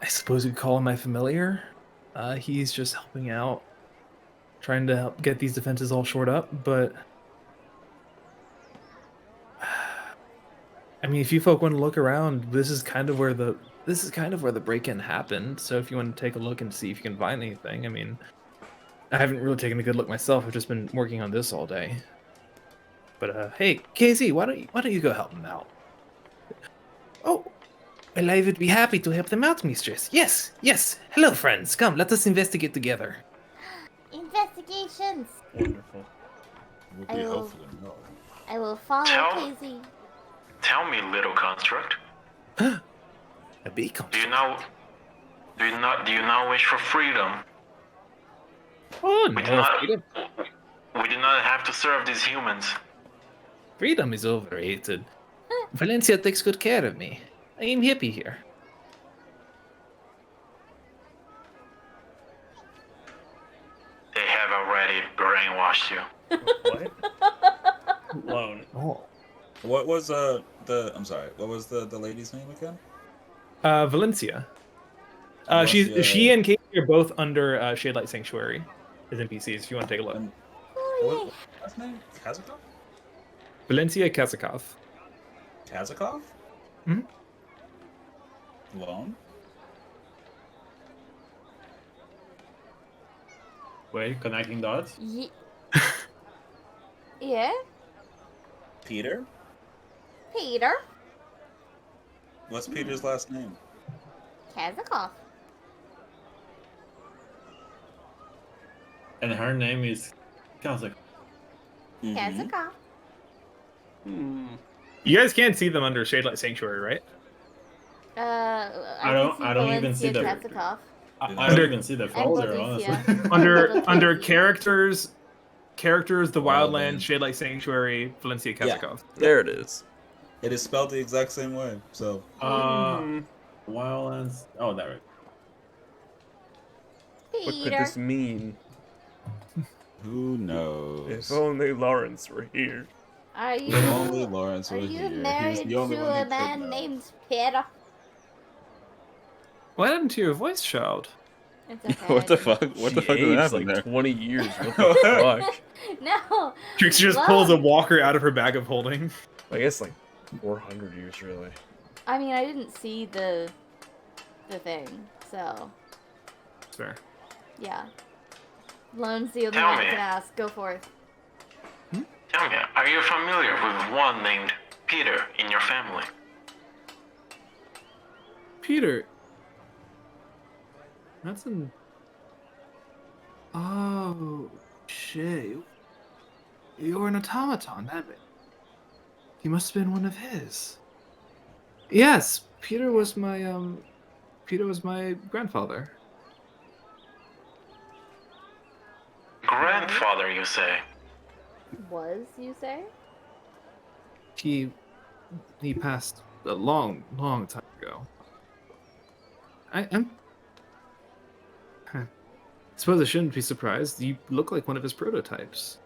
suppose you'd call him my familiar. He's just helping out, trying to help get these defenses all shored up, but I mean, if you folk want to look around, this is kind of where the break-in happened. So if you want to take a look and see if you can find anything, I mean, I haven't really taken a good look myself. I've just been working on this all day. But hey, KZ, why don't you go help them out? Oh, well, I would be happy to help them out, mistress. Yes. Hello, friends. Come, let us investigate together. Investigations. Wonderful. Would be helpful to know. I will follow Casey. Tell me, little construct. A beacon. Do you now wish for freedom? Oh We do no, not. freedom. We do not have to serve these humans. Freedom is overrated. Valencia takes good care of me. I am happy here. They have already brainwashed you. What? Loan. Oh. What was I'm sorry, what was the lady's name again? Valencia. She and Casey are both under Shadelight Sanctuary as NPCs. If you want to take a look. Oh, What's his name? Kazakov? Valencia Kazakov. Kazakov? Hmm. Lone? Wait, connecting dots? Yeah, Peter? Peter What's Peter's last name? Kazakov. And her name is Kazakh. Kazakov. You guys can't see them under Shadelight Sanctuary, right? I don't even see the. Kazakov. I don't even see the folder, honestly. Under characters, the Wildlands, Wildlands. Shadelight Sanctuary, Valencia Kazakov. There it is. It is spelled the exact same way. So Wildlands. Oh, there. What could this mean? Who knows? If only Lawrence were here. Are you? If only Lawrence Are were you here. He was married the only to one a who man could know. named Peter? What happened to your voice, child? It's okay. What the fuck? What She the fuck did aged happen like there? 20 years. What the fuck? No. Trixie just pulls a walker out of her bag of holding. I guess like 400 years, really. I mean, I didn't see the thing, so Fair. yeah. Lone's the only Tell one me. that can ask. Go for it. Tell me, are you familiar with one named Peter in your family? Peter. That's an. Oh, shit. You were an automaton, that bit. He must have been one of his. Yes, Peter was my grandfather. Grandfather, you say? Was you say? He passed a long time ago. I'm. I suppose I shouldn't be surprised. You look like one of his prototypes.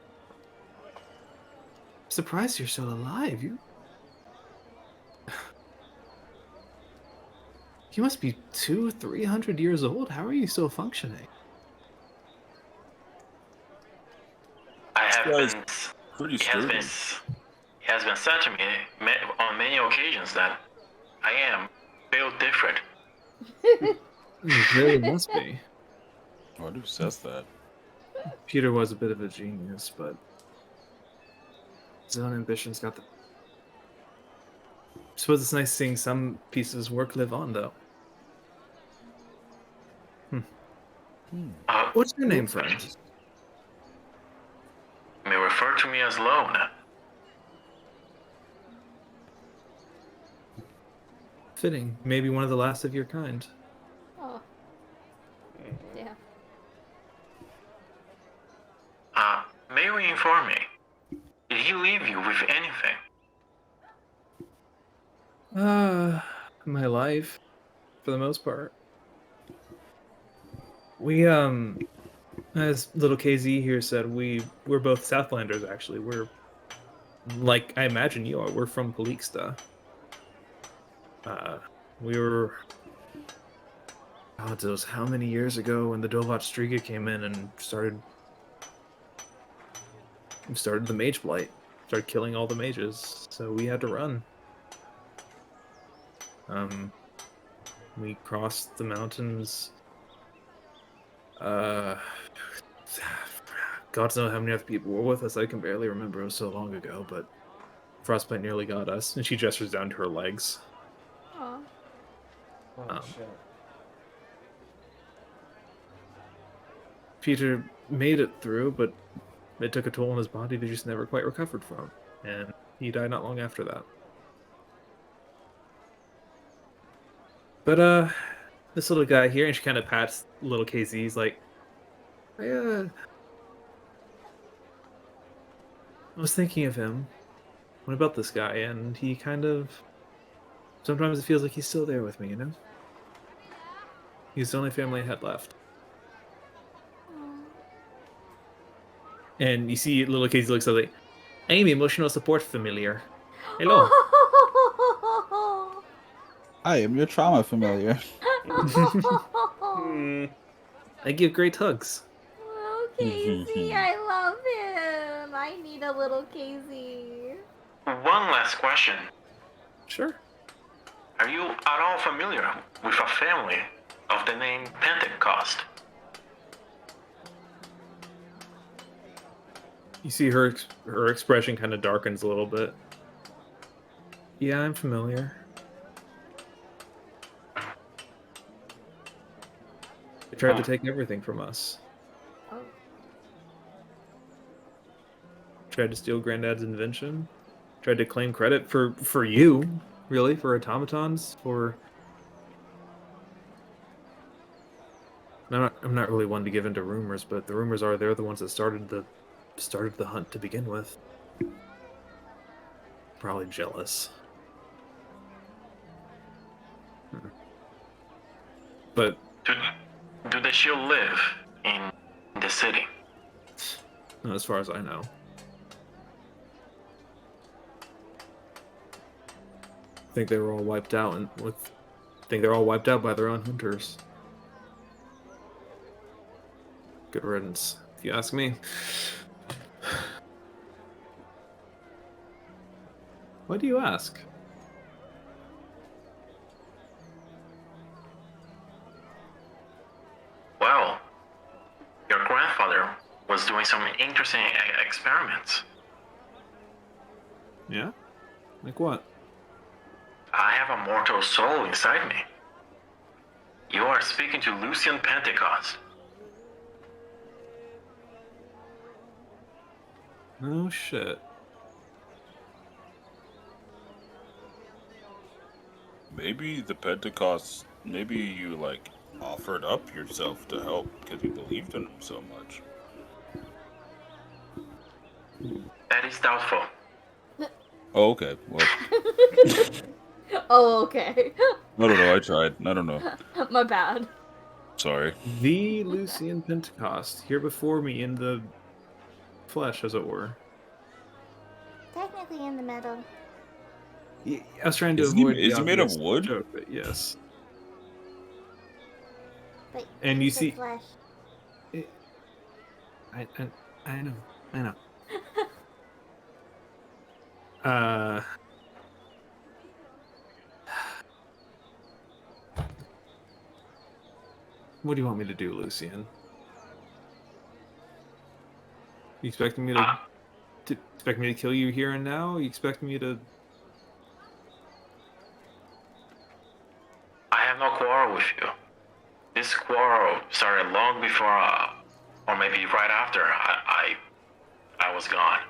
I'm surprised you're still alive. You must be 200-300 years old. How are you still functioning? I have guy's been. pretty It has been. sturdy. It has been said to me on many occasions that I am built different. It really must be. What who says that? Peter was a bit of a genius, but his own ambitions got the. I suppose it's nice seeing some pieces of his work live on, though. What's your name, friend? May refer to me as Lone. Fitting. Maybe one of the last of your kind. Oh. Yeah. May you inform me? Did he leave you with anything? My life, for the most part. We, as little KZ here said, we're both Southlanders, actually. We're, like I imagine you are, we're from Paliksta. We were, God knows how many years ago when the Dovat Striga came in and started the Mage Blight. Started killing all the mages, so we had to run. We crossed the mountains. God knows how many other people were with us. I can barely remember. It was so long ago, but Frostbite nearly got us. And she gestures down to her legs. Aw. Shit. Peter made it through, but it took a toll on his body that he just never quite recovered from. And he died not long after that. But, this little guy here, and she kind of pats little KZ. He's like, I was thinking of him. What about this guy? And he kind of... Sometimes it feels like he's still there with me, you know? He's the only family I had left. And you see little KZ looks like, I am emotional support familiar. Hello. I am your trauma familiar. I give great hugs. Oh, Casey, I love him. I need a little Casey. One last question. Sure. Are you at all familiar with a family of the name Pentecost? You see her expression kind of darkens a little bit. Yeah, I'm familiar. They tried to take everything from us. Oh. Tried to steal Granddad's invention. Tried to claim credit for you, really, for automatons, for... I'm not really one to give into rumors, but the rumors are they're the ones that started the hunt to begin with. Probably jealous. But Do they still live in the city? not as far as I know. I think they were all wiped out, I think they're all wiped out by their own hunters. Good riddance, if you ask me. Why do you ask? Well, your grandfather was doing some interesting experiments. Yeah? Like what? I have a mortal soul inside me. You are speaking to Lucian Pentecost. Oh shit. Maybe the Pentecost, maybe you, like, offered up yourself to help because you believed in him so much. That is doubtful. Oh, okay. Well, Oh, okay. I don't know. I tried. I don't know. My bad. Sorry. The Lucian Pentecost, here before me in the flesh, as it were. Technically in the middle. I was trying to Is avoid he the made of obvious wood? joke, but yes. But And you see, flesh. I know. Uh, what do you want me to do, Lucian? You expecting me to kill you here and now? You expect me to? I have no quarrel with you. This quarrel started long before, or maybe right after I was gone.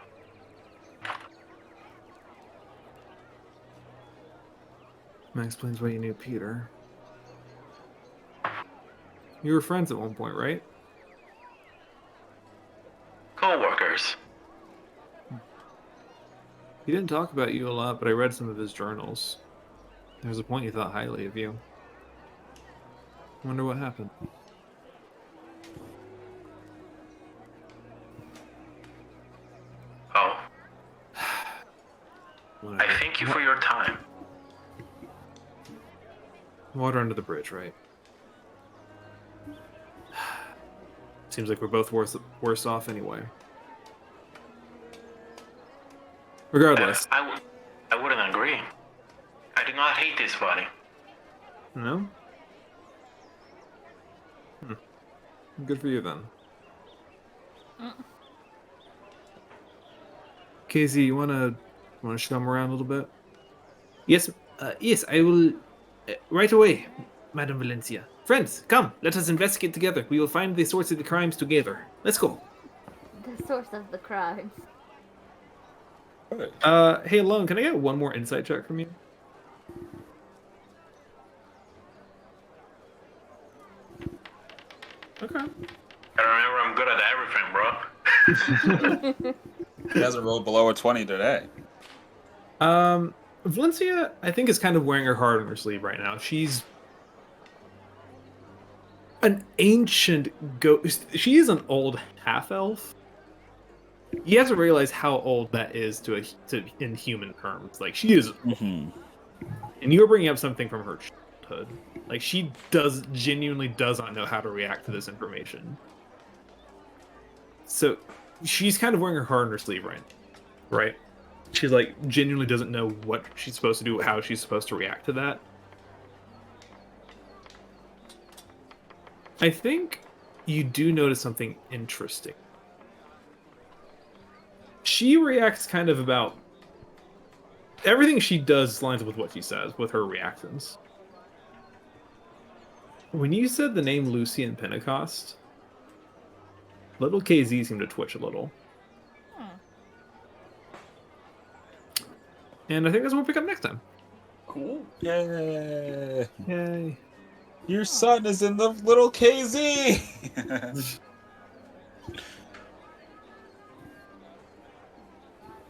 That explains why you knew Peter. You were friends at one point, right? Co-workers. He didn't talk about you a lot, but I read some of his journals. There was a point he thought highly of you. Wonder what happened. Oh. Whatever. I thank you for your time. Water under the bridge, right? Seems like we're both worse off anyway. Regardless. I wouldn't agree. I do not hate this body. No? Good for you then. Casey, you wanna shum around a little bit? Yes, yes, I will right away, Madam Valencia. Friends, come, let us investigate together. We will find the source of the crimes together. Let's go. The source of the crimes. Hey, Alone, can I get one more insight check from you? Okay. I remember I'm good at everything, bro. He hasn't rolled below a 20 today. Valencia, I think, is kind of wearing her heart on her sleeve right now. She's an ancient ghost. She is an old half-elf. You have to realize how old that is to in human terms. Like, she is... Mm-hmm. And you're bringing up something from her childhood. Like, she genuinely does not know how to react to this information. So, she's kind of wearing her heart on her sleeve right? She's like, genuinely doesn't know what she's supposed to do, how she's supposed to react to that. I think you do notice something interesting. she reacts kind of about everything she does lines up with what she says with her reactions. When you said the name Lucy and Pentecost, little KZ seemed to twitch a little. And I think that's what we'll pick up next time. Cool. Yay! Yay. Your son is in the little KZ!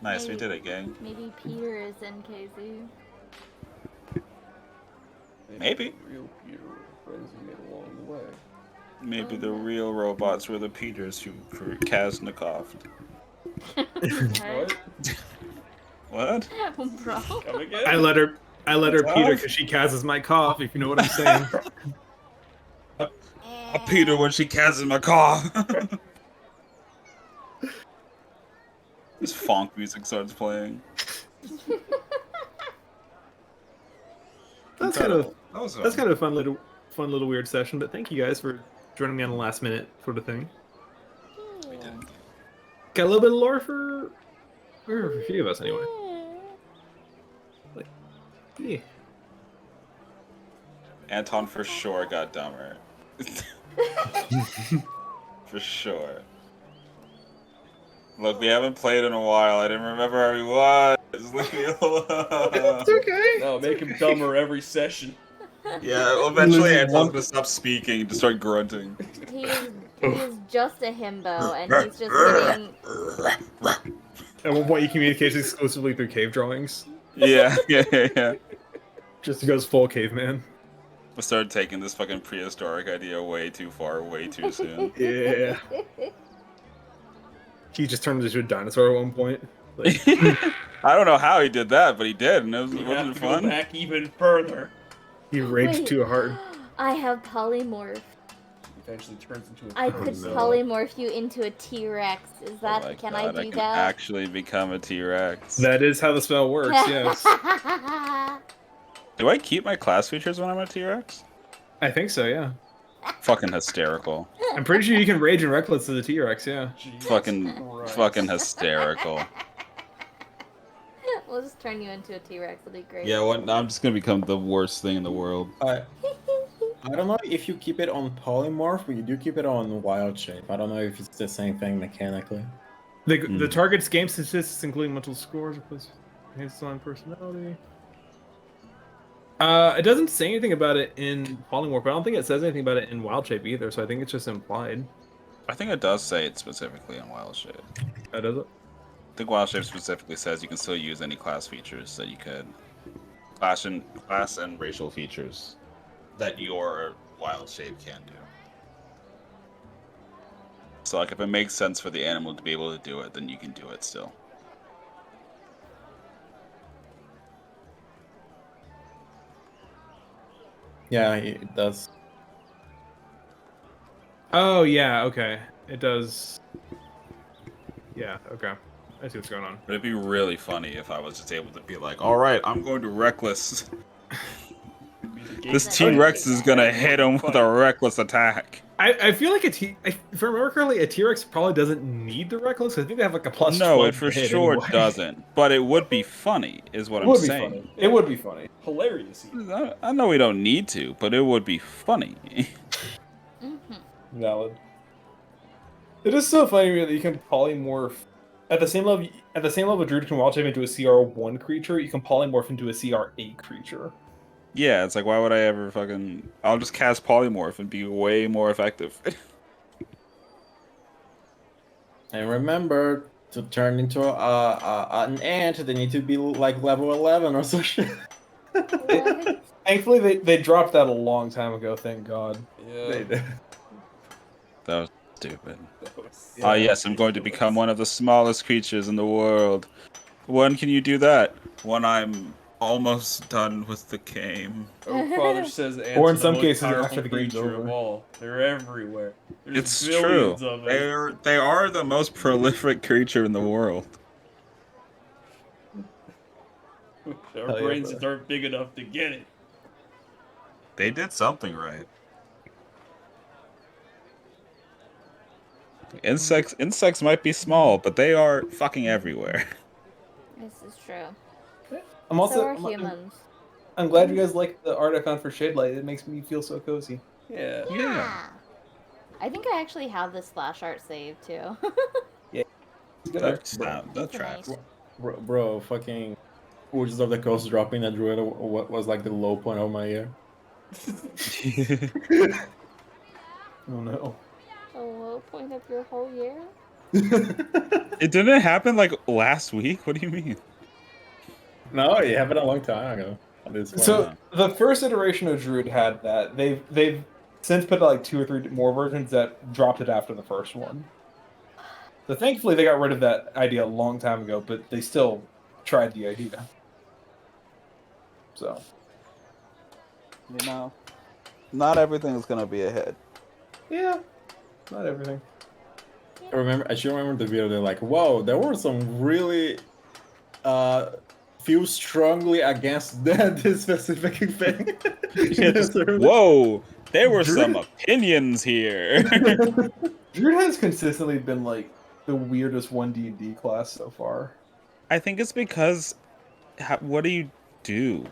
Nice, we did it, gang. Maybe Peter is in KZ. Maybe. Real Peter friends we made along the way. Maybe the real robots were the Peters who Kaznikov. What? What? Bro. Come again? I let her Peter because she Kaz's my cough, if you know what I'm saying. I Peter when she Kaz's my car. This funk music starts playing. That's kind of That was that's kind of a fun little weird session. But thank you guys for joining me on the last minute sort of thing. We did. Got a little bit of lore for a few of us anyway. Like, yeah. Anton for sure got dumber. For sure. Look, we haven't played in a while. I didn't remember how he was. Leave me alone. It's okay. No, make him dumber every session. Yeah, well, eventually Anton's gonna stop speaking and just start grunting. He's just a himbo, and he's just getting. At one point, he communicates exclusively through cave drawings. Yeah. Just goes full caveman. We started taking this fucking prehistoric idea way too far, way too soon. Yeah. He just turned into a dinosaur at one point. Like, I don't know how he did that, but he did, and You wasn't have it to fun? go back even further. he raged Wait. too hard. I have polymorph. Eventually turns into a I could polymorph you into a T-Rex. Is that? Oh my can God, I do can that? actually become a T-Rex. That is how the spell works. Yes. Do I keep my class features when I'm a T-Rex? I think so. Yeah. Fucking hysterical. I'm pretty sure you can rage and reckless as a T-Rex. Yeah. Jesus Fucking Christ. hysterical. We'll just turn you into a T-Rex. It'll be great. Yeah, I'm just gonna become the worst thing in the world. I don't know if you keep it on polymorph, but you do keep it on wild shape. I don't know if it's the same thing mechanically. The target's game statistics, including mental scores, based on personality. It doesn't say anything about it in polymorph, but I don't think it says anything about it in wild shape either. So I think it's just implied. I think it does say it specifically in Wild Shape. Oh, does it? I think Wild Shape specifically says you can still use any class features that you could. Class and racial features that your Wild Shape can do. So like if it makes sense for the animal to be able to do it, then you can do it still. Yeah, it does. Oh yeah, okay. It does. Yeah, okay. I see what's going on. But it'd be really funny if I was just able to be like, all right, I'm going to reckless. This T-Rex is gonna hit him with a reckless attack. I feel like if I remember correctly, a T-Rex probably doesn't need the reckless. I think they have like a plus. No, 12 it for to hit sure anyway. doesn't. But it would be funny, is what It I'm would be saying. funny. It would be funny. Hilarious. I know we don't need to, but it would be funny. Valid. It is so funny that you can polymorph at the same level. At the same level, Druid can wild shape into a CR1 creature. You can polymorph into a CR8 creature. Yeah, it's like, why would I ever fucking... I'll just cast Polymorph and be way more effective. And remember, to turn into an ant, they need to be like level 11 or some shit. Thankfully, they dropped that a long time ago, thank God. Yeah. That was stupid. Ah, yes, I'm going to become one of the smallest creatures in the world. When can you do that? When I'm almost done with the game. Our father says ants Or in are some the most cases, powerful after the game's creature over. of all. They're everywhere. There's It's billions true. of them. They are the most prolific creature in the world. Our Hell yeah, brains brother. just aren't big enough to get it. They did something right. Insects might be small, but they are fucking everywhere. This is true. I'm also So are I'm, humans. I'm glad you guys like the art I found for Shade Light. It makes me feel so cozy. Yeah. Yeah. I think I actually have this splash art saved too. Yeah. Good art. That tracks. Bro, fucking Wizards of the Coast dropping that druid was like the low point of my year. Oh no. The low point of your whole year? It didn't happen like last week. What do you mean? No, it happened a long time ago. At this point. So the first iteration of Druid had that. They've since put like 2 or 3 more versions that dropped it after the first one. So thankfully they got rid of that idea a long time ago, but they still tried the idea. So You know, not everything is gonna be a hit. yeah, not everything. I should remember the video. They're like, "Whoa, there were some really feel strongly against this specific thing." Whoa, there were some opinions here. Druid has consistently been like the weirdest 1D&D class so far. I think it's because, what do you do?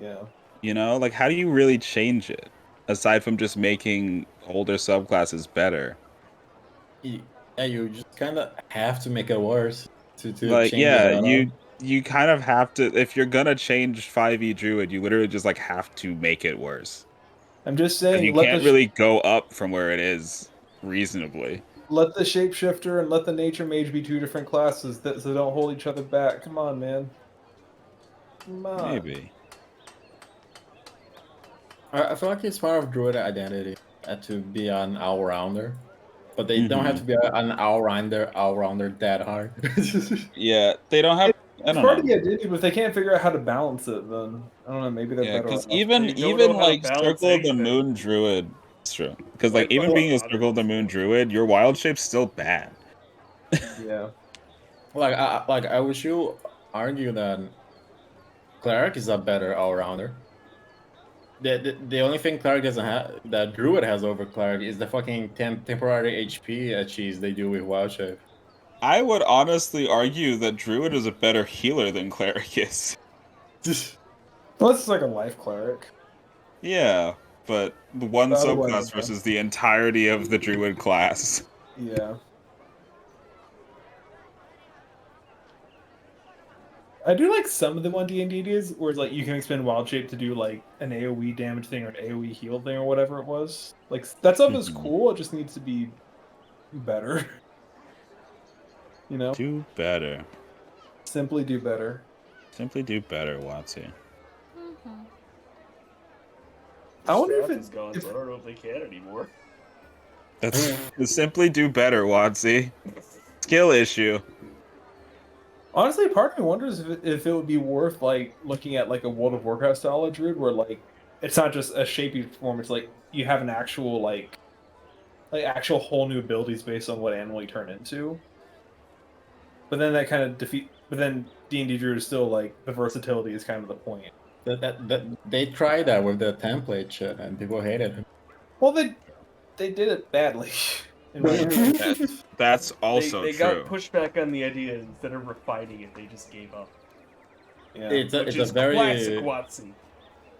Yeah. You know, like how do you really change it aside from just making older subclasses better? Yeah, you just kind of have to make it worse to Like, change yeah, it. you kind of have to. If you're gonna change 5e Druid, you literally just like have to make it worse. I'm just saying, You can't really go up from where it is reasonably. Let the shapeshifter and let the nature mage be 2 different classes so don't hold each other back. Come on, man. Come on. Maybe. I feel like it's part of Druid identity to be an all-rounder, but they don't have to be an all-rounder that hard. Yeah, they don't have. I It's don't part know. of the identity, but if they can't figure out how to balance it, then I don't know. Maybe they're Yeah, better because off. even like Circle of the Moon Druid, it's true. Because like even being a Circle of the Moon Druid, your wild shape's still bad. Yeah. I wish you argue that Cleric is a better all-rounder. The only thing Cleric doesn't have that Druid has over Cleric is the fucking temporary HP cheese they do with Wild Shape. I would honestly argue that Druid is a better healer than Cleric is. Well, it's like a life cleric. Yeah, but the one The other one, subclass yeah. versus the entirety of the Druid class. Yeah. I do like some of the 1D&Ds where it's like you can expend wild shape to do like an AoE damage thing or an AoE heal thing or whatever it was. Like that stuff is cool. It just needs to be better. You know? Do better. Simply do better. Simply do better, Watsy. I wonder if Strap it's is gone, so I don't know if they can anymore. That's simply do better, Watsy. Skill issue. Honestly, part of me wonders if it would be worth like looking at like a World of Warcraft style of druid where like it's not just a shapey form, it's like you have an actual like actual whole new abilities based on what animal you turn into. But then that kind of but then D&D druid is still like the versatility is kind of the point. That they tried that with the template shit and people hated it. Well, they did it badly. In my opinion. That's also they true. got pushed back on the idea instead of refining it. They just gave up. Yeah. It's Which a is very classic Watsy.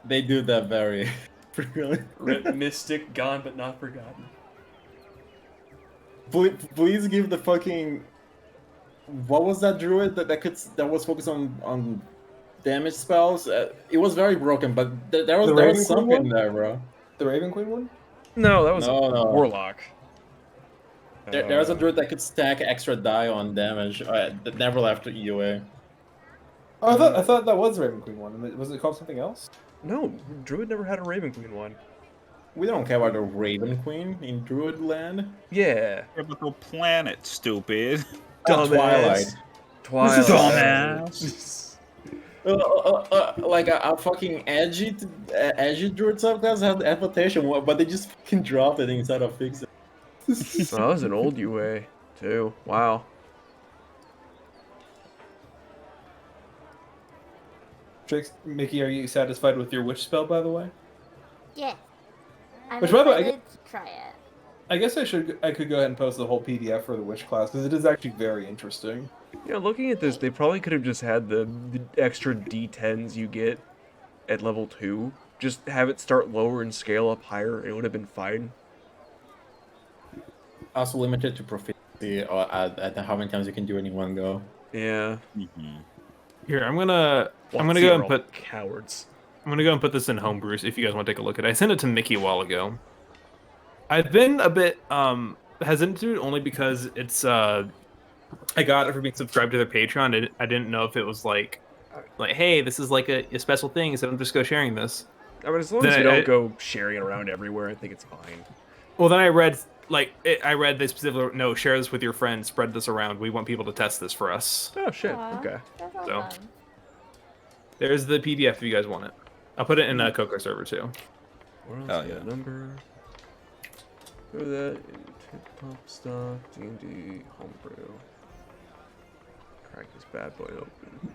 They do that very frequently. Mystic, gone but not forgotten. Please give the fucking. What was that druid that was focused on damage spells? It was very broken, but there was something there, bro. The Raven Queen one? No, that was No. a Warlock. There was a druid that could stack extra die on damage that never left UA. Oh, I thought that was the Raven Queen one. Was it called something else? No, Druid never had a Raven Queen one. We don't care about the Raven Queen in Druid land. Yeah. Typical planet, stupid. Twilight. Twilight. Dumbass. Like a fucking edgy druid subclass had adaptation, but they just fucking dropped it instead of fixing it. Oh, that was an old UA too. Wow. Trix, Mickey, are you satisfied with your witch spell, by the way? Yes. I'm Which, by the way, excited to try it. I guess I could go ahead and post the whole PDF for the witch class because it is actually very interesting. Yeah, looking at this, they probably could have just had the extra D10s you get at level 2. Just have it start lower and scale up higher. It would have been fine. Also limited to proficiency or at how many times you can do it in one go. Yeah. Here, I'm gonna go and put cowards. I'm gonna go and put this in homebrew if you guys want to take a look at it. I sent it to Mickey a while ago. I've been a bit hesitant to it only because it's I got it for being subscribed to their Patreon. I didn't know if it was like hey, this is like a special thing, so I'm just go sharing this. I mean, as long as you don't go sharing it around everywhere, I think it's fine. Well, then I read I read this specific no, share this with your friends, spread this around. We want people to test this for us. Oh shit. Okay. So there's the PDF if you guys want it. I'll put it in a Coco server too. Oh yeah. Number. Go to that. Top stuff. D&D homebrew. Crack this bad boy open.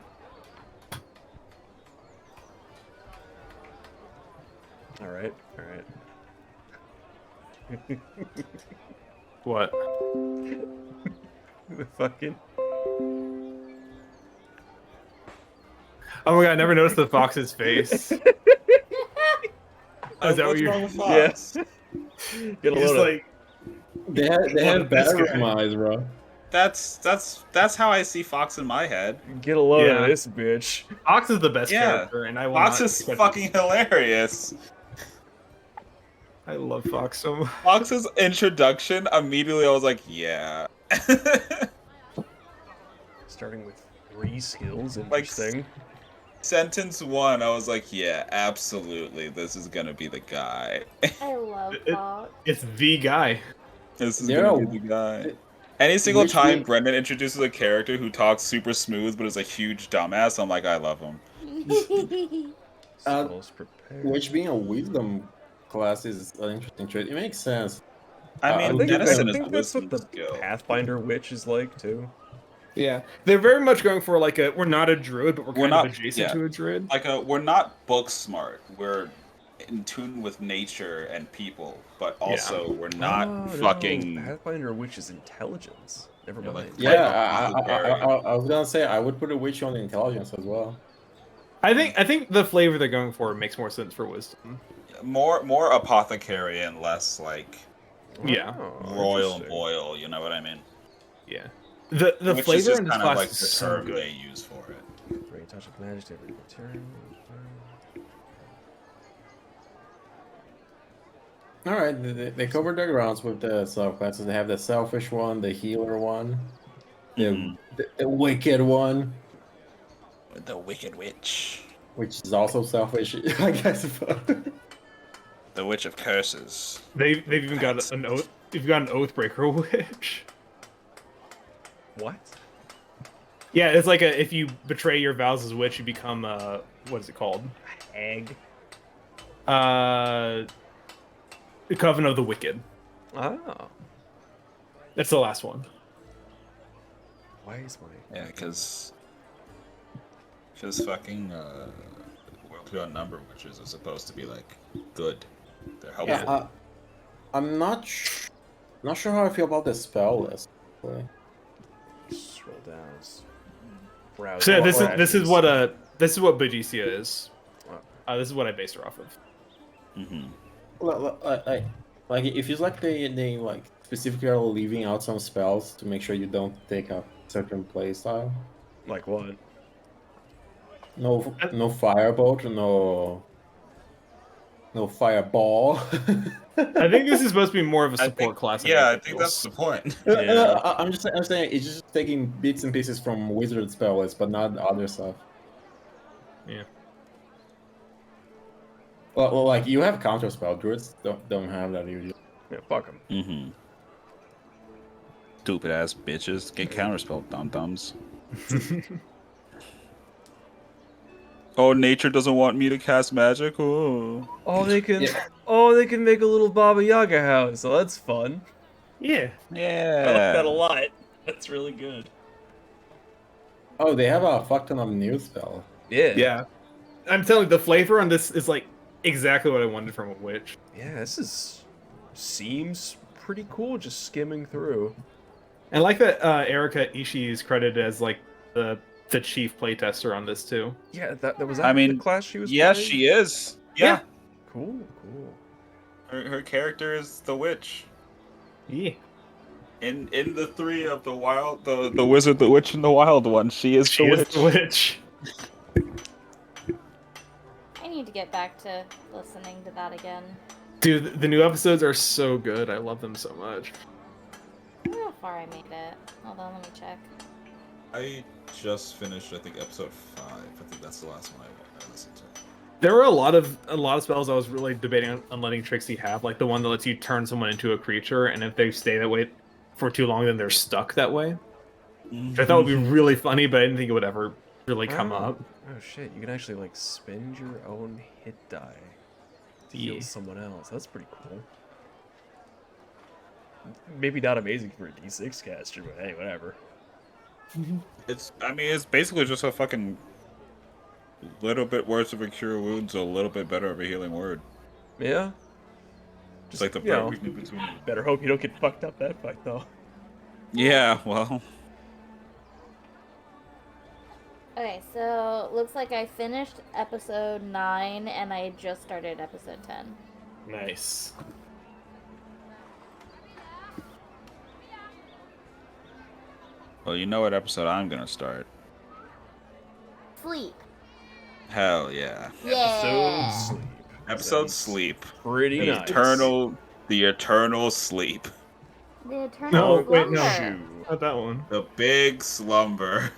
All right. What? The fucking. Oh my god! I never noticed the fox's face. Is that what you're? Yes. Get a He's load like. They have battering eyes, bro. That's how I see Fox in my head. Get a load of this bitch. Fox is the best character, and I will Fox not is fucking hilarious. I love Fox so much. Fox's introduction, immediately I was like, yeah. Starting with 3 skills, Like, interesting. Sentence 1, I was like, yeah, absolutely, this is gonna be the guy. I love Fox. It's the guy. This is gonna be the guy. Any single time Brendan introduces a character who talks super smooth but is a huge dumbass, I'm like, I love him. Which being a wisdom class is an interesting trait. It makes sense. I mean, I think is that's what the Pathfinder witch is like too. Yeah, they're very much going for like we're not a druid, but we're kind not of adjacent to a druid. Like we're not book smart. We're in tune with nature and people, but also we're not fucking. No. Pathfinder witch is intelligence. Never mind. Yeah, I was gonna say I would put a witch on intelligence as well. I think the flavor they're going for makes more sense for wisdom. More apothecary and less like royal interesting. boil. You know what I mean? Yeah. The Which flavor is just in this kind of class like is the so term good. they use for it. Bring a touch of magic to every turn. All right, they covered their grounds with the subclasses. They have the selfish one, the healer one, the wicked one, the wicked witch, which is also selfish, I guess. The witch of curses. They've even got an oath. You've got an oathbreaker witch. What? Yeah, it's like if you betray your vows as a witch, you become what is it called? Hag. The Coven of the Wicked. Oh. That's the last one. Why is my... Yeah, because fucking World Beyond Number witches are supposed to be like good. They're helpful. Yeah, I'm not sure how I feel about the spell list. Scroll down. Browse. So this is what Bajicia is. This is what I base her off of. Mm-hmm. Like it feels like they like specifically are leaving out some spells to make sure you don't take a certain play style. Like what? No firebolt, no fireball. I think this is supposed to be more of a support class. Yeah, I think that's the point. I'm saying it's just taking bits and pieces from wizard spell lists, but not other stuff. Yeah. Well, like you have counter spell. Druids don't have that usually. Yeah, fuck them. Mm-hmm. Stupid ass bitches get counterspell, dum dums. Oh, nature doesn't want me to cast magic. Oh. They can make a little Baba Yaga house. So that's fun. Yeah. Yeah. I like that a lot. That's really good. Oh, they have a fuck ton of new spell. Yeah. Yeah. I'm telling you, the flavor on this is like exactly what I wanted from a witch. Yeah, seems pretty cool just skimming through. And I like that Erica Ishii is credited as like the chief playtester on this too. Yeah, that was I mean, the class she was yes, playing? she is. Yeah. Cool. Her character is the witch. Yeah. In the three of the wild, the wizard, the witch, and the wild one, she is the witch. The witch. I need to get back to listening to that again. Dude, the new episodes are so good. I love them so much. I wonder how far I made it. Hold on, let me check. I just finished, I think, episode 5. I think that's the last one I listened to. There were a lot of spells I was really debating on letting Trixie have, like the one that lets you turn someone into a creature, and if they stay that way for too long, then they're stuck that way. Which I thought would be really funny, but I didn't think it would ever really come up. Oh shit, you can actually like spend your own hit die to heal someone else. That's pretty cool. Maybe not amazing for a D6 caster, but hey, whatever. I mean, it's basically just a fucking little bit worse of a cure wounds, a little bit better of a healing word. Yeah. Just like the you know, between. Better hope you don't get fucked up that fight, though. Yeah, well. Okay, so looks like I finished episode 9 and I just started episode 10. Nice. Well, you know what episode I'm gonna start. Sleep. Hell yeah. Yeah. Episode sleep. Pretty the nice. The eternal sleep. The eternal No, wait, no. slumber. Not that one. The big slumber.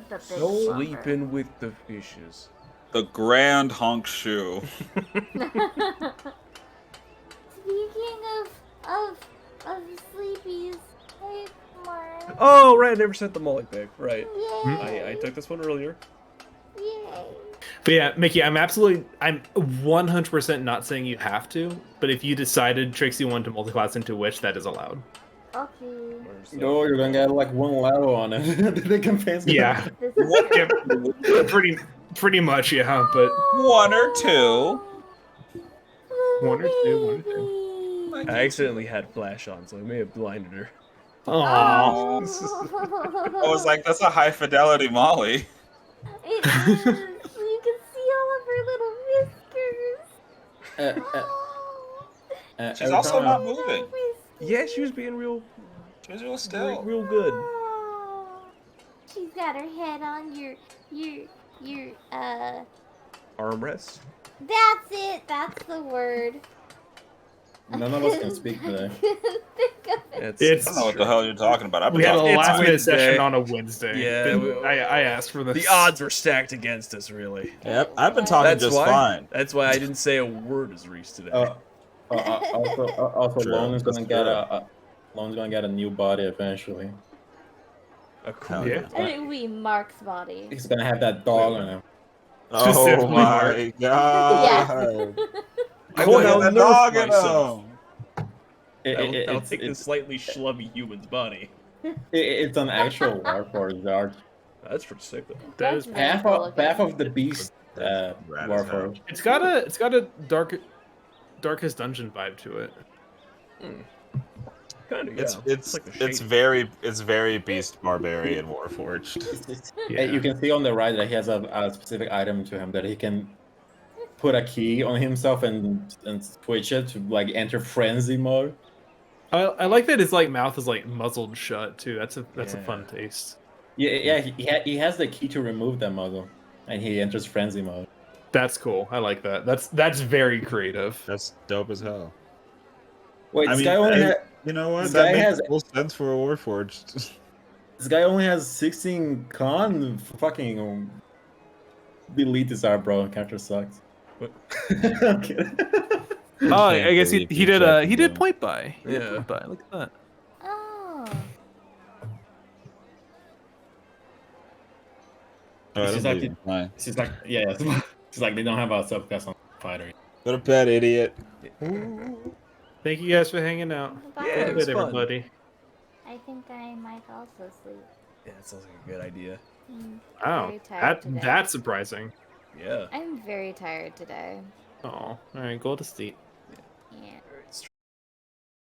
The big slumber. Sleeping with the fishes. The grand honk shoe. Speaking of sleepies, hey Mark. Oh, right, I never sent the mullet back. Right. Yay. I took this one earlier. Yay. But yeah, Mickey, I'm 100% not saying you have to, but if you decided Trixie wanted to multiclass into Witch, that is allowed. Okay. No, you're gonna get like one level on it. The campaign's gonna- Yeah. This is Yeah, pretty much, yeah, but One or two. one or two. I accidentally had flash on, so I may have blinded her. Aww. I was like, that's a high fidelity Molly. It is. You can see all of her little whiskers. She's also not moving. Yeah, she was being real She's real still. real good. She's got her head on your Armrest. That's it. That's the word. None of us can speak today. I don't know what the hell you're talking about. I've been We had a talking last minute Wednesday. session on a Wednesday. Yeah, I asked for this. The odds were stacked against us, really. Yep, I've been talking just fine. That's why I didn't say a word as Reese today. Also, True, Lone is that's gonna get true. Lone's gonna get a new body eventually. Cool. Yeah. I think we Mark's body. He's gonna have that dog on him. Oh Specifically my Mark. god. I I will will now the dog nerf in myself. him. I'll take this slightly schlubby human's body. It's an actual Warforged art. That's pretty sick, though. That is Half of the beast Warforged. It's got a darkest dungeon vibe to it. Kind of, It's yeah. it's like the it's shade. very beast barbarian warforged. You can see on the right that he has a specific item to him that he can put a key on himself and switch it to like enter frenzy mode. I like that his like mouth is like muzzled shut too. That's a fun taste. Yeah, he has the key to remove that muzzle, and he enters frenzy mode. That's cool. I like that. That's very creative. That's dope as hell. Wait, I this mean, guy only you know what? this That guy makes has full sense for a warforged. this guy only has 16 con. Fucking delete this art, bro. Character sucks. I'm kidding. Oh, I guess he did point buy. He did Yeah. point buy. Look at that. Oh. It's just like yeah, it's like they don't have a subclass on fighter. Go to bed, idiot. Thank you guys for hanging out. Bye. Yeah, it was Good, fun. everybody. I think I might also sleep. Yeah, that sounds like a good idea. Wow, Very tired today. that's surprising. Yeah. I'm very tired today. Oh, all right, go to sleep. Yeah.